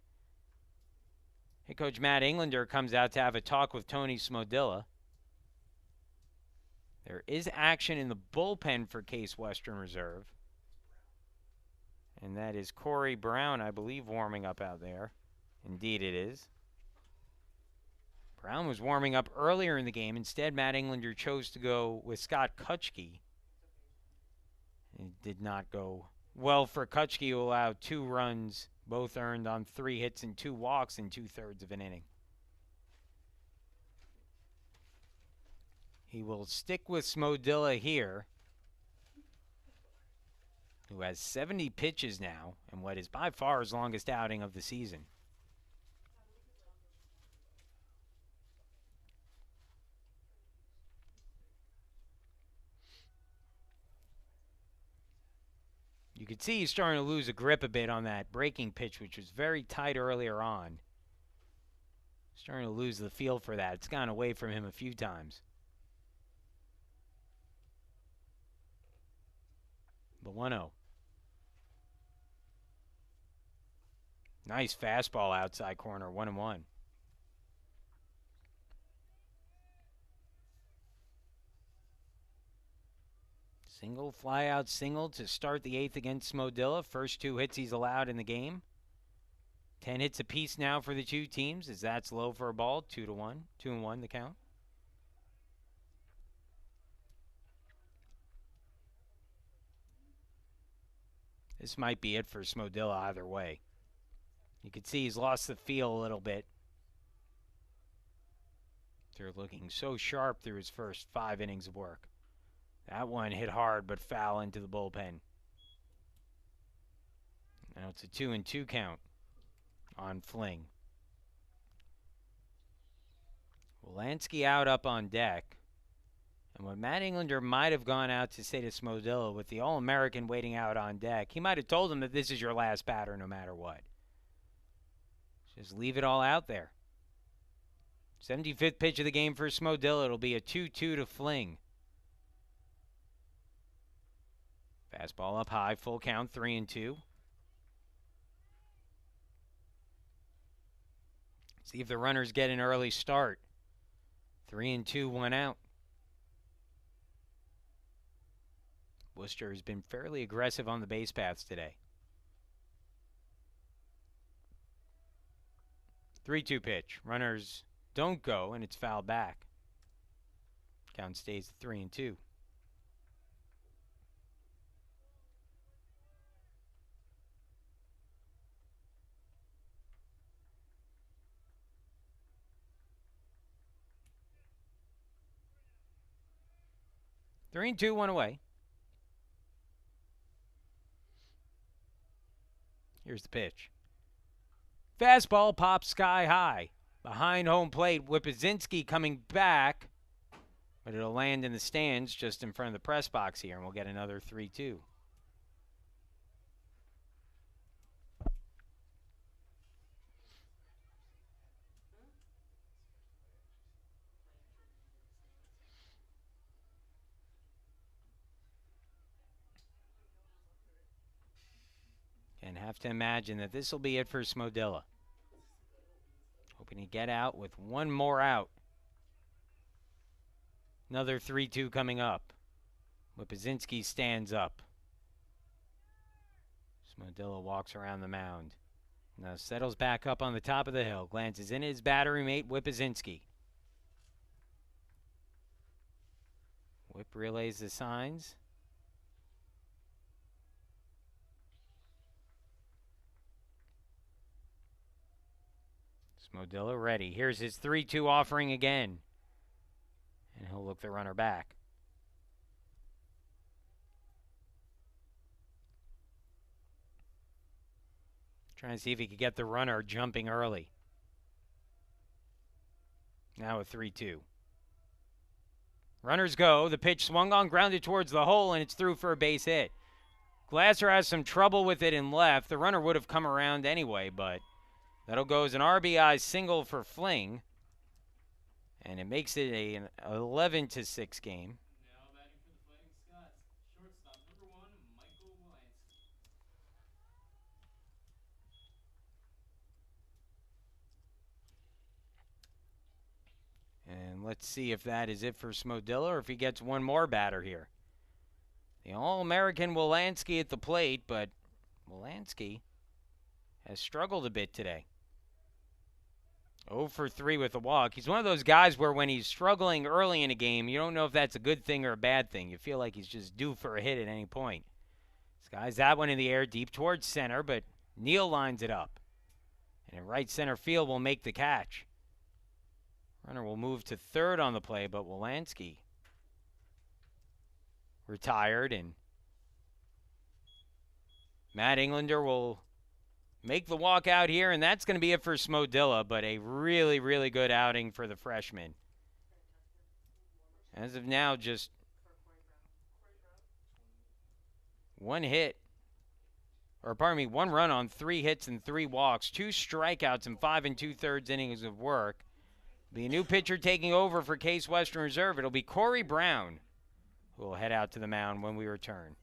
Head coach Matt Englander comes out to have a talk with Tony Smodilla. There is action in the bullpen for Case Western Reserve. And that is Corey Brown, I believe, warming up out there. Indeed it is. Brown was warming up earlier in the game. Instead, Matt Englander chose to go with Scott Kutschke. It did not go well for Kutschke, who allowed 2 runs, both earned on 3 hits and 2 walks in 2/3 of an inning. He will stick with Smodilla here, who has 70 pitches now and what is by far his longest outing of the season. You could see he's starting to lose a grip a bit on that breaking pitch, which was very tight earlier on. Starting to lose the feel for that. It's gone away from him a few times. The 1-0. Nice fastball outside corner, 1-1. Single, fly out single to start the 8th against Smodilla. First 2 hits he's allowed in the game. 10 hits apiece now for the 2 teams, as that's low for a ball. 2-1. 2-1 the count. This might be it for Smodilla either way. You can see he's lost the feel a little bit. They're looking so sharp through his first 5 innings of work. That one hit hard but foul into the bullpen. Now it's a 2-2 count on Fling. Wolanski out up on deck. And what Matt Englander might have gone out to say to Smodilla, with the All-American waiting out on deck, he might have told him that this is your last batter no matter what. Just leave it all out there. 75th pitch of the game for Smodilla. It'll be a 2-2 to Fling. Fastball up high, full count, 3-2. See if the runners get an early start. 3-2, 1 out. Wooster has been fairly aggressive on the base paths today. 3-2 pitch. Runners don't go, and it's fouled back. Count stays at 3-2. Three and two, 1 away. Here's the pitch. Fastball pops sky high. Behind home plate, Whipzinski coming back. But it'll land in the stands just in front of the press box here, and we'll get another 3-2. And have to imagine that this will be it for Smodilla. Hoping to get out with one more out. Another 3-2 coming up. Whipzinski stands up. Smodilla walks around the mound. Now settles back up on the top of the hill. Glances in his battery mate, Whipzinski. Whip relays the signs. Smodilla ready. Here's his 3-2 offering again. And he'll look the runner back. Trying to see if he could get the runner jumping early. Now a 3-2. Runners go. The pitch swung on, grounded towards the hole, and it's through for a base hit. Glasser has some trouble with it in left. The runner would have come around anyway, but that'll go as an RBI single for Fling. And it makes it an 11-6 game. Now batting for the Fighting Scots, shortstop number 1, Michael Wolansky. And let's see if that is it for Smodilla or if he gets one more batter here. The All-American Wolansky at the plate, but Wolansky has struggled a bit today. 0 for 3 with a walk. He's one of those guys where when he's struggling early in a game, you don't know if that's a good thing or a bad thing. You feel like he's just due for a hit at any point. This guy's that one in the air deep towards center, but Neal lines it up. And in right center field will make the catch. Runner will move to third on the play, but Wolansky retired, and Matt Englander will make the walk out here, and that's going to be it for Smodilla, but a really, really good outing for the freshman. As of now, just one run on 3 hits and 3 walks, 2 strikeouts and 5 2/3 innings of work. Be a new pitcher taking over for Case Western Reserve. It'll be Corey Brown, who will head out to the mound when we return.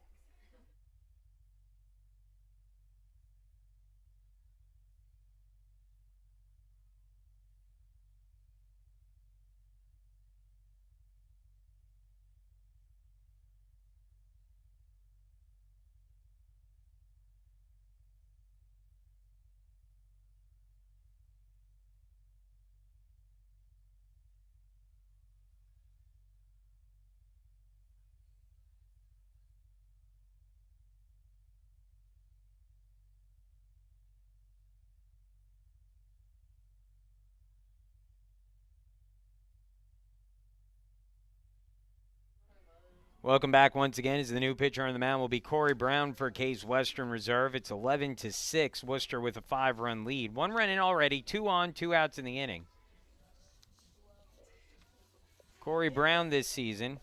Welcome back once again as the new pitcher on the mound will be Corey Brown for Case Western Reserve. It's 11-6, Wooster with a 5-run lead. 1 run in already, 2 on, 2 outs in the inning. Corey Brown this season,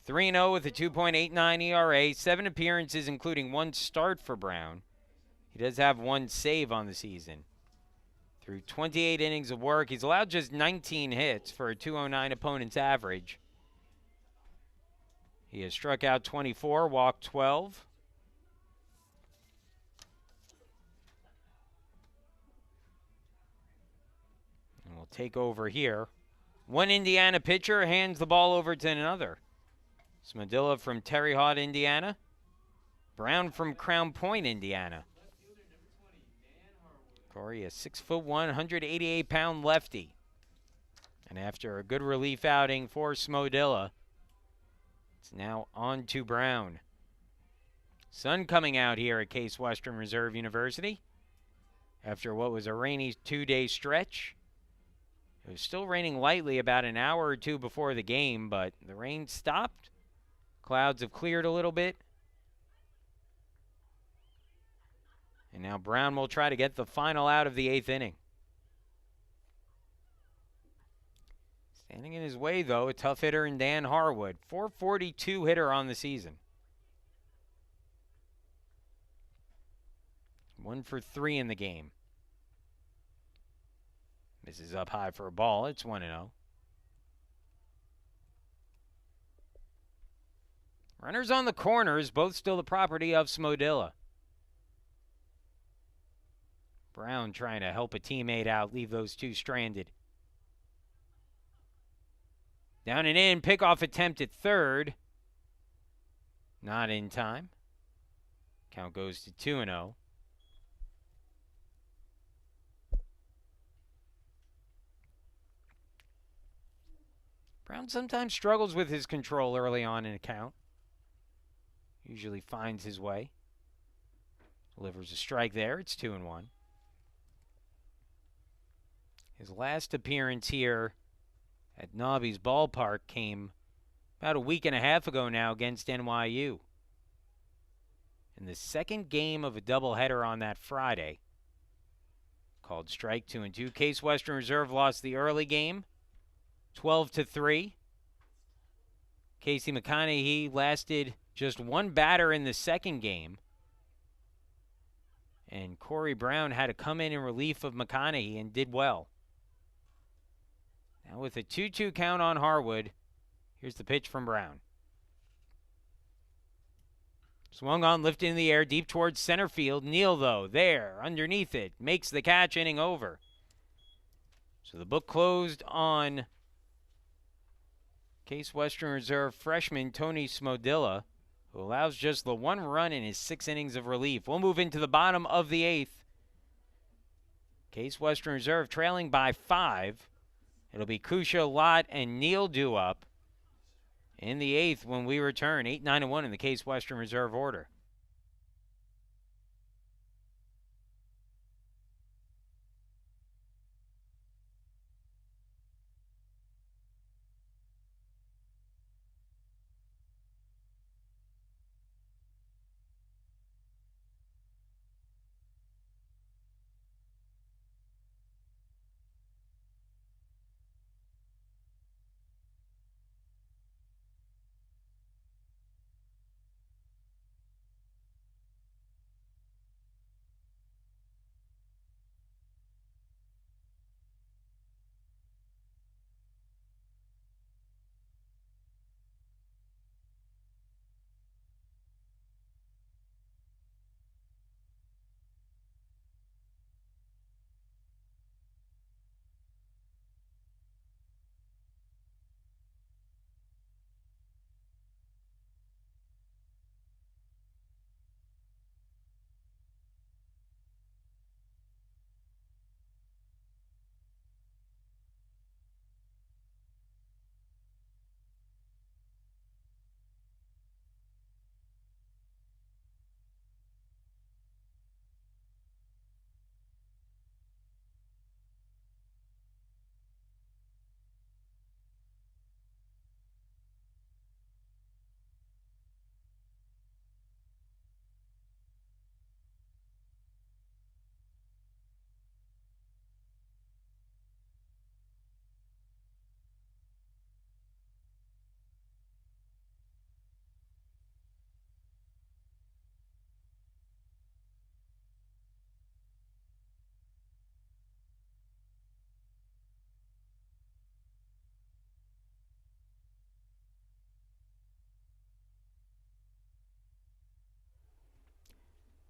3-0 with a 2.89 ERA, 7 appearances including 1 start for Brown. He does have 1 save on the season. Through 28 innings of work, he's allowed just 19 hits for a 209 opponent's average. He has struck out 24, walked 12. And we'll take over here. One Indiana pitcher hands the ball over to another. Smodilla from Terre Haute, Indiana. Brown from Crown Point, Indiana. Corey, a 6'1", 188-pound lefty. And after a good relief outing for Smodilla, it's now on to Brown. Sun coming out here at Case Western Reserve University after what was a rainy 2-day stretch. It was still raining lightly about an hour or 2 before the game, but the rain stopped. Clouds have cleared a little bit. And now Brown will try to get the final out of the 8th inning. Standing in his way, though, a tough hitter in Dan Harwood. 442 hitter on the season. 1 for 3 in the game. This is up high for a ball. It's 1-0. Runners on the corners, both still the property of Smodilla. Brown trying to help a teammate out, leave those 2 stranded. Down and in, pickoff attempt at third. Not in time. Count goes to 2-0. Brown sometimes struggles with his control early on in a count. Usually finds his way. Delivers a strike there. It's 2-1. His last appearance here at Nobby's ballpark came about a week and a half ago now against NYU. In the second game of a doubleheader on that Friday, called strike 2-2. Case Western Reserve lost the early game. 12-3. Casey McConaughey lasted just one batter in the second game. And Corey Brown had to come in relief of McConaughey and did well. Now with a 2-2 count on Harwood, here's the pitch from Brown. Swung on, lifted in the air, deep towards center field. Neal, though, there, underneath it, makes the catch, inning over. So the book closed on Case Western Reserve freshman Tony Smodilla, who allows just the one run in his 6 innings of relief. We'll move into the bottom of the 8th. Case Western Reserve trailing by 5. It'll be Kusha, Lott, and Neal due up in the 8th when we return. 8-9-1 in the Case Western Reserve order.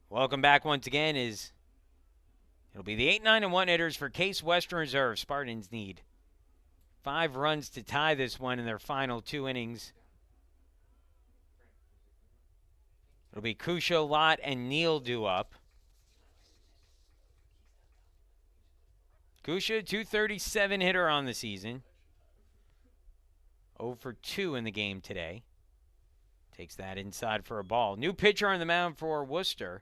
Welcome back once again. It'll be the 8-9-1 hitters for Case Western Reserve. Spartans need 5 runs to tie this one in their final 2 innings. It'll be Kusha, Lott, and Neal due up. Kusha, 237 hitter on the season. 0 for 2 in the game today. Takes that inside for a ball. New pitcher on the mound for Wooster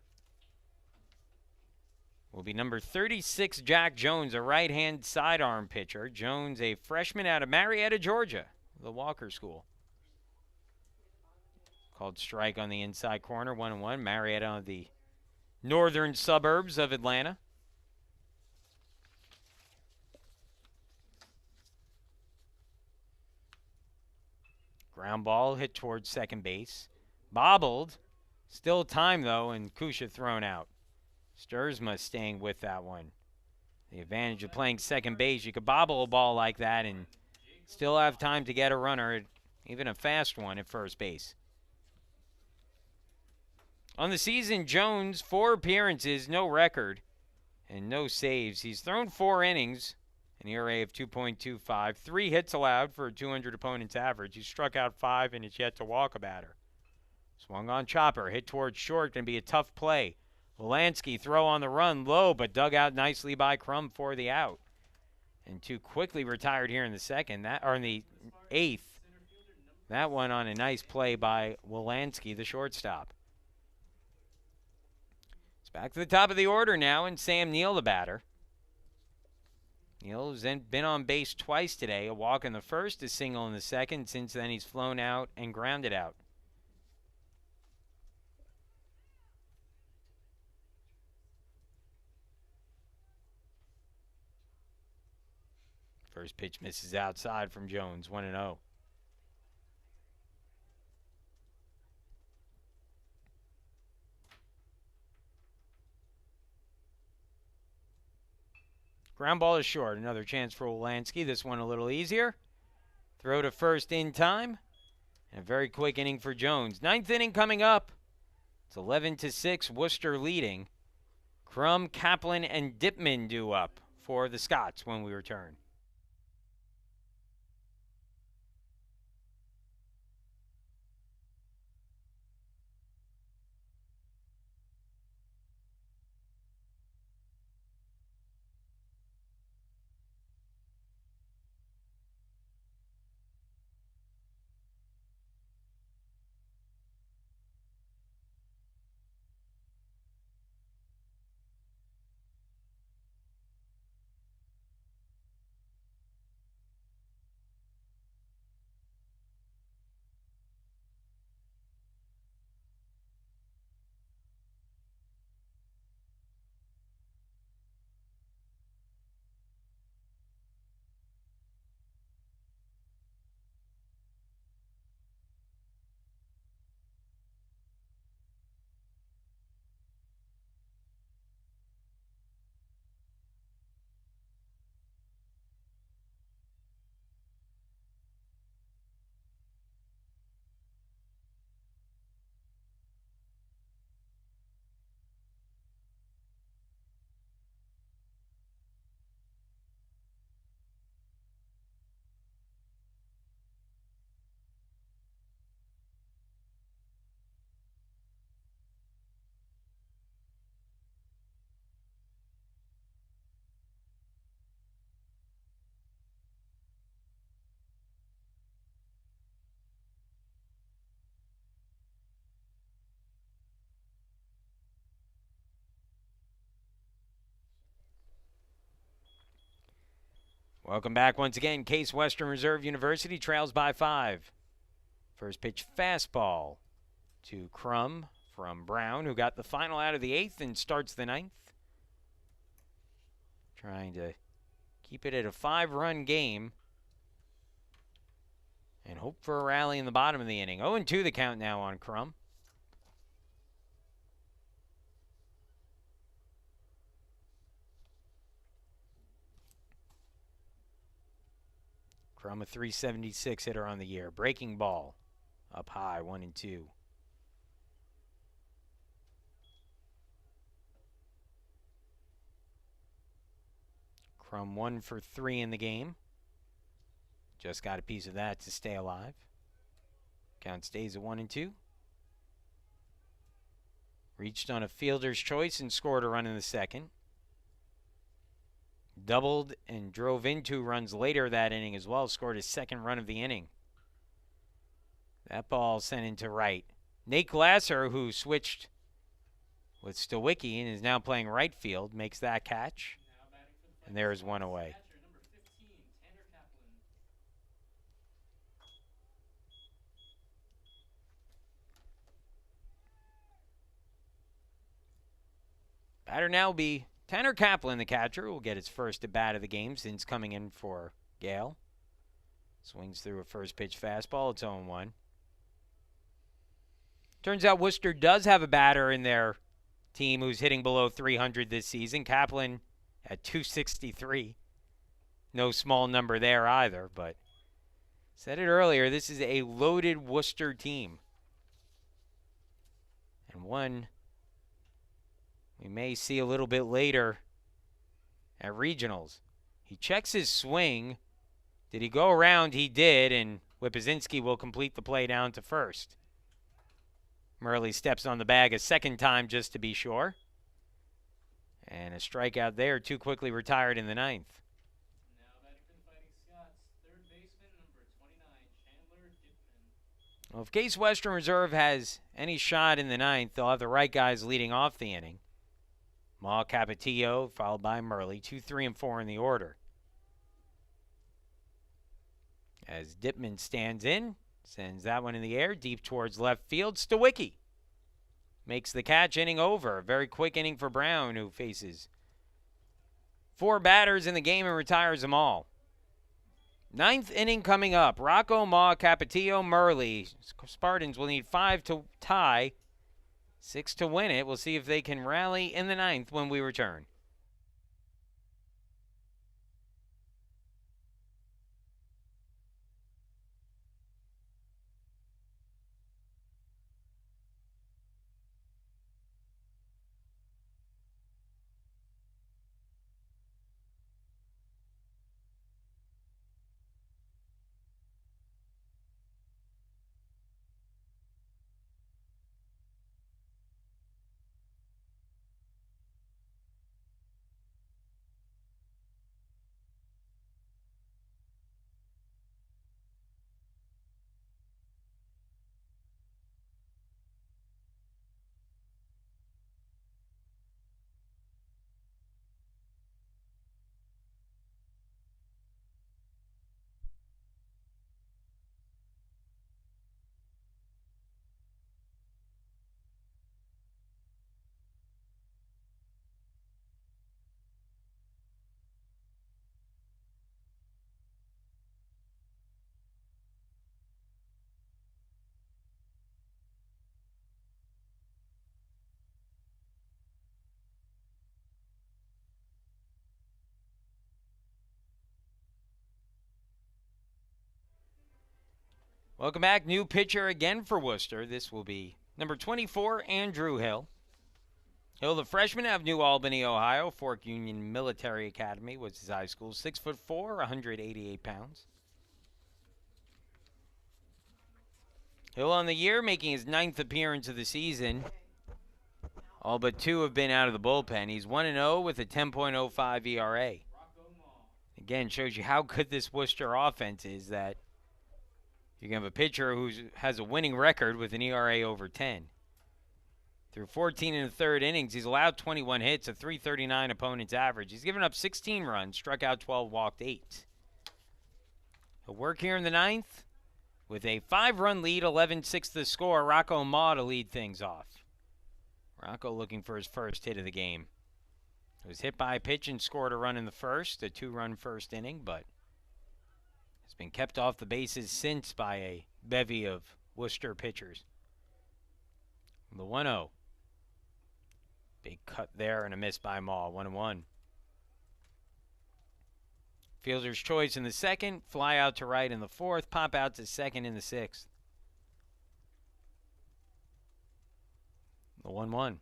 will be number 36, Jack Jones, a right-hand sidearm pitcher. Jones, a freshman out of Marietta, Georgia, the Walker School. Called strike on the inside corner, 1-1. Marietta on the northern suburbs of Atlanta. Ground ball hit towards second base. Bobbled. Still time, though, and Kusha thrown out. Sturzma staying with that one. The advantage of playing second base, you could bobble a ball like that and still have time to get a runner, even a fast one at first base. On the season, Jones, 4 appearances, no record, and no saves. He's thrown 4 innings, an ERA of 2.25, 3 hits allowed for a 200 opponent's average. He struck out 5 and it's yet to walk a batter. Swung on chopper, hit towards short, going to be a tough play. Wolanski throw on the run, low, but dug out nicely by Crum for the out. And 2 quickly retired here in the second, or in the 8th. That one on a nice play by Wolanski, the shortstop. It's back to the top of the order now, and Sam Neal, the batter. Neal's been on base twice today, a walk in the first, a single in the second. Since then, he's flown out and grounded out. First pitch misses outside from Jones, 1-0. Ground ball is short. Another chance for Wolanski. This one a little easier. Throw to first in time. And a very quick inning for Jones. Ninth inning coming up. It's 11-6, Wooster leading. Crum, Kaplan, and Dipman due up for the Scots when we return. Welcome back once again. Case Western Reserve University trails by 5. First pitch fastball to Crum from Brown, who got the final out of the 8th and starts the 9th. Trying to keep it at a 5-run game and hope for a rally in the bottom of the inning. 0-2 the count now on Crum. Crum a .376 hitter on the year. Breaking ball up high, 1-2. Crum 1 for 3 in the game. Just got a piece of that to stay alive. Count stays at 1-2. Reached on a fielder's choice and scored a run in the second. Doubled and drove in 2 runs later that inning as well. Scored his second run of the inning. That ball sent into right. Nate Glasser, who switched with Stowicki and is now playing right field, makes that catch. And there's one away. Batter now will be Tanner Kaplan, the catcher, will get his first at bat of the game since coming in for Gale. Swings through a first pitch fastball. It's 0-1. Turns out Wooster does have a batter in their team who's hitting below 300 this season. Kaplan at .263. No small number there either, but said it earlier, this is a loaded Wooster team. And one we may see a little bit later at regionals. He checks his swing. Did he go around? He did, and Whippazinski will complete the play down to first. Murley steps on the bag a second time just to be sure. And a strikeout there, too quickly retired in the 9th. Now batting for the Fighting Scots, third baseman, number 29, Chandler Dipman. Well, if Case Western Reserve has any shot in the 9th, they'll have the right guys leading off the inning. Ma Capetillo, followed by Murley, 2, 3, and 4 in the order. As Dipman stands in, sends that one in the air, deep towards left field. Stowicki makes the catch, inning over. A very quick inning for Brown, who faces 4 batters in the game and retires them all. Ninth inning coming up. Rocco, Ma, Capetillo, Murley. Spartans will need 5 to tie, 6 to win it. We'll see if they can rally in the ninth when we return. Welcome back. New pitcher again for Wooster. This will be number 24, Andrew Hill. Hill, the freshman out of New Albany, Ohio. Fork Union Military Academy was his high school. 6'4", 188 pounds. Hill on the year, making his 9th appearance of the season. All but 2 have been out of the bullpen. He's 1-0 with a 10.05 ERA. Again, shows you how good this Wooster offense is, that you can have a pitcher who has a winning record with an ERA over 10. Through 14 and a third innings, he's allowed 21 hits, a 339 opponent's average. He's given up 16 runs, struck out 12, walked 8. He'll work here in the ninth with a 5-run lead, 11-6 the score. Rocco Ma to lead things off. Rocco looking for his first hit of the game. It was hit by a pitch and scored a run in the first, a 2-run first inning, but has been kept off the bases since by a bevy of Wooster pitchers. The 1-0. Big cut there and a miss by Ma, 1-1. Fielder's choice in the second, fly out to right in the fourth, pop out to second in the sixth. The 1-1.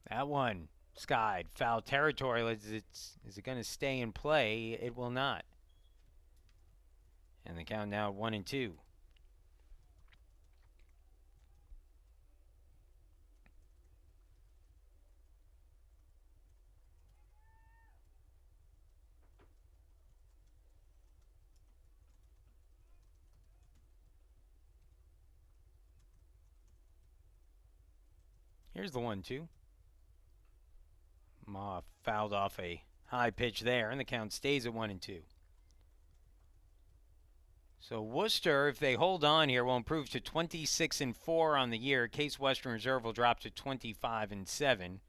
That one skied, foul territory. Is it going to stay in play? It will not. And the count now 1-2. Here's the 1-2. Ma fouled off a high pitch there, and the count stays at 1-2. So Wooster, if they hold on here, will improve to 26-4 on the year. Case Western Reserve will drop to 25-7.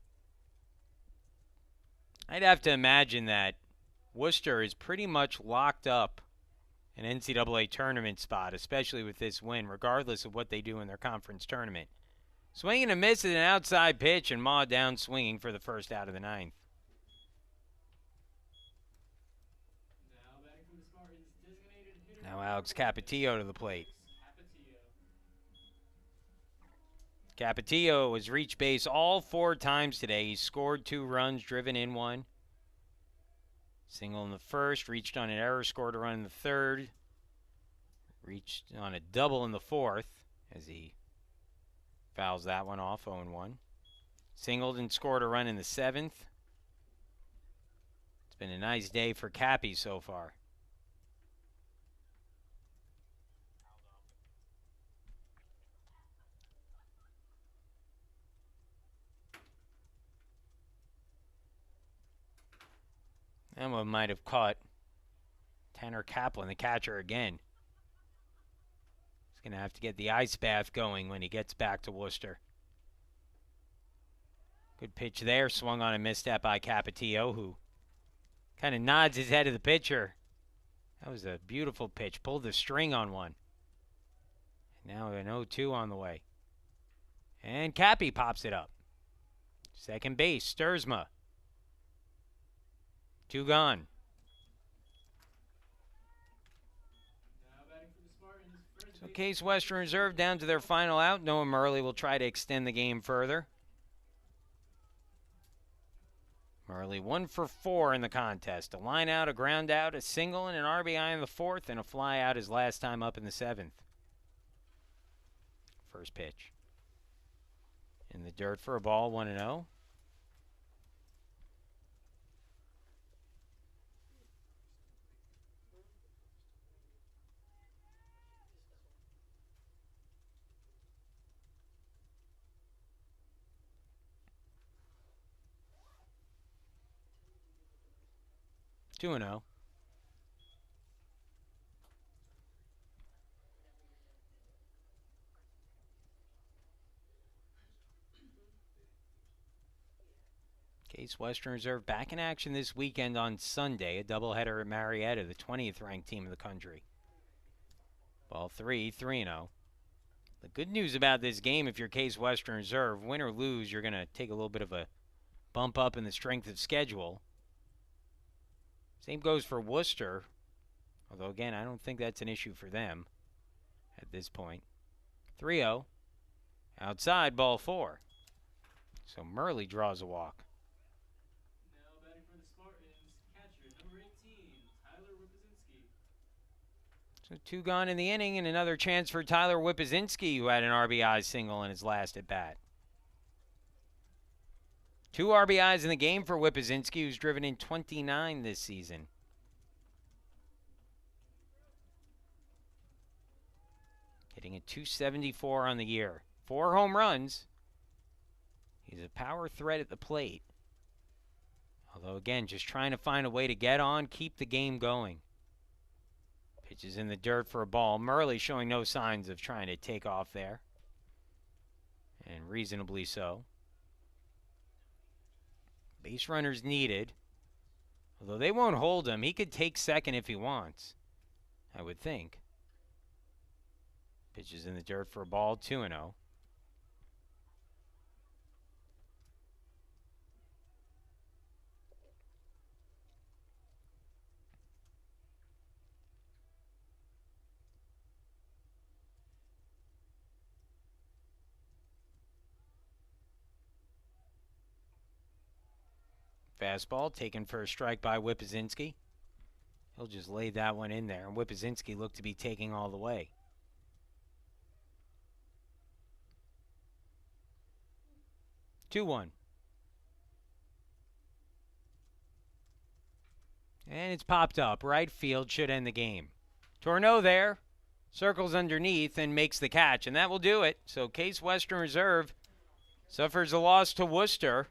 I'd have to imagine that Wooster is pretty much locked up an NCAA tournament spot, especially with this win, regardless of what they do in their conference tournament. Swinging and miss at an outside pitch, and Ma down swinging for the first out of the ninth. Now Alex Capetillo to the plate. Capetillo has reached base all 4 times today. He's scored 2 runs, driven in 1. Single in the first, reached on an error, scored a run in the third. Reached on a double in the fourth as he fouls that one off, 0-1. Singled and scored a run in the 7th. It's been a nice day for Cappy so far. And one might have caught Tanner Kaplan, the catcher, again. He's going to have to get the ice bath going when he gets back to Wooster. Good pitch there, swung on a misstep by Capetillo, who kind of nods his head to the pitcher That was a beautiful pitch. Pulled the string on one. Now an 0-2 on the way. And Cappy pops it up. Second base, Sturzma. 2 gone. Now batting for the Spartans, first So base, Case Western Reserve down to their final out. Noah Murley will try to extend the game further. Murley 1 for 4 in the contest. A line out, a ground out, a single, and an RBI in the 4th, and a fly out his last time up in the 7th. First pitch. In the dirt for a ball, 1-0. Two and 0. Case Western Reserve back in action this weekend on Sunday. A doubleheader at Marietta, the 20th ranked team in the country. Ball 3, 3-0. The good news about this game, if you're Case Western Reserve, win or lose, you're going to take a little bit of a bump up in the strength of schedule. Same goes for Wooster, although again, I don't think that's an issue for them at this point. 3-0. Outside, ball 4. So Murley draws a walk. now batting for the Spartans, catcher number 18, Tyler Whipzinski. So 2 gone in the inning, and another chance for Tyler Whipzinski, who had an RBI single in his last at bat. 2 RBIs in the game for Whipzinski, who's driven in 29 this season. Hitting a .274 on the year. 4 home runs. He's a power threat at the plate. Although, again, just trying to find a way to get on, keep the game going. Pitches in the dirt for a ball. Murley showing no signs of trying to take off there. And reasonably so. Base runners needed. Although they won't hold him. He could take second if he wants, I would think. Pitches in the dirt for a ball, 2-0. Fastball taken for a strike by Whipzinski. He'll just lay that one in there, and Whipzinski looked to be taking all the way. 2-1. And it's popped up. Right field should end the game. Tourneau there. Circles underneath and makes the catch, and that will do it. So Case Western Reserve suffers a loss to Wooster.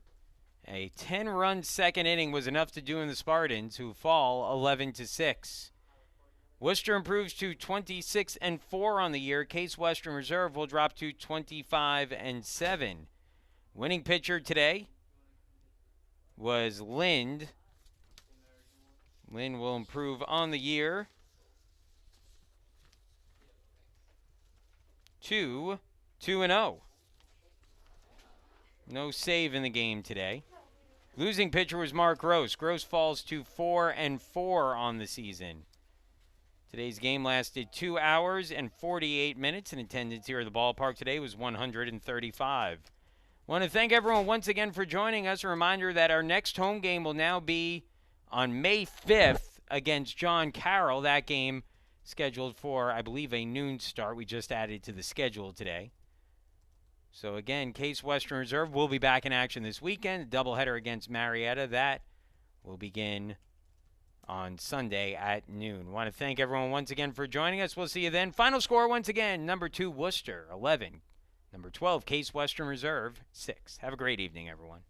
A 10-run second inning was enough to do in the Spartans, who fall 11-6. Wooster improves to 26-4 on the year. Case Western Reserve will drop to 25-7. Winning pitcher today was Lind. Lind will improve on the year to 2-0. No save in the game today. Losing pitcher was Mark Gross. Gross falls to 4-4 on the season. Today's game lasted 2 hours and 48 minutes, and attendance here at the ballpark today was 135. Want to thank everyone once again for joining us. A reminder that our next home game will now be on May 5th against John Carroll. That game scheduled for, I believe, a noon start. We just added to the schedule today. So again, Case Western Reserve will be back in action this weekend. A doubleheader against Marietta. That will begin on Sunday at noon. Want to thank everyone once again for joining us. We'll see you then. Final score once again, number 2, Wooster, 11. Number 12, Case Western Reserve, 6. Have a great evening, everyone.